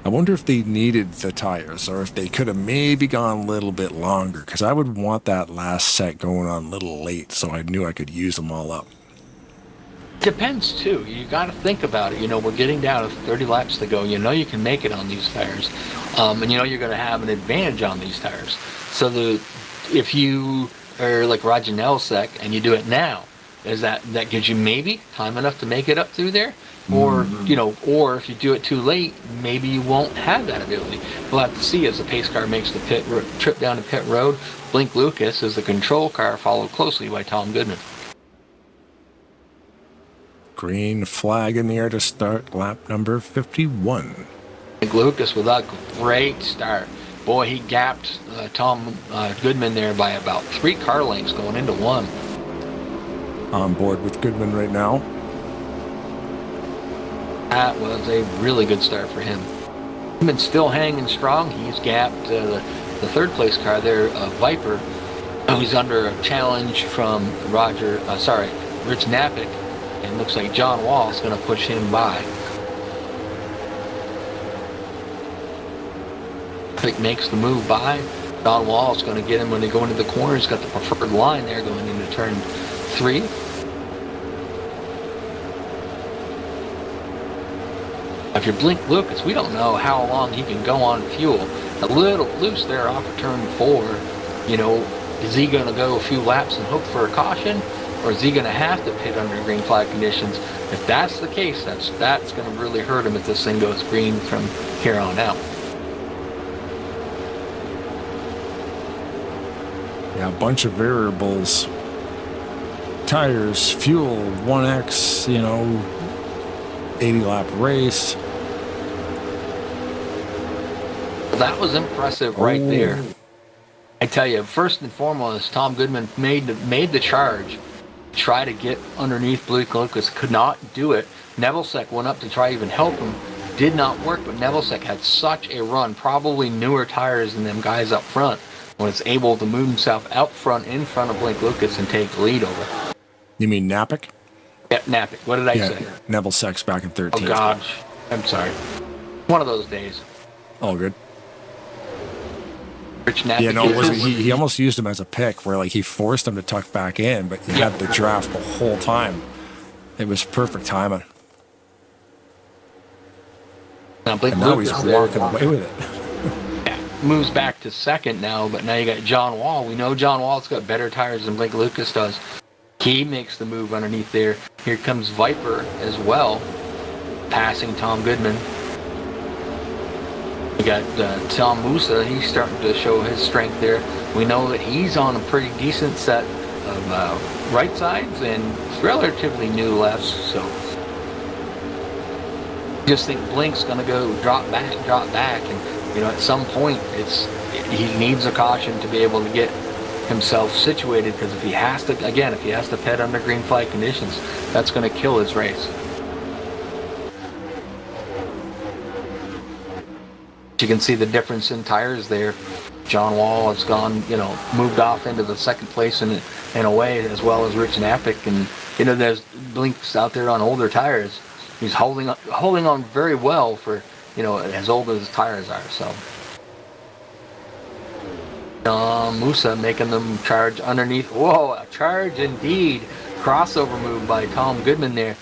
I wonder if they needed the tires, or if they could have maybe gone a little bit longer, because I would want that last set going on a little late so I knew I could use them all up. Depends too. You got to think about it. We're getting down to 30 laps to go. You can make it on these tires, and you're going to have an advantage on these tires. So if you are like Roger Nevelsek and you do it now, is that gives you maybe time enough to make it up through there? Or, or if you do it too late, maybe you won't have that ability. We'll have to see as the pace car makes the trip down to pit road. Blink Lucas is the control car, followed closely by Tom Goodman. Green flag in the air to start lap number 51. Blink Lucas with a great start. Boy, he gapped Tom Goodman there by about 3 car lengths going into 1. On board with Goodman right now. That was a really good start for him. Goodman's still hanging strong. He's gapped the 3rd place car there, Viper, who's under a challenge from Rich Napick, and looks like John Wall is going to push him by. Napick makes the move by. John Wall is going to get him when they go into the corner. He's got the preferred line there going into turn 3. If you're Blink Lucas, we don't know how long he can go on fuel. A little loose there off of turn 4. Is he going to go a few laps and hope for a caution? Or is he going to have to pit under green flag conditions? If that's the case, that's going to really hurt him if this thing goes green from here on out. Yeah, a bunch of variables. Tires, fuel, 1X, 80 lap race. That was impressive right there. I tell you, first and foremost, Tom Goodman made the charge. Try to get underneath Blink Lucas, could not do it. Nevelsek went up to try even help him. Did not work, but Nevelsek had such a run, probably newer tires than them guys up front, when it's able to move himself out front, in front of Blink Lucas and take the lead over. You mean Napick? Yeah, Napick. What did I say? Nevillesek's back in 13th. Oh, gosh. I'm sorry. One of those days. All good. Rich Napick. Yeah, no, it wasn't. He almost used him as a pick, where he forced him to tuck back in, but he had the draft the whole time. It was perfect timing. Now Blake And now Lucas he's there. walking away with it. Yeah, moves back to second now, but now you got John Wall. We know John Wall's got better tires than Blake Lucas does. He makes the move underneath there. Here comes Viper as well, passing Tom Goodman. We got Tom Musa. He's starting to show his strength there. We know that he's on a pretty decent set of right sides and relatively new lefts. So just think Blink's going to go drop back, and at some point he needs a caution to be able to get himself situated, because if he has to pit under green flag conditions, that's going to kill his race. You can see the difference in tires there. John Wall has gone, moved off into the second place in a way, as well as Rich Napick, and there's Blinks out there on older tires. He's holding on very well for as old as his tires are. So Musa making them charge underneath. Whoa, a charge indeed. Crossover move by Tom Goodman there.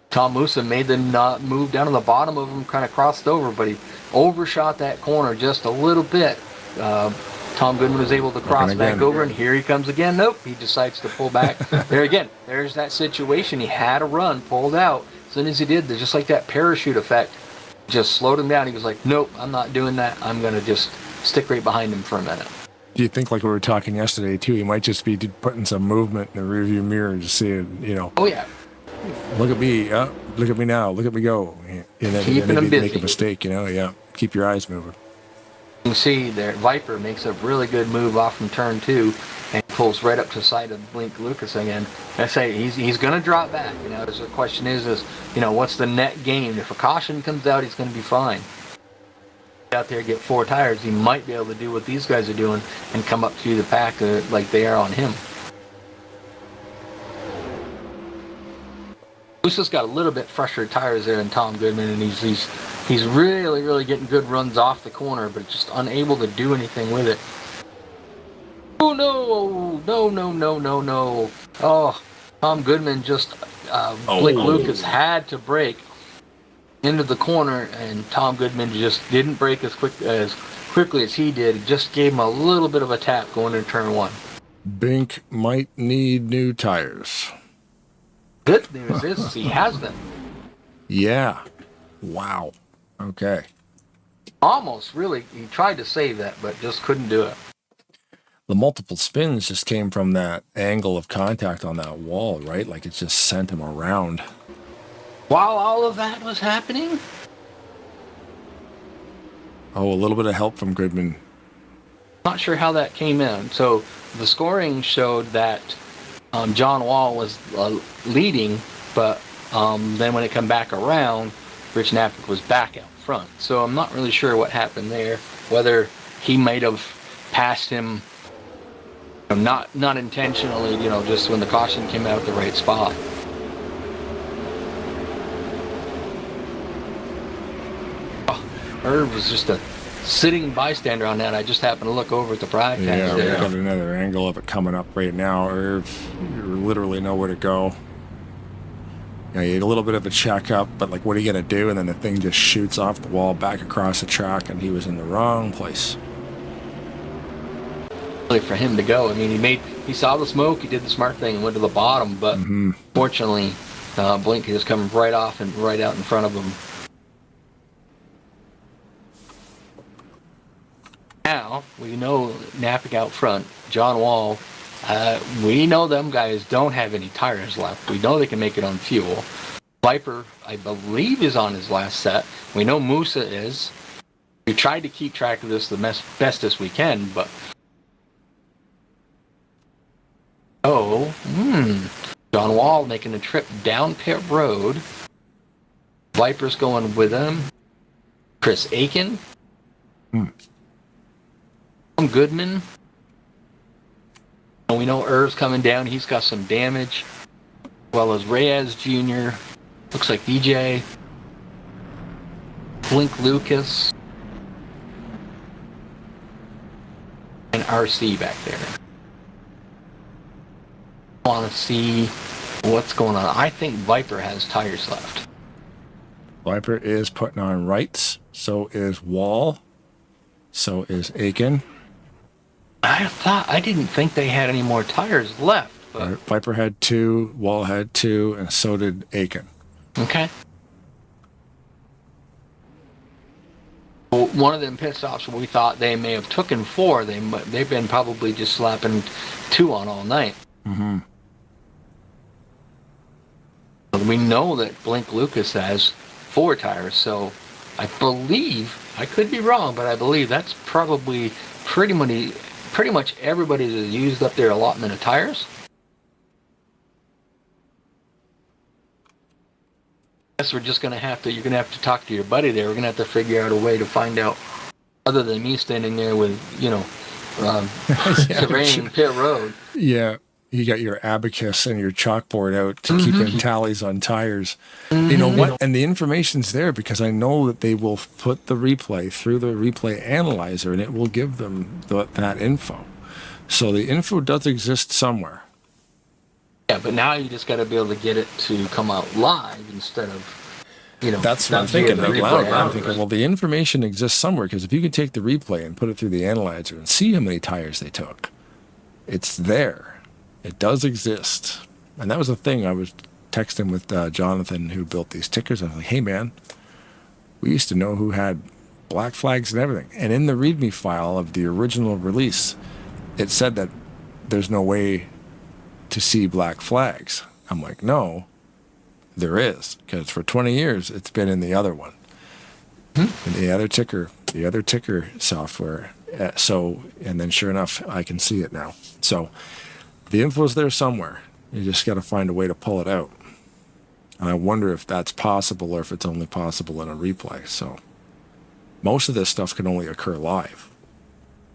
Tom Musa made the move down to the bottom of him, kind of crossed over, but he overshot that corner just a little bit. Tom Goodman was able to cross back over, and here he comes again. Nope, he decides to pull back. There again, there's that situation. He had a run, pulled out. As soon as he did, just like that parachute effect, just slowed him down. He was like, nope, I'm not doing that. I'm going to just stick right behind him for a minute. Do you think, like we were talking yesterday, too, he might just be putting some movement in the rearview mirror and just seeing, Oh, yeah. Look at me, look at me now, look at me go. And then, Keeping him busy. Make a mistake, yeah. Keep your eyes moving. You can see there, Viper makes a really good move off from turn 2 and pulls right up to the side of Blake Lucas again. I say he's going to drop back. The question is what's the net gain? If a caution comes out, he's going to be fine. Out there, get 4 tires, he might be able to do what these guys are doing and come up through the pack like they are on him. Lusa's got a little bit fresher tires there than Tom Goodman, and he's really, really getting good runs off the corner, but just unable to do anything with it. Oh no! Oh, Tom Goodman just Blake Lucas had to brake into the corner, and Tom Goodman just didn't brake as quickly as he did. It just gave him a little bit of a tap going into turn 1. Bink might need new tires. Good news is he has them. Yeah. Wow. Okay. Almost, really. He tried to save that, but just couldn't do it. The multiple spins just came from that angle of contact on that wall, right? Like it just sent him around. While all of that was happening? Oh, a little bit of help from Goodman. Not sure how that came in. So the scoring showed that John Wall was leading, but then when it come back around, Rich Napick was back out front. So I'm not really sure what happened there, whether he might have passed him not intentionally, just when the caution came out at the right spot. Irv was just a sitting bystander on that. I just happened to look over at the broadcast. Yeah, there. we got another angle of it coming up right now. Irv, you literally know where to go. You had a little bit of a check up, but like, what are you going to do? And then the thing just shoots off the wall back across the track, and he was in the wrong place. Really for him to go. I mean, he saw the smoke, he did the smart thing and went to the bottom, but fortunately, Blink is coming right off and right out in front of him. Now, we know Napick out front, John Wall, we know them guys don't have any tires left. We know they can make it on fuel. Viper, I believe, is on his last set. We know Musa is. We tried to keep track of this the best as we can, but... John Wall making a trip down pit road. Viper's going with him. Chris Aiken. Goodman. And we know Irv's coming down. He's got some damage. As well as Reyes Jr. Looks like DJ. Blink Lucas. And RC back there. I want to see What's going on? I think Viper has tires left. Viper is putting on Wrights. So is Wall. So is Aiken. I didn't think they had any more tires left. But... Viper had 2, Wall had 2, and so did Aiken. Okay. Well, one of them pit stops we thought they may have taken 4. They've been probably just slapping 2 on all night. Mm-hmm. We know that Blink Lucas has 4 tires, so I believe, I could be wrong, but I believe that's probably pretty much everybody that's used up their allotment of tires. I guess we're just you're gonna have to talk to your buddy there. We're gonna have to figure out a way to find out, other than me standing there with, surveying pit road. Yeah. You got your abacus and your chalkboard out to keep in tallies on tires. You know what? And the information's there because I know that they will put the replay through the replay analyzer and it will give them that info. So the info does exist somewhere. Yeah, but now you just got to be able to get it to come out live instead of, That's what I'm thinking out loud. I'm thinking, well, the information exists somewhere because if you could take the replay and put it through the analyzer and see how many tires they took, it's there. It does exist. And that was the thing. I was texting with Jonathan, who built these tickers. I was like, hey, man, we used to know who had black flags and everything. And in the README file of the original release, it said that there's no way to see black flags. I'm like, no, there is. Because for 20 years, it's been in the other one. In the other ticker software. And then sure enough, I can see it now. So the info's there somewhere. You just got to find a way to pull it out. And I wonder if that's possible or if it's only possible in a replay. So most of this stuff can only occur live.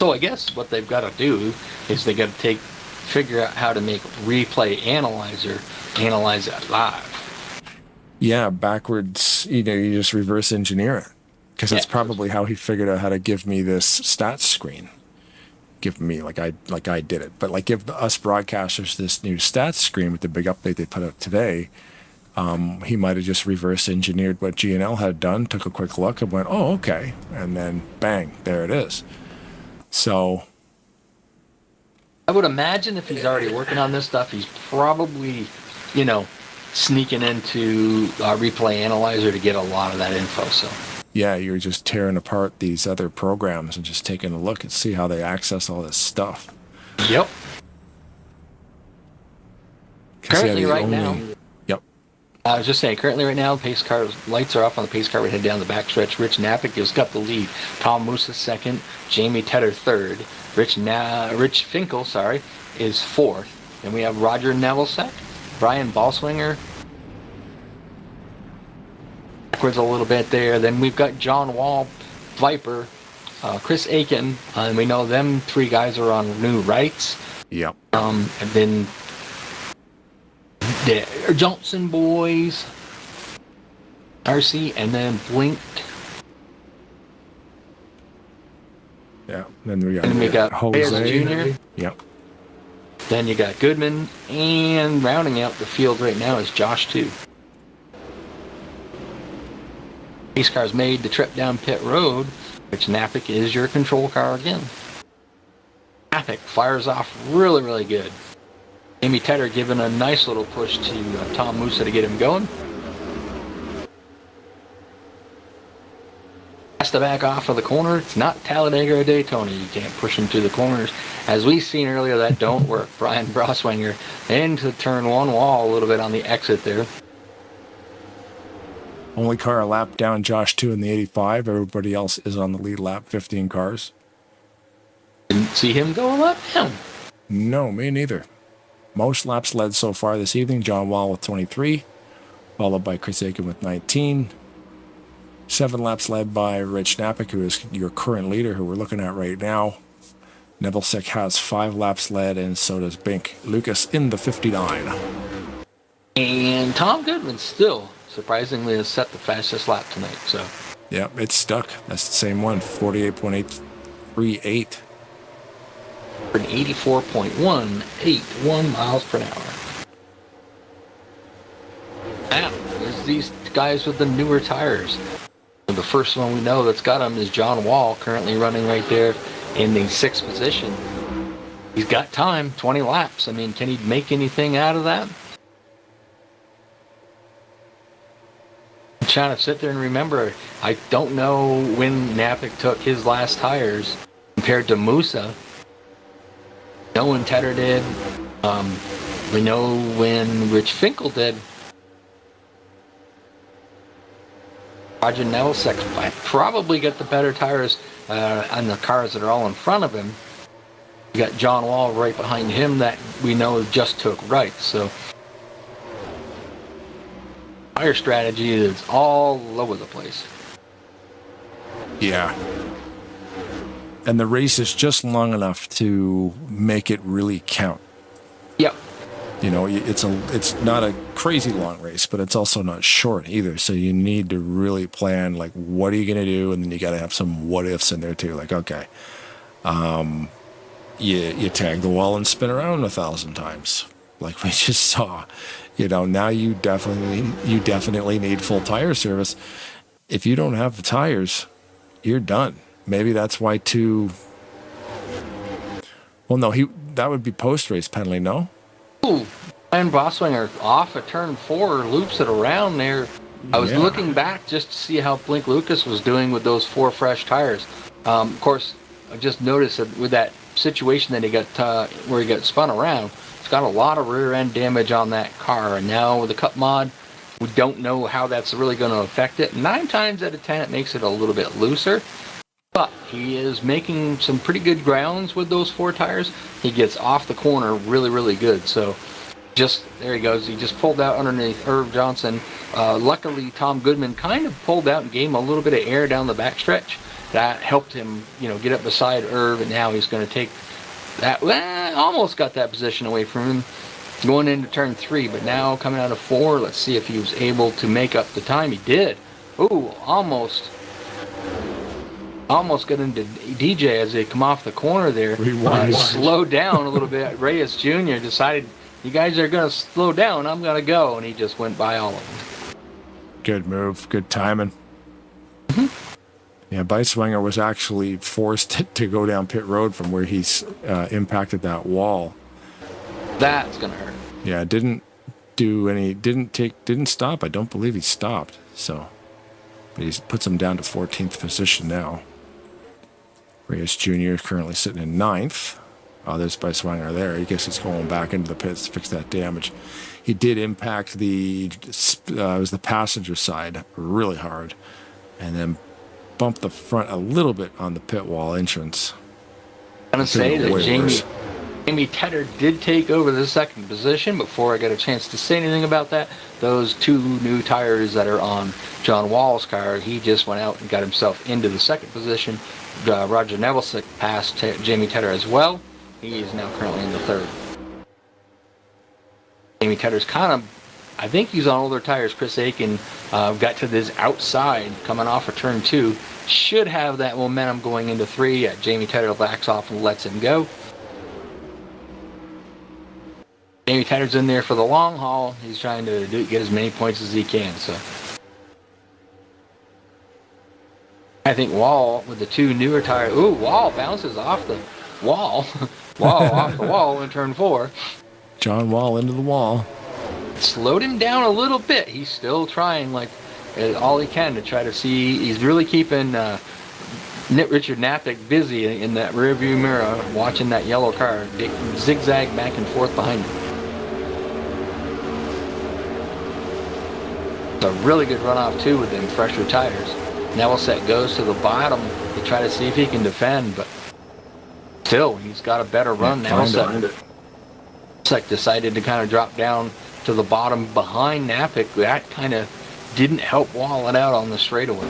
So I guess what they've got to do is they got to figure out how to make replay analyzer analyze that live. Yeah, backwards, you just reverse engineer it. Because that's probably how he figured out how to give me this stats screen. Give me like I did it, but like give us broadcasters this new stats screen with the big update they put out today. He might have just reverse engineered what GNL had done, took a quick look and went, oh, okay, and then bang, there it is. So I would imagine if he's already working on this stuff, he's probably, sneaking into our replay analyzer to get a lot of that info. So yeah, you're just tearing apart these other programs and just taking a look and see how they access all this stuff. Yep. Currently, now. Yep. I was just saying, currently right now, pace car's lights are off on the pace car. We head down the backstretch. Rich Napick has got the lead. Tom Moose is second. Jamie Tedder third. Rich Finkel, is fourth. Then we have Roger Nevelsek, Brian Ballswinger. Backwards a little bit there. Then we've got John Wall, Viper, Chris Aiken, and we know them 3 guys are on new rights. Yep. And then the Johnson boys, RC, and then Blink. Yeah. Then we got Jose Jr. Yep. Then you got Goodman, and rounding out the field right now is Josh 2. Pace car's made the trip down pit road, which Napick is your control car again. Napick fires off really, really good. Amy Tedder giving a nice little push to Tom Musa to get him going. Has to back off of the corner. It's not Talladega or Daytona. You can't push him through the corners. As we've seen earlier, that don't work. Brian Broswinger into turn 1 wall a little bit on the exit there. Only car a lap down Josh 2 in the 85. Everybody else is on the lead lap, 15 cars. Didn't see him go a lap down. No, me neither. Most laps led so far this evening. John Wall with 23, followed by Chris Aiken with 19. 7 laps led by Rich Napick, who is your current leader, who we're looking at right now. Nevelsek has 5 laps led, and so does Bink Lucas in the 59. And Tom Goodman still, surprisingly, has set the fastest lap tonight. So, yeah, it's stuck. That's the same one, 48.838. An 84.181 miles per hour. these guys with the newer tires. The first one we know that's got them is John Wall, currently running right there in the 6th position. He's got time, 20 laps. I mean, can he make anything out of that? I'm trying to sit there and remember. I don't know when Napick took his last tires compared to Musa. No one Tedder did. We know when Rich Finkel did. Roger Nevelsek probably got the better tires on the cars that are all in front of him. You got John Wall right behind him that we know just took right. So tire strategy is all over the place. Yeah. And the race is just long enough to make it really count. Yep. You know, it's not a crazy long race, but it's also not short either. So you need to really plan, like, what are you going to do? And then you got to have some what ifs in there too. Like, okay, you tag the wall and spin around 1,000 times, like we just saw. You know, now you definitely need full tire service. If you don't have the tires, you're done. Maybe that's why Well, no, that would be post race penalty, no? Ooh, and Boswinger off at turn 4, loops it around there. I was looking back just to see how Blink Lucas was doing with those 4 fresh tires. Of course, I just noticed that with that situation that he got where he got spun around, it's got a lot of rear end damage on that car. And now with the Cup mod, we don't know how that's really going to affect it. 9 times out of 10, it makes it a little bit looser. But he is making some pretty good grounds with those 4 tires. He gets off the corner really, really good. So there he goes. He just pulled out underneath Irv Johnson. Luckily, Tom Goodman kind of pulled out and gave him a little bit of air down the backstretch. That helped him, get up beside Irv, and now he's going to take that. Almost got that position away from him going into turn 3, but now coming out of 4, let's see if he was able to make up the time. He did. Ooh, almost got into DJ as they come off the corner there. Slowed down a little bit. Reyes Jr. decided, you guys are going to slow down, I'm going to go. And he just went by all of them. Good move. Good timing. Mm-hmm. Yeah, Beiswanger was actually forced to go down pit road from where he's impacted that wall. That's going to hurt. Yeah, didn't stop. I don't believe he stopped. So, but he puts him down to 14th position now. Reyes Jr. is currently sitting in 9th. Oh, there's Beiswanger there. I guess he's going back into the pits to fix that damage. He did impact it was the passenger side really hard, and then bumped the front a little bit on the pit wall entrance. I'm going to say that Jamie Tedder did take over the 2nd position. Before I get a chance to say anything about that, those 2 new tires that are on John Wall's car, he just went out and got himself into the 2nd position. Roger Nevelsek passed Jamie Tedder as well. He is now currently in the 3rd. Jamie Tedder's I think he's on older tires. Chris Aiken got to this outside coming off of turn 2. Should have that momentum going into 3. Jamie Tedder backs off and lets him go. Jamie Tedder's in there for the long haul. He's trying to get as many points as he can. So I think Wall with the 2 newer tires. Ooh, Wall bounces off the wall. Off the wall in turn 4. John Wall into the wall. Slowed him down a little bit. He's still trying like all he can to try to see. He's really keeping Richard Napick busy in that rearview mirror, watching that yellow car zigzag back and forth behind him. It's a really good runoff too with them fresher tires. Nevelsek goes to the bottom to try to see if he can defend, but still, he's got a better run now. Nevelsek decided to kind of drop down to the bottom behind Napick. That kind of didn't help Wall it out on the straightaway.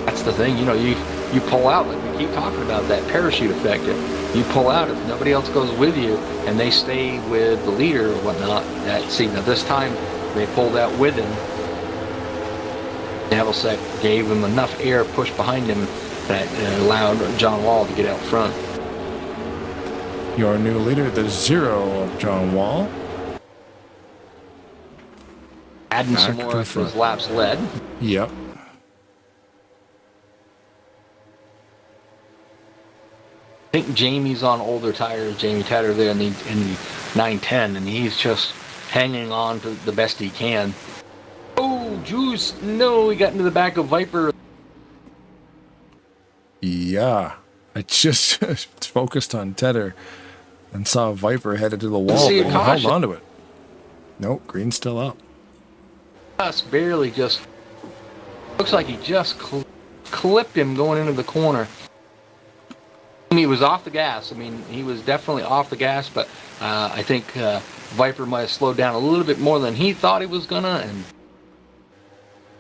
That's the thing, you pull out, like we keep talking about, that parachute effect. If you pull out, if nobody else goes with you and they stay with the leader or whatnot, now this time they pulled out with him. Nevelsek gave him enough air push behind him that allowed John Wall to get out front. Your new leader, the 0 of John Wall. adding some Back more to of front. his laps led. Yep. I think Jamie's on older tires, Jamie Tatter there in the 910, and he's just hanging on to the best he can. Oh, Juice! No, he got into the back of Viper. Yeah. I just focused on Tedder and saw Viper headed to the wall, See a but he held caution. onto it. Nope, green's still up. Just barely just... Looks like he just clipped him going into the corner. I mean, he was off the gas. I mean, he was definitely off the gas, but I think Viper might have slowed down a little bit more than he thought he was gonna, and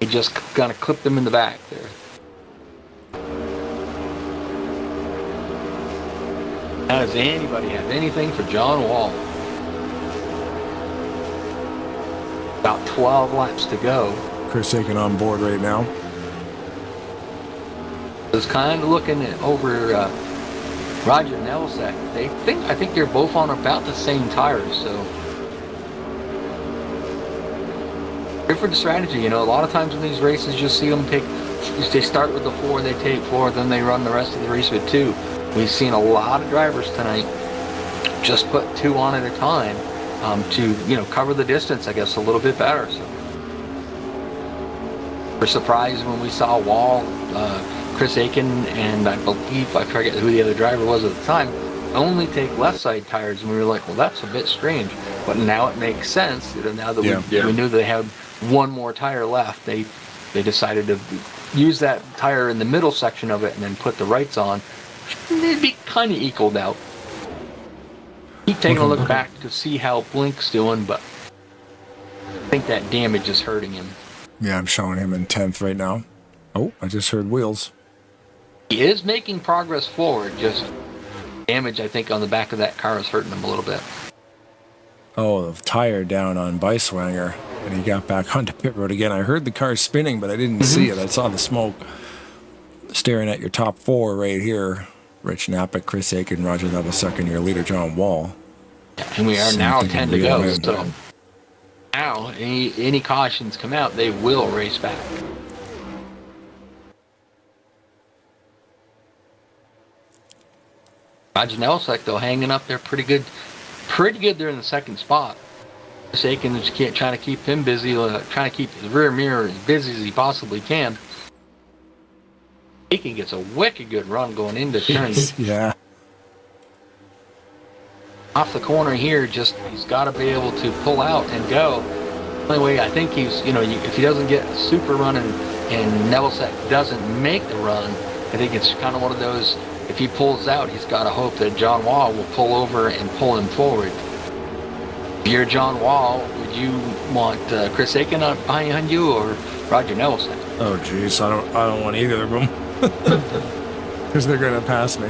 he just kind of clipped him in the back there. Now, does anybody have anything for John Wall? About 12 laps to go. Chris Aiken on board right now. Was kind of looking at over Roger Nelsack. I think they're both on about the same tires, so different strategy. You know, a lot of times in these races, you'll see them they start with the 4, they take 4, then they run the rest of the race with 2. We've seen a lot of drivers tonight just put 2 on at a time to cover the distance, I guess, a little bit better. So we're surprised when we saw Wall, Chris Aiken, and I believe, I forget who the other driver was at the time, only take left side tires, and we were like, well, that's a bit strange. But now it makes sense. Now that we knew they had one more tire left, they decided to use that tire in the middle section of it and then put the rights on. It'd be kind of equaled out. Keep taking a look back to see how Blink's doing, but I think that damage is hurting him. Yeah, I'm showing him in 10th right now. Oh, I just heard wheels. He is making progress forward, just damage, I think, on the back of that car is hurting him a little bit. Oh, the tire down on Beiswanger, and he got back onto pit road again. I heard the car spinning, but I didn't see it. I saw the smoke staring at your top 4 right here. Rich Knappich, Chris Aiken, Roger Neville, and your leader, John Wall. And we are now 10 to go, in. so now any cautions come out, they will race back. Roger Nelsack, though, hanging up there pretty good there in the second spot. Chris Aiken is trying to keep him busy, trying to keep his rear mirror as busy as he possibly can. Aiken gets a wicked good run going into turn. Yeah. Off the corner here, he's got to be able to pull out and go. The only way I think if he doesn't get a super run and Nevillesack doesn't make the run, I think it's kind of one of those, if he pulls out, he's got to hope that John Wall will pull over and pull him forward. If you're John Wall, would you want Chris Aiken behind you or Roger Nevillesack? Oh, geez, I don't want either of them. Because they're going to pass me.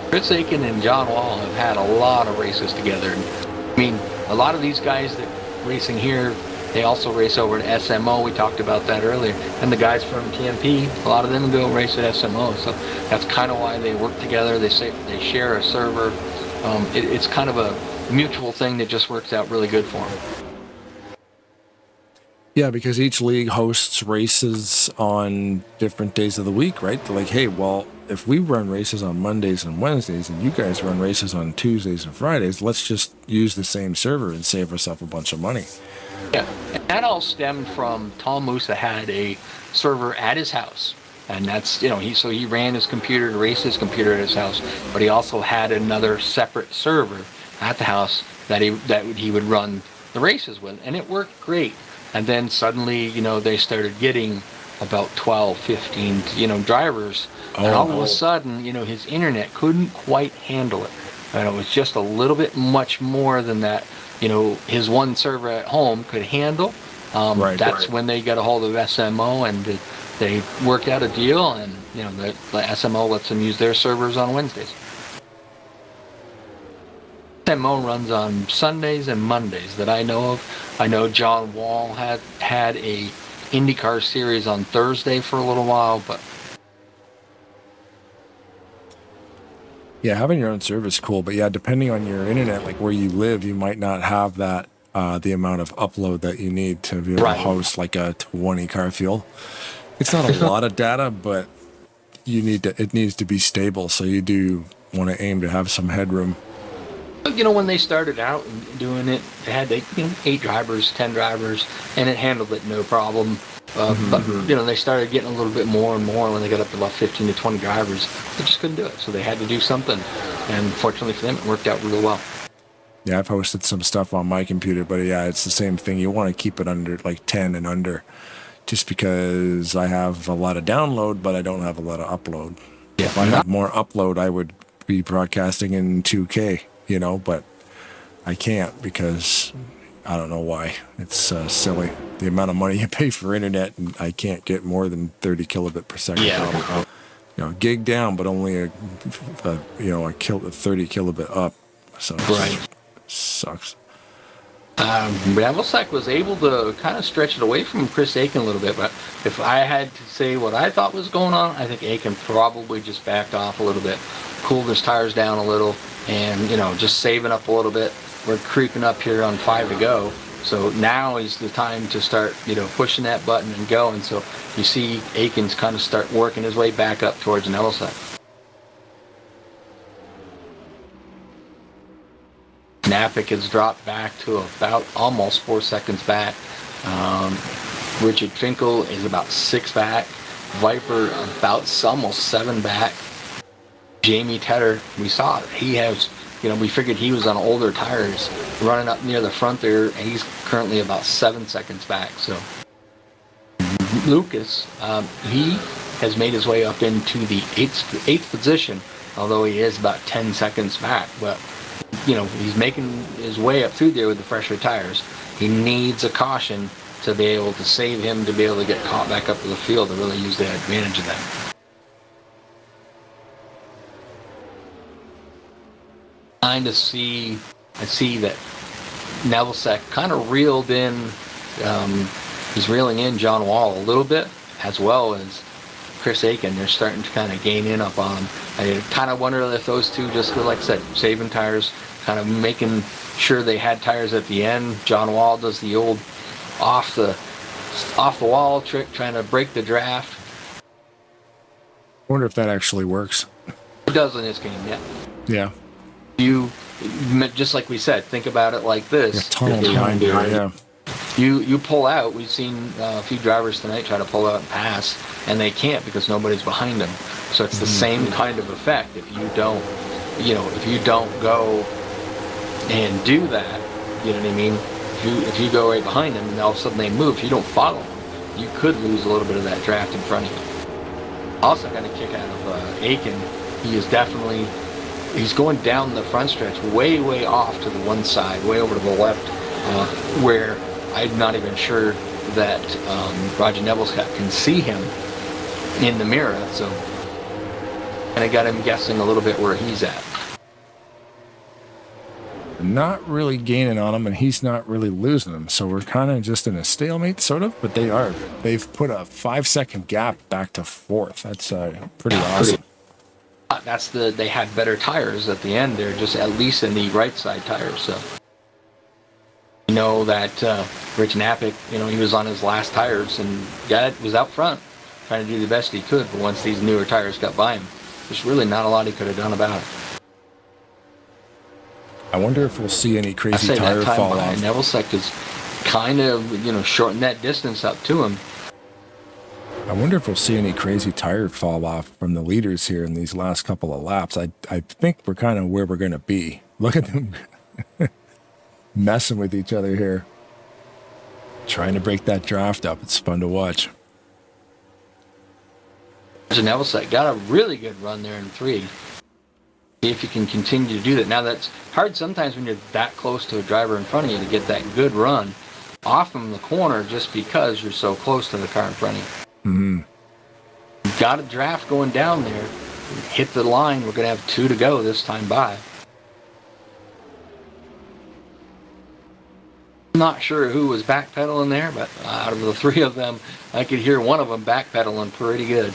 Chris Aiken and John Wall have had a lot of races together. I mean, a lot of these guys that racing here, they also race over at SMO. We talked about that earlier. And the guys from TMP, a lot of them go race at SMO. So that's kind of why they work together. They share a server. It's kind of a mutual thing that just works out really good for them. Yeah, because each league hosts races on different days of the week, right? They're like, hey, well, if we run races on Mondays and Wednesdays and you guys run races on Tuesdays and Fridays, let's just use the same server and save ourselves a bunch of money. Yeah, and that all stemmed from Tom Musa had a server at his house. And that's, he ran his computer to race his computer at his house, but he also had another separate server at the house that he would run the races with, and it worked great. And then suddenly, they started getting about 12, 15, drivers. Oh. And all of a sudden, his internet couldn't quite handle it. And it was just a little bit much more than that, his one server at home could handle. That's when they got a hold of SMO and they worked out a deal, and, the SMO lets them use their servers on Wednesdays. SMO runs on Sundays and Mondays that I know of. I know John Wall had a IndyCar series on Thursday for a little while, but Yeah, having your own server is cool, but yeah, depending on your internet, like where you live, you might not have that the amount of upload that you need to be able to host like a 20 car field. It's not a lot of data, but it needs to be stable, so you do want to aim to have some headroom. You know, when they started out doing it, they had 8 drivers, 10 drivers, and it handled it no problem. But you know, they started getting a little bit more and more when they got up to about 15 to 20 drivers. They just couldn't do it, so they had to do something. And fortunately for them, it worked out really well. Yeah, I've hosted some stuff on my computer, but yeah, it's the same thing. You want to keep it under like 10 and under, just because I have a lot of download, but I don't have a lot of upload. Yeah. If I had more upload, I would be broadcasting in 2K, you know, but I can't because I don't know why. It's silly. The amount of money you pay for internet, and I can't get more than 30 kilobit per second. Yeah. You know, gig down, but only a 30 kilobit up. So right. Sucks. Ravelsack was able to kind of stretch it away from Chris Aiken a little bit, but if I had to say what I thought was going on, I think Aiken probably just backed off a little bit, cooled his tires down a little, and, you know, just saving up a little bit. We're creeping up here on 5 to go, so now is the time to start, you know, pushing that button and going. So you see Aiken's kind of start working his way back up towards Ravelsack. Napick has dropped back to about almost 4 seconds back. Richard Finkel is about 6 back. Viper about almost 7 back. Jamie Tedder, we saw it. He has, you know, we figured he was on older tires, running up near the front there, and he's currently about 7 seconds back. So Lucas, he has made his way up into the eighth position, although he is about 10 seconds back. But you know, he's making his way up through there with the fresher tires. He needs a caution to be able to save him to be able to get caught back up to the field to really use the advantage of that. I see that Ravelsack kind of reeled in, he's reeling in John Wall a little bit, as well as Chris Aiken. They're starting to kind of gain in up on him. I kind of wonder if those two, just like I said, saving tires, kind of making sure they had tires at the end. John Wall does the old off the wall trick, trying to break the draft. I wonder if that actually works. It does in this game, yeah. Yeah. You, just like we said, think about it like this. Yeah, tunnel behind you, yeah. You pull out. We've seen a few drivers tonight try to pull out and pass, and they can't because nobody's behind them. So it's the same kind of effect. If you don't, if you don't go and do that, you know what I mean? If you go right behind them and all of a sudden they move, if you don't follow them, you could lose a little bit of that draft in front of you. Also got a kick out of Aiken. He is definitely, he's going down the front stretch way off to the one side, way over to the left, where I'm not even sure that Roger Nebelschap can see him in the mirror. So, and I got him guessing a little bit where he's at. Not really gaining on him, and he's not really losing him. So we're kind of just in a stalemate, sort of. But they've put a 5-second gap back to fourth. That's pretty awesome. They had better tires at the end. They're just at least in the right side tires. So you know that Rich Napick, he was on his last tires and was out front trying to do the best he could. But once these newer tires got by him, there's really not a lot he could have done about it. I wonder if we'll see any crazy tire fall off. Nebelschap has kind of, shortened that distance up to him. I wonder if we'll see any crazy tire fall off from the leaders here in these last couple of laps. I think we're kind of where we're going to be. Look at them messing with each other here, trying to break that draft up. It's fun to watch. Nebelschap got a really good run there in 3. If you can continue to do that. Now that's hard sometimes when you're that close to a driver in front of you to get that good run off from the corner just because you're so close to the car in front of you. Mm-hmm. You've got a draft going down there. Hit the line. We're going to have 2 to go this time by. I'm not sure who was backpedaling there, but out of the 3 of them, I could hear one of them backpedaling pretty good.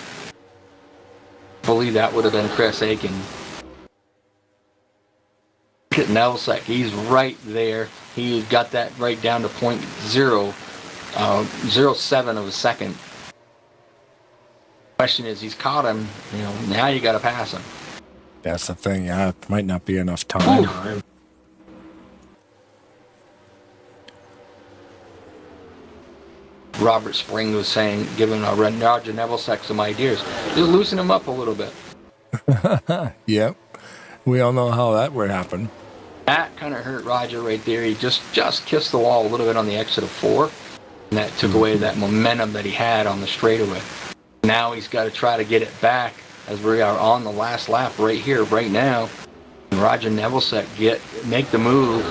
I believe that would have been Chris Aiken. Look at Nelson. He's right there. He got that right down to 0.07 of a second. Question is, he's caught him. Now you got to pass him. That's the thing. Yeah, it might not be enough time. Ooh. Robert Spring was saying, giving Roger Neville-Seck some ideas. Just loosen him up a little bit. Yep. We all know how that would happen. That kind of hurt Roger right there. He just kissed the wall a little bit on the exit of 4. And that took away that momentum that he had on the straightaway. Now he's got to try to get it back as we are on the last lap right here, right now. And Roger Neville-Seck make the move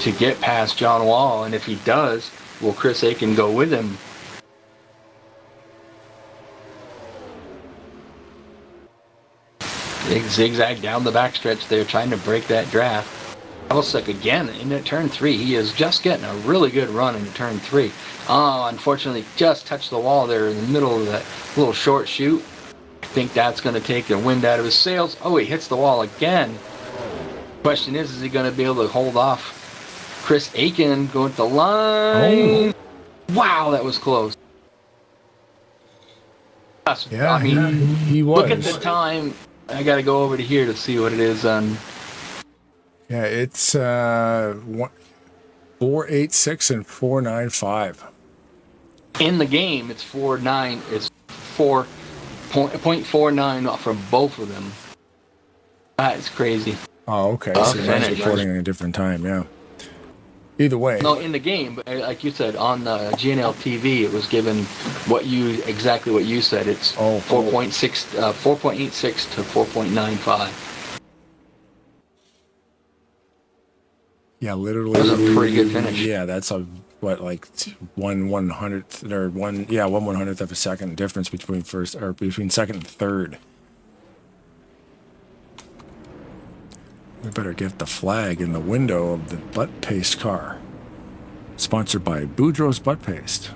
to get past John Wall. And if he does, will Chris Aiken go with him? Zigzag down the backstretch there, trying to break that draft. Neville-Seck again into turn 3. He is just getting a really good run into turn 3. Oh, unfortunately, just touched the wall there in the middle of that little short chute. I think that's going to take the wind out of his sails. Oh, he hits the wall again. Question is he going to be able to hold off Chris Aiken going to the line? Oh. Wow, that was close. Yeah, I mean, he was. Look at the time. I got to go over to here to see what it is on. Yeah, it's 4.86 and 4.95. In the game, it's 4.9. It's 4.49 from both of them. That is crazy. Oh, okay. So that's recording at a different time, yeah. Either way. No, in the game, but like you said, on the GNL TV, it was given exactly what you said. It's 4.86 to 4.95. Yeah, literally. That was a pretty good finish. Yeah, that's like 1/100th or 1/100th of a second difference between second and third. We better get the flag in the window of the butt paste car. Sponsored by Boudreaux's Butt Paste.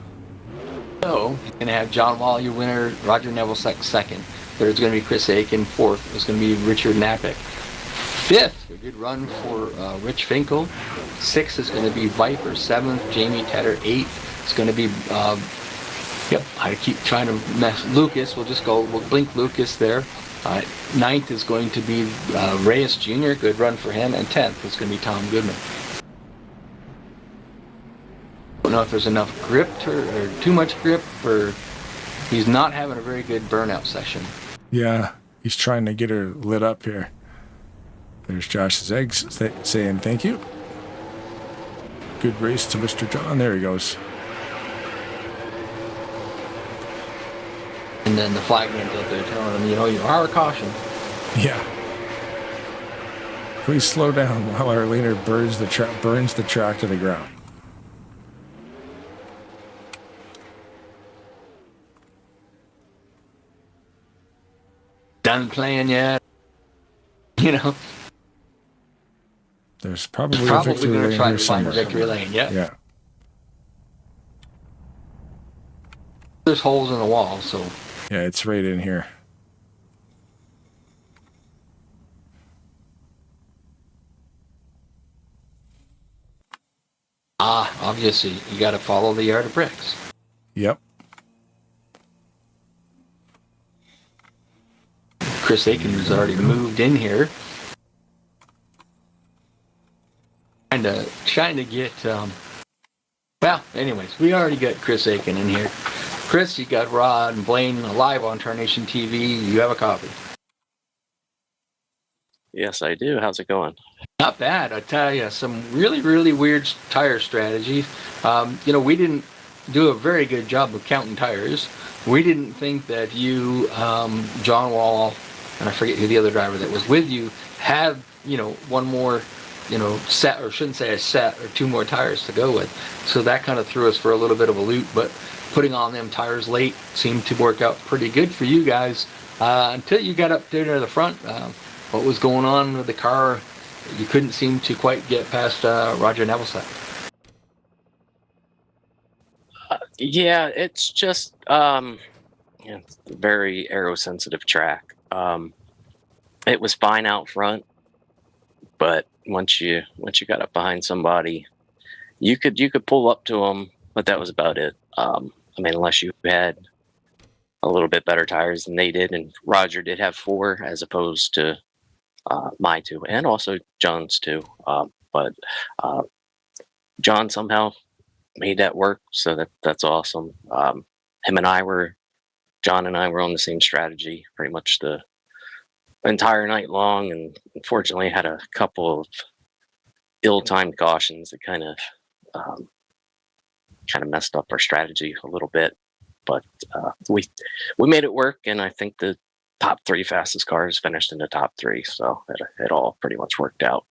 So, you're going to have John Wall, your winner, Roger Neville-Seck second. Third's going to be Chris Aiken. Fourth is going to be Richard Napick. Fifth, a good run for Rich Finkel. Sixth is going to be Viper. Seventh, Jamie Tedder. Eighth, it's going to be, I keep trying to mess Lucas. We'll blink Lucas there. Ninth is going to be Reyes Jr., good run for him, and 10th is going to be Tom Goodman. Don't know if there's enough grip or too much grip, or he's not having a very good burnout session. Yeah, he's trying to get her lit up here. There's Josh's eggs saying thank you. Good race to Mr. John. There he goes. And then the flag man's out there telling him, you are a caution. Yeah. Please slow down while our leader burns the track to the ground. Done playing yet? There's probably going a victory to lane try here to find a somewhere. victory lane, yeah. Yeah. There's holes in the wall, so. Yeah, it's right in here. Obviously, you got to follow the yard of bricks. Yep. Chris Aiken has already moved in here. Trying to get, anyways, we already got Chris Aiken in here. Chris, you got Rod and Blaine live on Tarnation TV. You have a copy. Yes, I do. How's it going? Not bad. I tell you, some really, really weird tire strategies. We didn't do a very good job of counting tires. We didn't think that you, John Wall, and I forget who the other driver that was with you, had, one more, set, or shouldn't say a set, or two more tires to go with. So that kind of threw us for a little bit of a loop, but putting on them tires late seemed to work out pretty good for you guys until you got up there to the front. What was going on with the car? You couldn't seem to quite get past Roger Neville-Seck. Yeah, it's just it's a very aero-sensitive track. It was fine out front, but once you got up behind somebody, you could pull up to them, but that was about it. I mean, unless you had a little bit better tires than they did, and Roger did have 4 as opposed to my 2, and also John's 2. But John somehow made that work, so that's awesome. John and I were on the same strategy pretty much the entire night long, and unfortunately had a couple of ill-timed cautions that kind of messed up our strategy a little bit. But we made it work, and I think the top 3 fastest cars finished in the top 3, so it all pretty much worked out.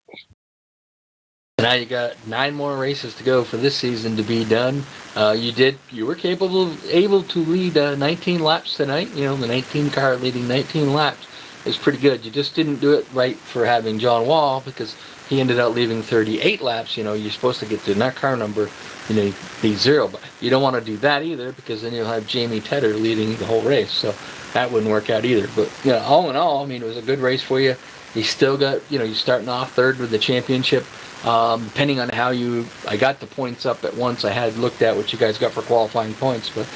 Now you got 9 more races to go for this season to be done. You were able to lead 19 laps tonight. You know, the 19 car leading 19 laps is pretty good. You just didn't do it right for having John Wall, because he ended up leaving 38 laps. You know, you're supposed to get to that car number, you know, be 0, but you don't want to do that either, because then you'll have Jamie Tedder leading the whole race, so that wouldn't work out either. But you know, all in all, I mean, it was a good race for you. You still got, you know, you're starting off 3rd with the championship. Depending on how I got the points up at once. I had looked at what you guys got for qualifying points, but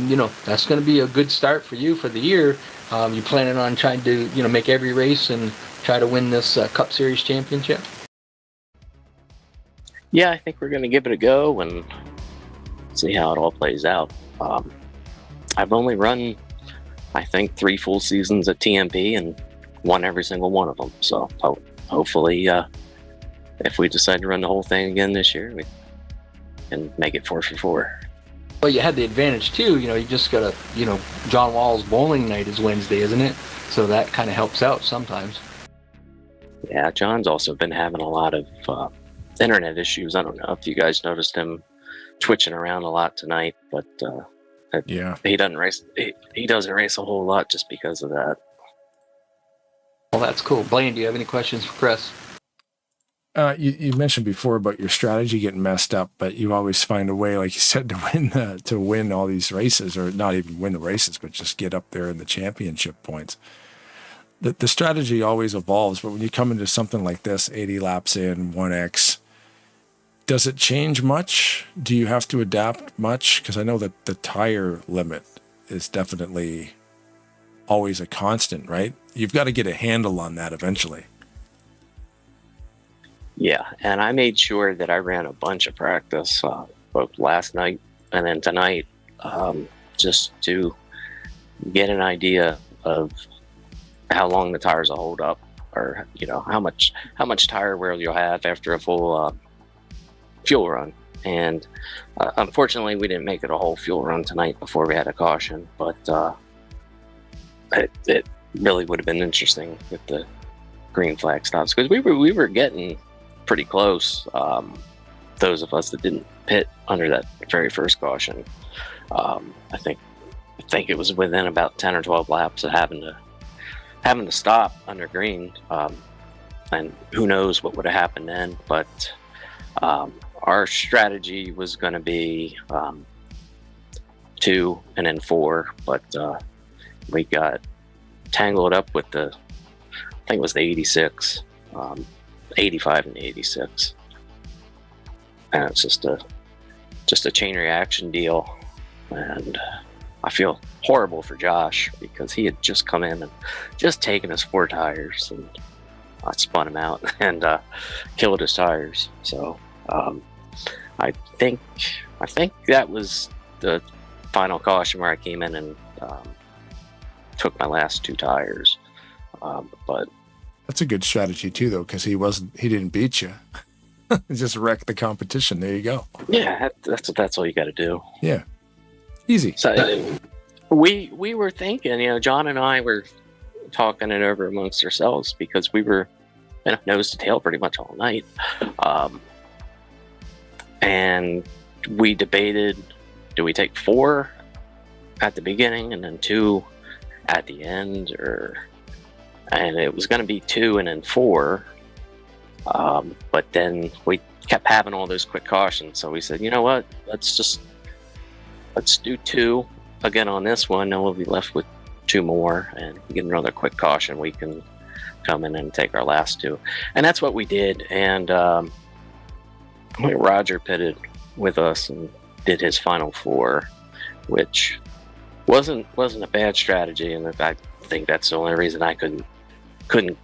you know, that's going to be a good start for you for the year. You planning on trying to, you know, make every race and try to win this Cup Series championship? Yeah, I think we're going to give it a go and see how it all plays out. I've only run, I think, 3 full seasons at TMP and won every single one of them. So hopefully, if we decide to run the whole thing again this year, we can make it 4 for 4. Well, you had the advantage too. You know, you just got you know, John Wall's bowling night is Wednesday, isn't it? So that kind of helps out sometimes. Yeah, John's also been having a lot of internet issues. I don't know if you guys noticed him twitching around a lot tonight, but yeah, he doesn't race. He doesn't race a whole lot just because of that. Well, that's cool. Blaine, do you have any questions for Chris? You mentioned before about your strategy getting messed up, but you always find a way, like you said, to win all these races, or not even win the races, but just get up there in the championship points. The strategy always evolves, but when you come into something like this, 80 laps in, 1X, does it change much? Do you have to adapt much? Because I know that the tire limit is definitely always a constant, right? You've got to get a handle on that eventually. Yeah, and I made sure that I ran a bunch of practice, both last night and then tonight, just to get an idea of how long the tires will hold up, or you know, how much tire wear you'll have after a full fuel run. And unfortunately, we didn't make it a whole fuel run tonight before we had a caution, but it really would have been interesting with the green flag stops, because we were getting pretty close. Those of us that didn't pit under that very first caution, I think it was within about 10 or 12 laps of having to stop under green, and who knows what would have happened then. But our strategy was going to be 2 and then 4, but we got tangled up with I think it was the 86, 85 and 86, and it's just a chain reaction deal. And I feel horrible for Josh, because he had just come in and just taken his 4 tires, and I spun him out and killed his tires. So I think that was the final caution where I came in and took my last 2 tires. But that's a good strategy too, though, because he didn't beat you. Just wrecked the competition. There you go. Yeah, that's all you got to do. Yeah, easy. So we were thinking, you know, John and I were talking it over amongst ourselves, because we were, you know, nose to tail pretty much all night, and we debated: do we take 4 at the beginning and then 2 at the end, and it was going to be 2 and then 4, but then we kept having all those quick cautions, so we said, you know what, let's do 2 again on this one, and we'll be left with 2 more, and get another quick caution. We can come in and take our last two. And that's what we did. And Roger pitted with us and did his final four, which wasn't a bad strategy. And I think that's the only reason I couldn't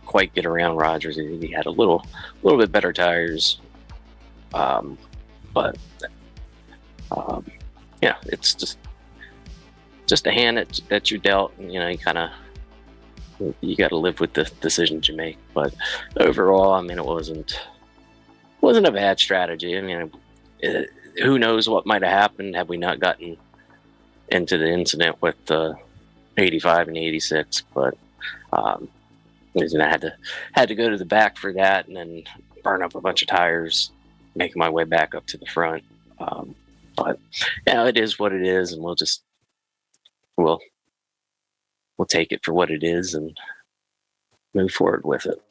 quite get around Rogers. He had a little bit better tires, but yeah, it's just a hand that you dealt, and you got to live with the decisions you make. But overall, I mean, it wasn't a bad strategy. I mean, who knows what might have happened had we not gotten into the incident with the 85 and 86. But I had to go to the back for that, and then burn up a bunch of tires, making my way back up to the front. But it is what it is, and we'll take it for what it is and move forward with it.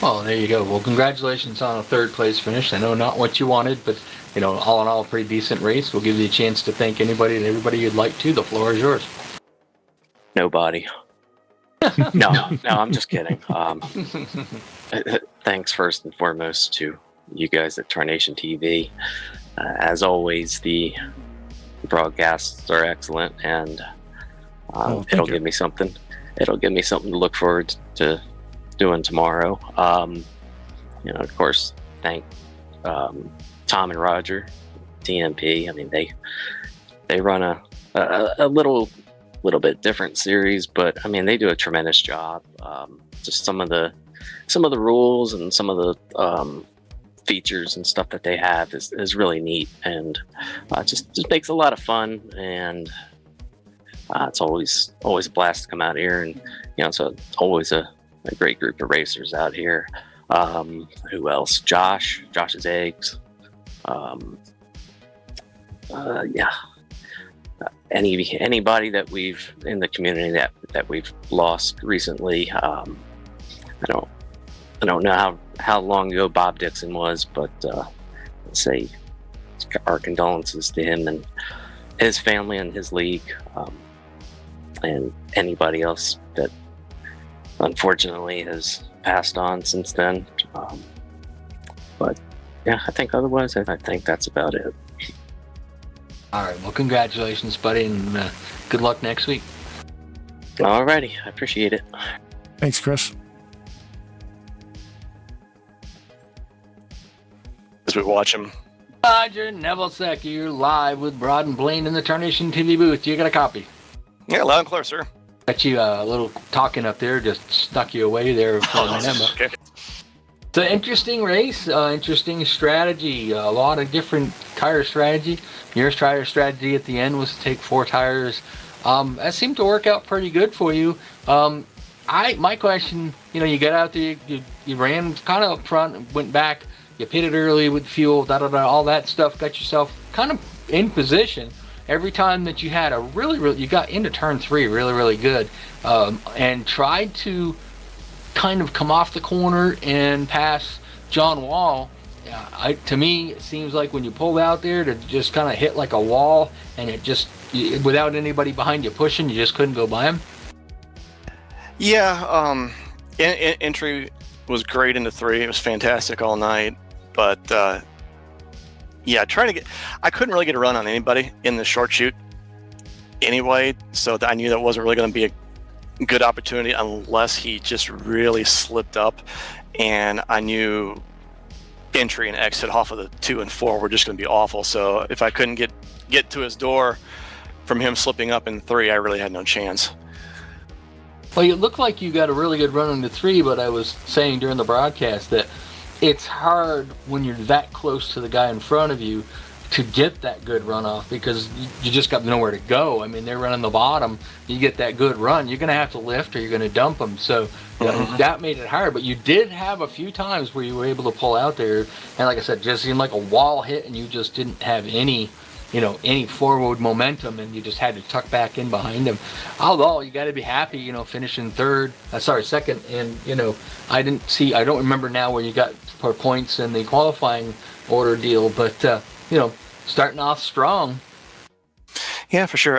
Well, there you go. Well, congratulations on a third place finish. I know not what you wanted, but all in all, a pretty decent race. We'll give you a chance to thank anybody and everybody you'd like to. The floor is yours. Nobody. No, I'm just kidding. Thanks first and foremost to you guys at Tarnation TV. As always, the broadcasts are excellent, and it'll give me something. It'll give me something to look forward to doing tomorrow. Of course, thank Tom and Roger, TMP. I mean, they run a little bit different series, but I mean, they do a tremendous job. Just some of the rules and some of the features and stuff that they have is really neat, and just makes a lot of fun. And it's always a blast to come out here, and so it's always a great group of racers out here. Who else? Josh's Eggs. Anybody that we've in the community that we've lost recently. I don't know how long ago Bob Dixon was, but let's say our condolences to him and his family and his league, and anybody else that unfortunately has passed on since then. But yeah, I think otherwise, I think that's about it. All right. Well, congratulations, buddy, and good luck next week. Alrighty, I appreciate it. Thanks, Chris. As we watch him. Roger Neville-Sec, you're live with Broad and Blaine in the Tarnation TV booth. You got a copy? Yeah, loud and clear, sir. Got you a little talking up there, just snuck you away there for a minute. Okay. It's an interesting race, interesting strategy, a lot of different tire strategy. Your tire strategy at the end was to take 4 tires. That seemed to work out pretty good for you. My question, you got out there, you ran kind of up front and went back. You pitted early with fuel, all that stuff, got yourself kind of in position. Every time that you had you got into turn 3 really, really good, and tried to kind of come off the corner and pass John Wall. To me, it seems like when you pulled out there to just kind of hit like a wall, and it just, without anybody behind you pushing, you just couldn't go by him. Yeah, entry was great into 3. It was fantastic all night, but yeah, I couldn't really get a run on anybody in the short shoot anyway, so I knew that wasn't really going to be a good opportunity unless he just really slipped up, and I knew entry and exit off of the 2 and 4 were just going to be awful. So if I couldn't get to his door from him slipping up in 3, I really had no chance. Well, you look like you got a really good run into 3, but I was saying during the broadcast that it's hard when you're that close to the guy in front of you to get that good runoff, because you just got nowhere to go. I mean, they're running the bottom. You get that good run, you're going to have to lift or you're going to dump them. So that made it hard. But you did have a few times where you were able to pull out there. And like I said, just seemed like a wall hit, and you just didn't have any forward momentum, and you just had to tuck back in behind him. Although you got to be happy, finishing second. And, I don't remember now where you got for points in the qualifying order deal, but, starting off strong. Yeah, for sure.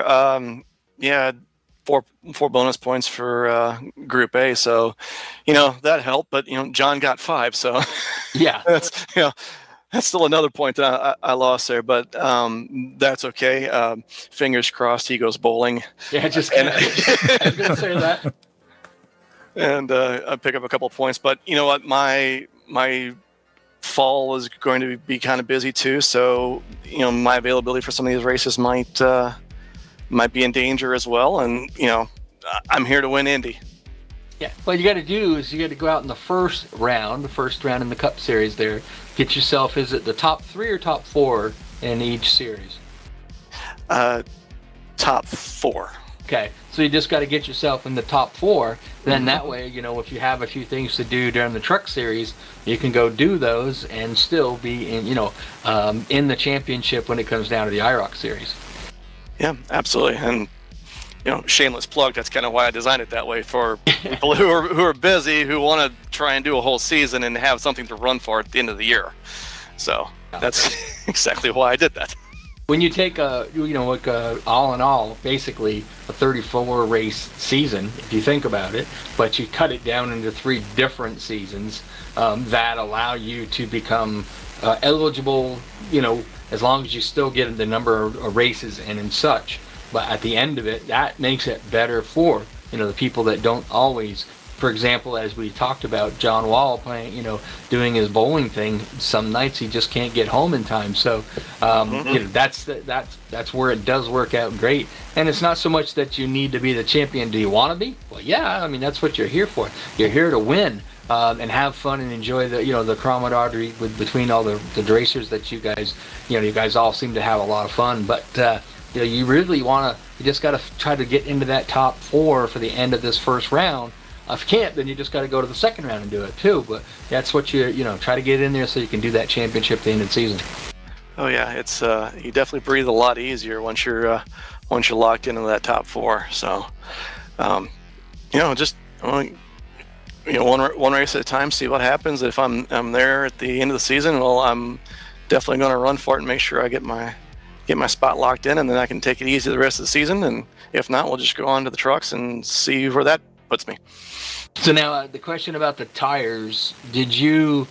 Yeah, four bonus points for Group A. So, that helped. But John got 5. So Yeah. that's still another point that I lost there. But that's okay. Fingers crossed he goes bowling. Yeah, I was gonna say that. And I pick up a couple of points. But you know what, my fall is going to be kind of busy too. So my availability for some of these races might be in danger as well. And I'm here to win Indy. Yeah, what you got to do is you got to go out in the first round in the Cup Series there. Get yourself, is it the top 3 or top 4 in each series? Top 4. Okay, so you just got to get yourself in the top 4. Then that way, if you have a few things to do during the Truck Series, you can go do those and still be in the championship when it comes down to the IROC Series. Yeah, absolutely. And shameless plug. That's kind of why I designed it that way, for people who are busy, who want to try and do a whole season and have something to run for at the end of the year. So that's exactly why I did that. When you take all in all, basically a 34 race season, if you think about it, but you cut it down into 3 different seasons that allow you to become eligible, as long as you still get the number of races and such. But at the end of it, that makes it better for, the people that don't always. For example, as we talked about, John Wall playing, doing his bowling thing. Some nights he just can't get home in time. So, that's where it does work out great. And it's not so much that you need to be the champion. Do you want to be? Well, yeah. I mean, that's what you're here for. You're here to win and have fun and enjoy the camaraderie between all the racers that you guys, you guys all seem to have a lot of fun. But you really you just got to try to get into that top 4 for the end of this first round. If you can't, then you just got to go to the second round and do it too. But that's what you try to get in there so you can do that championship at the end of the season. Oh yeah, it's you definitely breathe a lot easier once you're locked into that top 4. So, just one race at a time, see what happens. If I'm there at the end of the season, well, I'm definitely going to run for it and make sure I get my spot locked in, and then I can take it easy the rest of the season. And if not, we'll just go on to the trucks and see where that puts me. So now the question about the tires, did you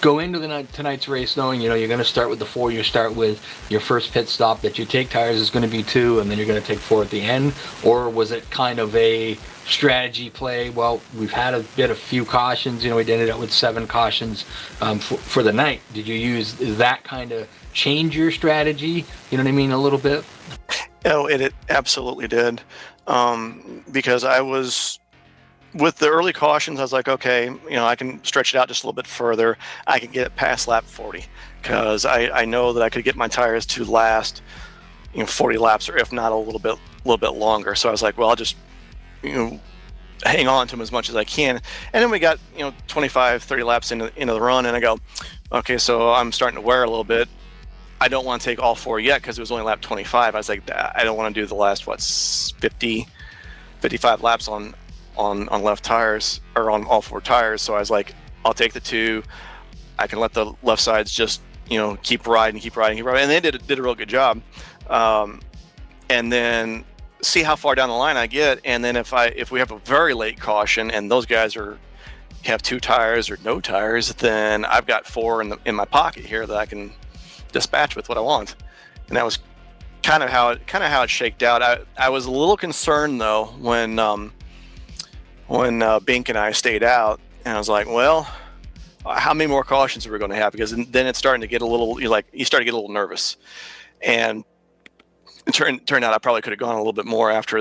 go into tonight's race knowing you're going to start with the 4, you start with your first pit stop, that you take tires is going to be 2 and then you're going to take 4 at the end? Or was it kind of a strategy play? Well, we've had a few cautions, we ended up with 7 cautions for the night. Did you use that kind of change your strategy, a little bit? Oh, it absolutely did. Because I was, with the early cautions, I was like, okay, I can stretch it out just a little bit further. I can get it past lap 40 because I know that I could get my tires to last, 40 laps, or if not a little bit longer. So I was like, well, I'll just, hang on to them as much as I can. And then we got, 25, 30 laps into the run, and I go, okay, so I'm starting to wear a little bit. I don't want to take all 4 yet because it was only lap 25. I was like, I don't want to do the last 50, 55 laps on left tires, or on all 4 tires. So I was like, I'll take the 2. I can let the left sides just keep riding, and they did a real good job. And then see how far down the line I get, and then if we have a very late caution and those guys have 2 tires or no tires, then I've got 4 in my pocket here that I can dispatch with what I want. And that was kind of how it shaked out. I was a little concerned though when Bink and I stayed out, and I was like, well, how many more cautions are we going to have? Because then it's starting to get a little, you start to get a little nervous. And it turned out I probably could have gone a little bit more after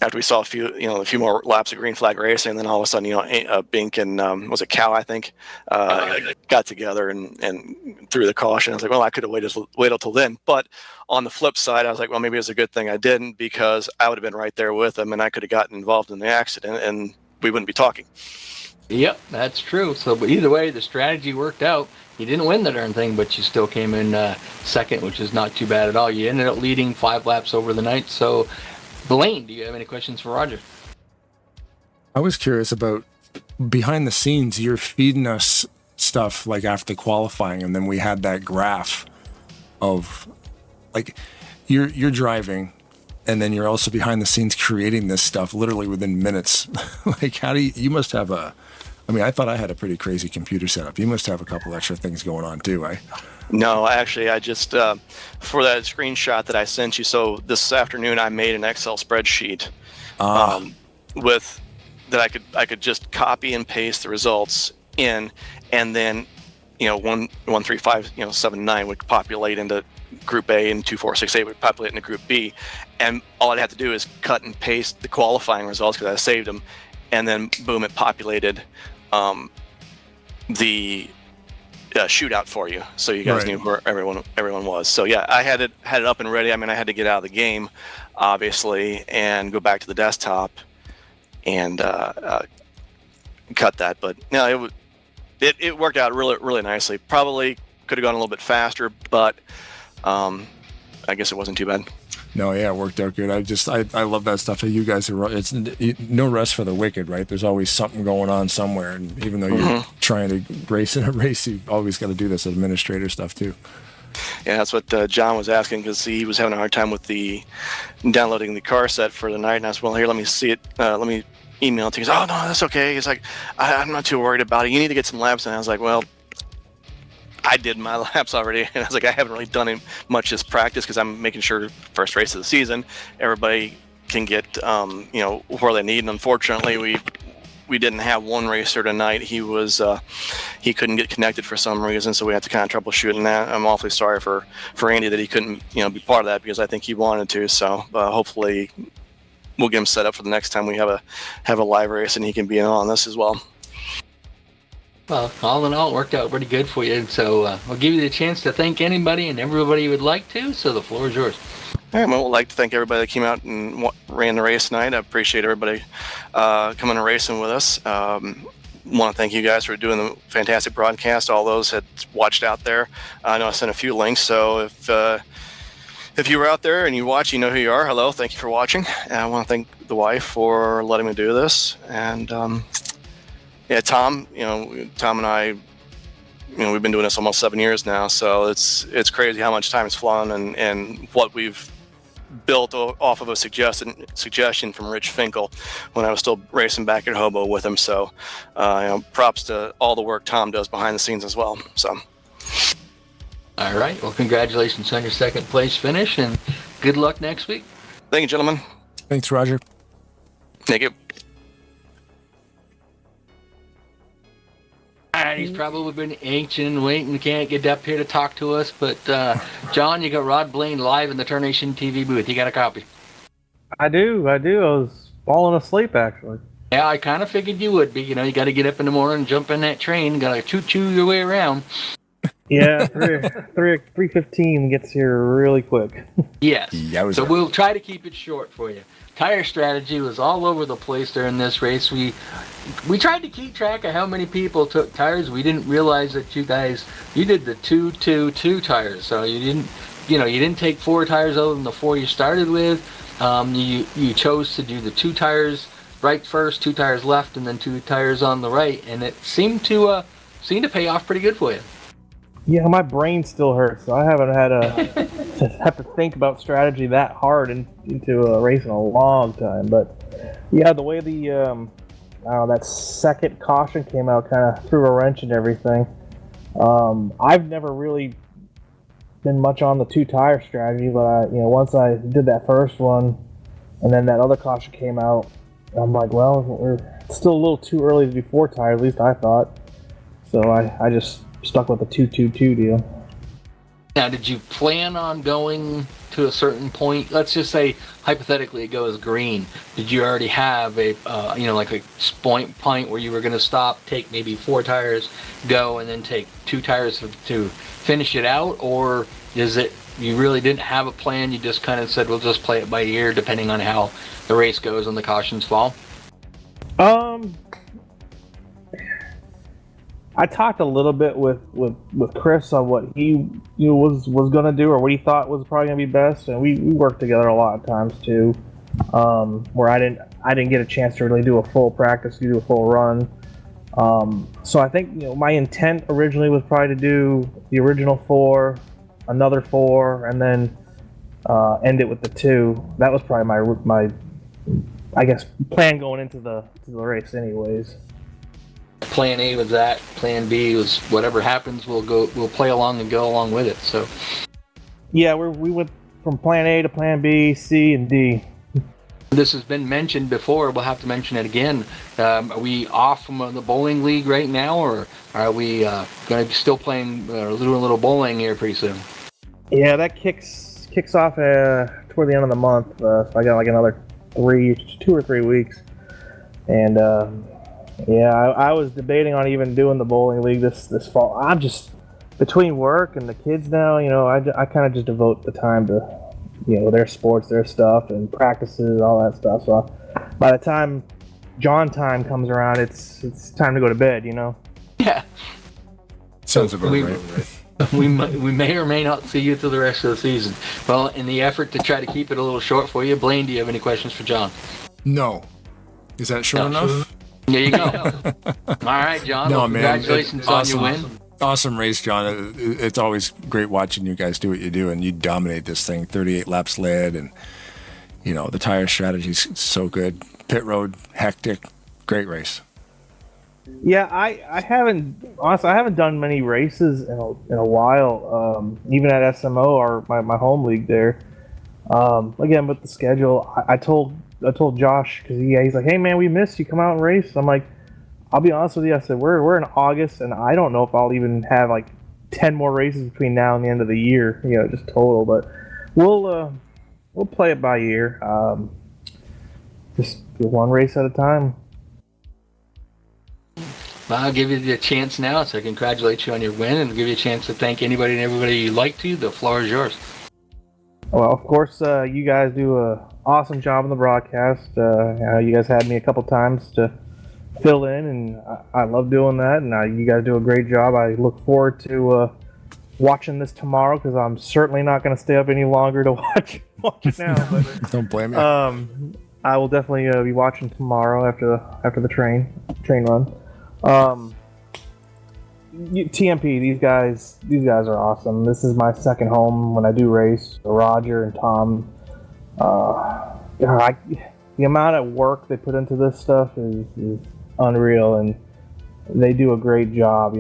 after we saw a few more laps of green flag racing, and then all of a sudden, Bink and was it Cal, I think, got together and threw the caution. I was like, well, I could have waited till then. But on the flip side, I was like, well, maybe it's a good thing I didn't, because I would have been right there with them, and I could have gotten involved in the accident, and we wouldn't be talking. Yep, that's true. So, but either way, the strategy worked out. You didn't win the darn thing, but you still came in second, which is not too bad at all. You ended up leading 5 laps over the night. So, Blaine, do you have any questions for Roger? I was curious about behind the scenes. You're feeding us stuff like after qualifying, and then we had that graph of like you're driving, and then you're also behind the scenes creating this stuff literally within minutes. Like, how do you must have I mean, I thought I had a pretty crazy computer setup. You must have a couple extra things going on too, eh? No, actually, I just for that screenshot that I sent you. So this afternoon, I made an Excel spreadsheet with that I could just copy and paste the results in, and then 13579 would populate into Group A, and 2468 would populate into Group B, and all I'd have to do is cut and paste the qualifying results because I saved them, and then boom, it populated the shootout for you, so you guys knew where everyone was. So yeah, I had it up and ready. I mean, I had to get out of the game, obviously, and go back to the desktop and cut that. But no, it worked out really nicely. Probably could have gone a little bit faster, but I guess it wasn't too bad. No, yeah, it worked out good. I love that stuff that you guys are. It's no rest for the wicked, right? There's always something going on somewhere, and even though you're trying to race in a race, you always got to do this administrator stuff too. Yeah, that's what John was asking, because he was having a hard time with the downloading the car set for the night, and I said, well, here, let me see it. Let me email it to you. He goes, oh, no, that's okay. He's like, I'm not too worried about it. You need to get some laps. And I was like, well, I did my laps already, and I was like, I haven't really done much as practice because I'm making sure first race of the season, everybody can get where they need. And unfortunately, we didn't have one racer tonight. He couldn't get connected for some reason, so we had to kind of troubleshoot. And that I'm awfully sorry for Andy that he couldn't be part of that, because I think he wanted to. So hopefully we'll get him set up for the next time we have a live race, and he can be in on this as well. Well, all in all, it worked out pretty good for you. So I'll give you the chance to thank anybody and everybody you would like to. So the floor is yours. All right, well, I'd like to thank everybody that came out and ran the race tonight. I appreciate everybody coming and racing with us. Want to thank you guys for doing the fantastic broadcast. All those that watched out there. I know I sent a few links, so if you were out there and you watch, you know who you are. Hello, thank you for watching. And I want to thank the wife for letting me do this. And yeah, Tom and I, we've been doing this almost 7 years now, so it's crazy how much time has flown, and what we've built off of a suggestion from Rich Finkel when I was still racing back at Hobo with him. So props to all the work Tom does behind the scenes as well. So all right, well, congratulations on your second place finish, and good luck next week. Thank you, gentlemen. Thanks, Roger. Thank you. All right, he's probably been anxious and waiting, can't get up here to talk to us. But John, you got Rod Blaine live in the Tarnation TV booth. You got a copy? I do. I was falling asleep, actually. Yeah, I kind of figured you would be. You got to get up in the morning and jump in that train. Got to choo-choo your way around. Yeah, 3:15 gets here really quick. Yes. Yeah, so we'll try to keep it short for you. Tire strategy was all over the place during this race. We tried to keep track of how many people took tires. We didn't realize that you did the 2-2-2 tires. So you didn't take 4 tires other than the 4 you started with. You chose to do the 2 tires right first, 2 tires left, and then 2 tires on the right, and it seemed to pay off pretty good for you. Yeah, my brain still hurts, so I haven't had to have to think about strategy that hard into a race in a long time. But yeah, the way that second caution came out kind of threw a wrench in everything. I've never really been much on the 2 tire strategy, but once I did that first one, and then that other caution came out, I'm like, well, we're still a little too early to do 4 tires, at least I thought. So I just stuck with the 2-2-2 deal. Now, did you plan on going to a certain point? Let's just say hypothetically it goes green. Did you already have a like a point where you were going to stop, take maybe 4 tires, go, and then take 2 tires to finish it out, or is it you really didn't have a plan? You just kind of said we'll just play it by ear depending on how the race goes and the cautions fall. I talked a little bit with Chris on what he was going to do, or what he thought was probably going to be best, and we worked together a lot of times too, where I didn't get a chance to really do a full practice, do a full run. So I think my intent originally was probably to do the original 4, another 4, and then end it with the 2. That was probably my I guess plan going into the race, anyways. Plan A was that. Plan B was whatever happens, we'll play along and go along with it. So yeah, we went from plan A to plan B, C, and D. this has been mentioned before. We'll have to mention it again. Are we off from the bowling league right now, or are we going to be still playing, doing a little bowling here pretty soon? Yeah, that kicks off toward the end of the month. So I got like another 2 or 3 weeks, and yeah, I was debating on even doing the bowling league this fall. I'm just between work and the kids now. I kind of just devote the time to their sports, their stuff, and practices, all that stuff. So by the time John time comes around, it's time to go to bed. Yeah, Sounds about right. We may or may not see you through the rest of the season. Well, in the effort to try to keep it a little short for you, Blaine, do you have any questions for John? No. Is that short enough? There you go. All right, John. No, well, man. Congratulations on your win. Awesome race, John. It's always great watching you guys do what you do, and you dominate this thing. 38 laps led, and the tire strategy's so good. Pit road, hectic, great race. Yeah, I haven't done many races in a while. Even at SMO or my home league there. Again, with the schedule, I told Josh, because he's like, hey man, we missed you. Come out and race. I'm like, I'll be honest with you. I said we're in August, and I don't know if I'll even have like 10 more races between now and the end of the year. Just total. But we'll play it by ear. Just one race at a time. Well, I'll give you the chance now, so I congratulate you on your win, and give you a chance to thank anybody and everybody you'd like to. The floor is yours. Well, of course, you guys do an awesome job on the broadcast. You guys had me a couple times to fill in, and I love doing that, and you guys do a great job. I look forward to watching this tomorrow, because I'm certainly not going to stay up any longer to watch it now. But, Don't blame me. I will definitely be watching tomorrow after the train run. TMP, these guys are awesome. This is my second home when I do race. Roger and Tom, the amount of work they put into this stuff is unreal, and they do a great job.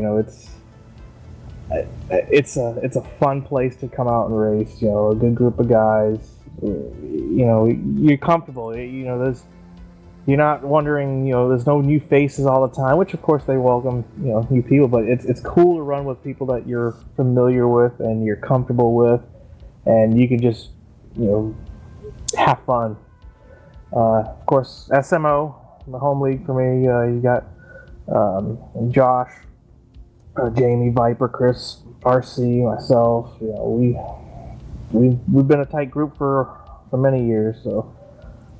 It's a fun place to come out and race. A good group of guys. You're comfortable. You're not wondering, there's no new faces all the time, which of course they welcome, new people, but it's cool to run with people that you're familiar with and you're comfortable with, and you can just, have fun. Of course, SMO, the home league for me, you got Josh, Jamie, Viper, Chris, RC, myself. We've been a tight group for many years, so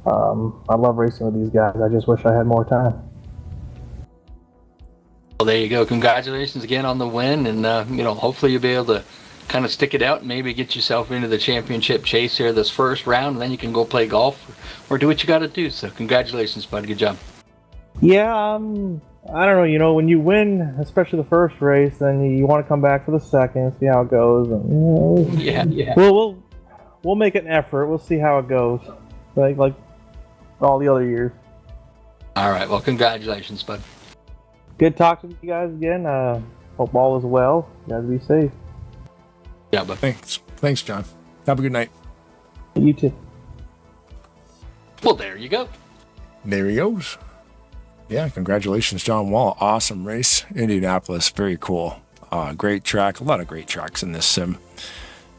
I love racing with these guys. I just wish I had more time. Well, there you go. Congratulations again on the win, and hopefully you'll be able to kind of stick it out and maybe get yourself into the championship chase here this first round, and then you can go play golf or do what you got to do. So congratulations, bud. Good job. Yeah, I don't know. When you win, especially the first race, then you want to come back for the second, see how it goes. And, Yeah. We'll make it an effort. We'll see how it goes. Like all the other years. All right. Well, congratulations, bud. Good talking to you guys again. Hope all is well. You guys be safe. Yeah, bud. Thanks, John. Have a good night. You too. Well, there you go. There he goes. Yeah, congratulations, John Wall. Awesome race. Indianapolis, very cool. Great track. A lot of great tracks in this sim.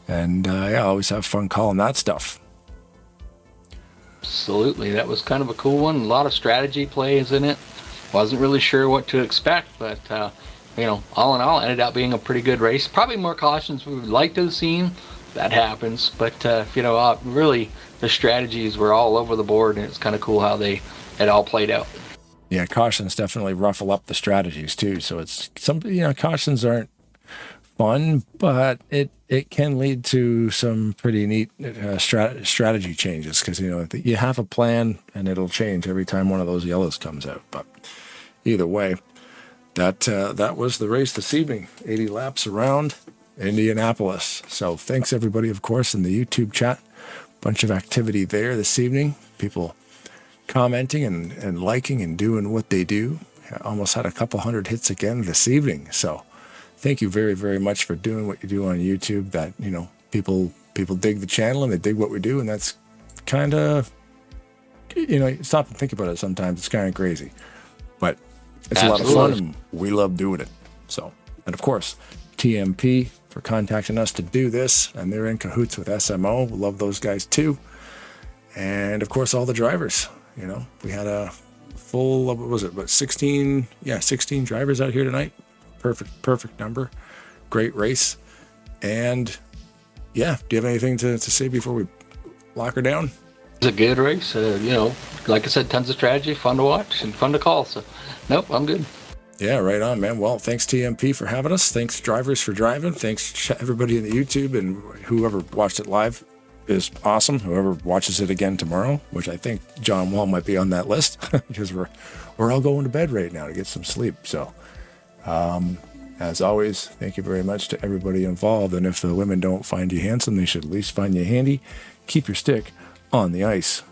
And I always have fun calling that stuff. Absolutely. That was kind of a cool one. A lot of strategy plays in it. Wasn't really sure what to expect, but, all in all, ended up being a pretty good race. Probably more cautions we would like to have seen. That happens. But, really, the strategies were all over the board, and it's kind of cool how it all played out. Yeah, cautions definitely ruffle up the strategies, too. So it's cautions aren't fun, but it can lead to some pretty neat strategy changes, because you have a plan and it'll change every time one of those yellows comes out. But either way, that was the race this evening. 80 laps around Indianapolis. So thanks everybody, of course, in the YouTube chat bunch of activity there this evening. People commenting and liking and doing what they do. I almost had a couple hundred hits again this evening. So thank you very, very much for doing what you do on YouTube. That, you know, people dig the channel and they dig what we do. And that's kind of, you know, you stop and think about it sometimes. It's kind of crazy. But it's a lot of fun and we love doing it. So, and of course, TMP for contacting us to do this. And they're in cahoots with SMO. We love those guys too. And of course, all the drivers. You know, we had a full, what was it, but 16 drivers out here tonight. Perfect number. Great race. And yeah, do you have anything to say before we lock her down? It's a good race. You know, like I said, tons of strategy, fun to watch and fun to call. So, nope, I'm good. Yeah, right on, man. Well, thanks TMP for having us. Thanks drivers for driving. Thanks everybody in the YouTube and whoever watched it live is awesome. Whoever watches it again tomorrow, which I think John Wall might be on that list because we're all going to bed right now to get some sleep. So, as always, thank you very much to everybody involved. And if the women don't find you handsome, they should at least find you handy. Keep your stick on the ice.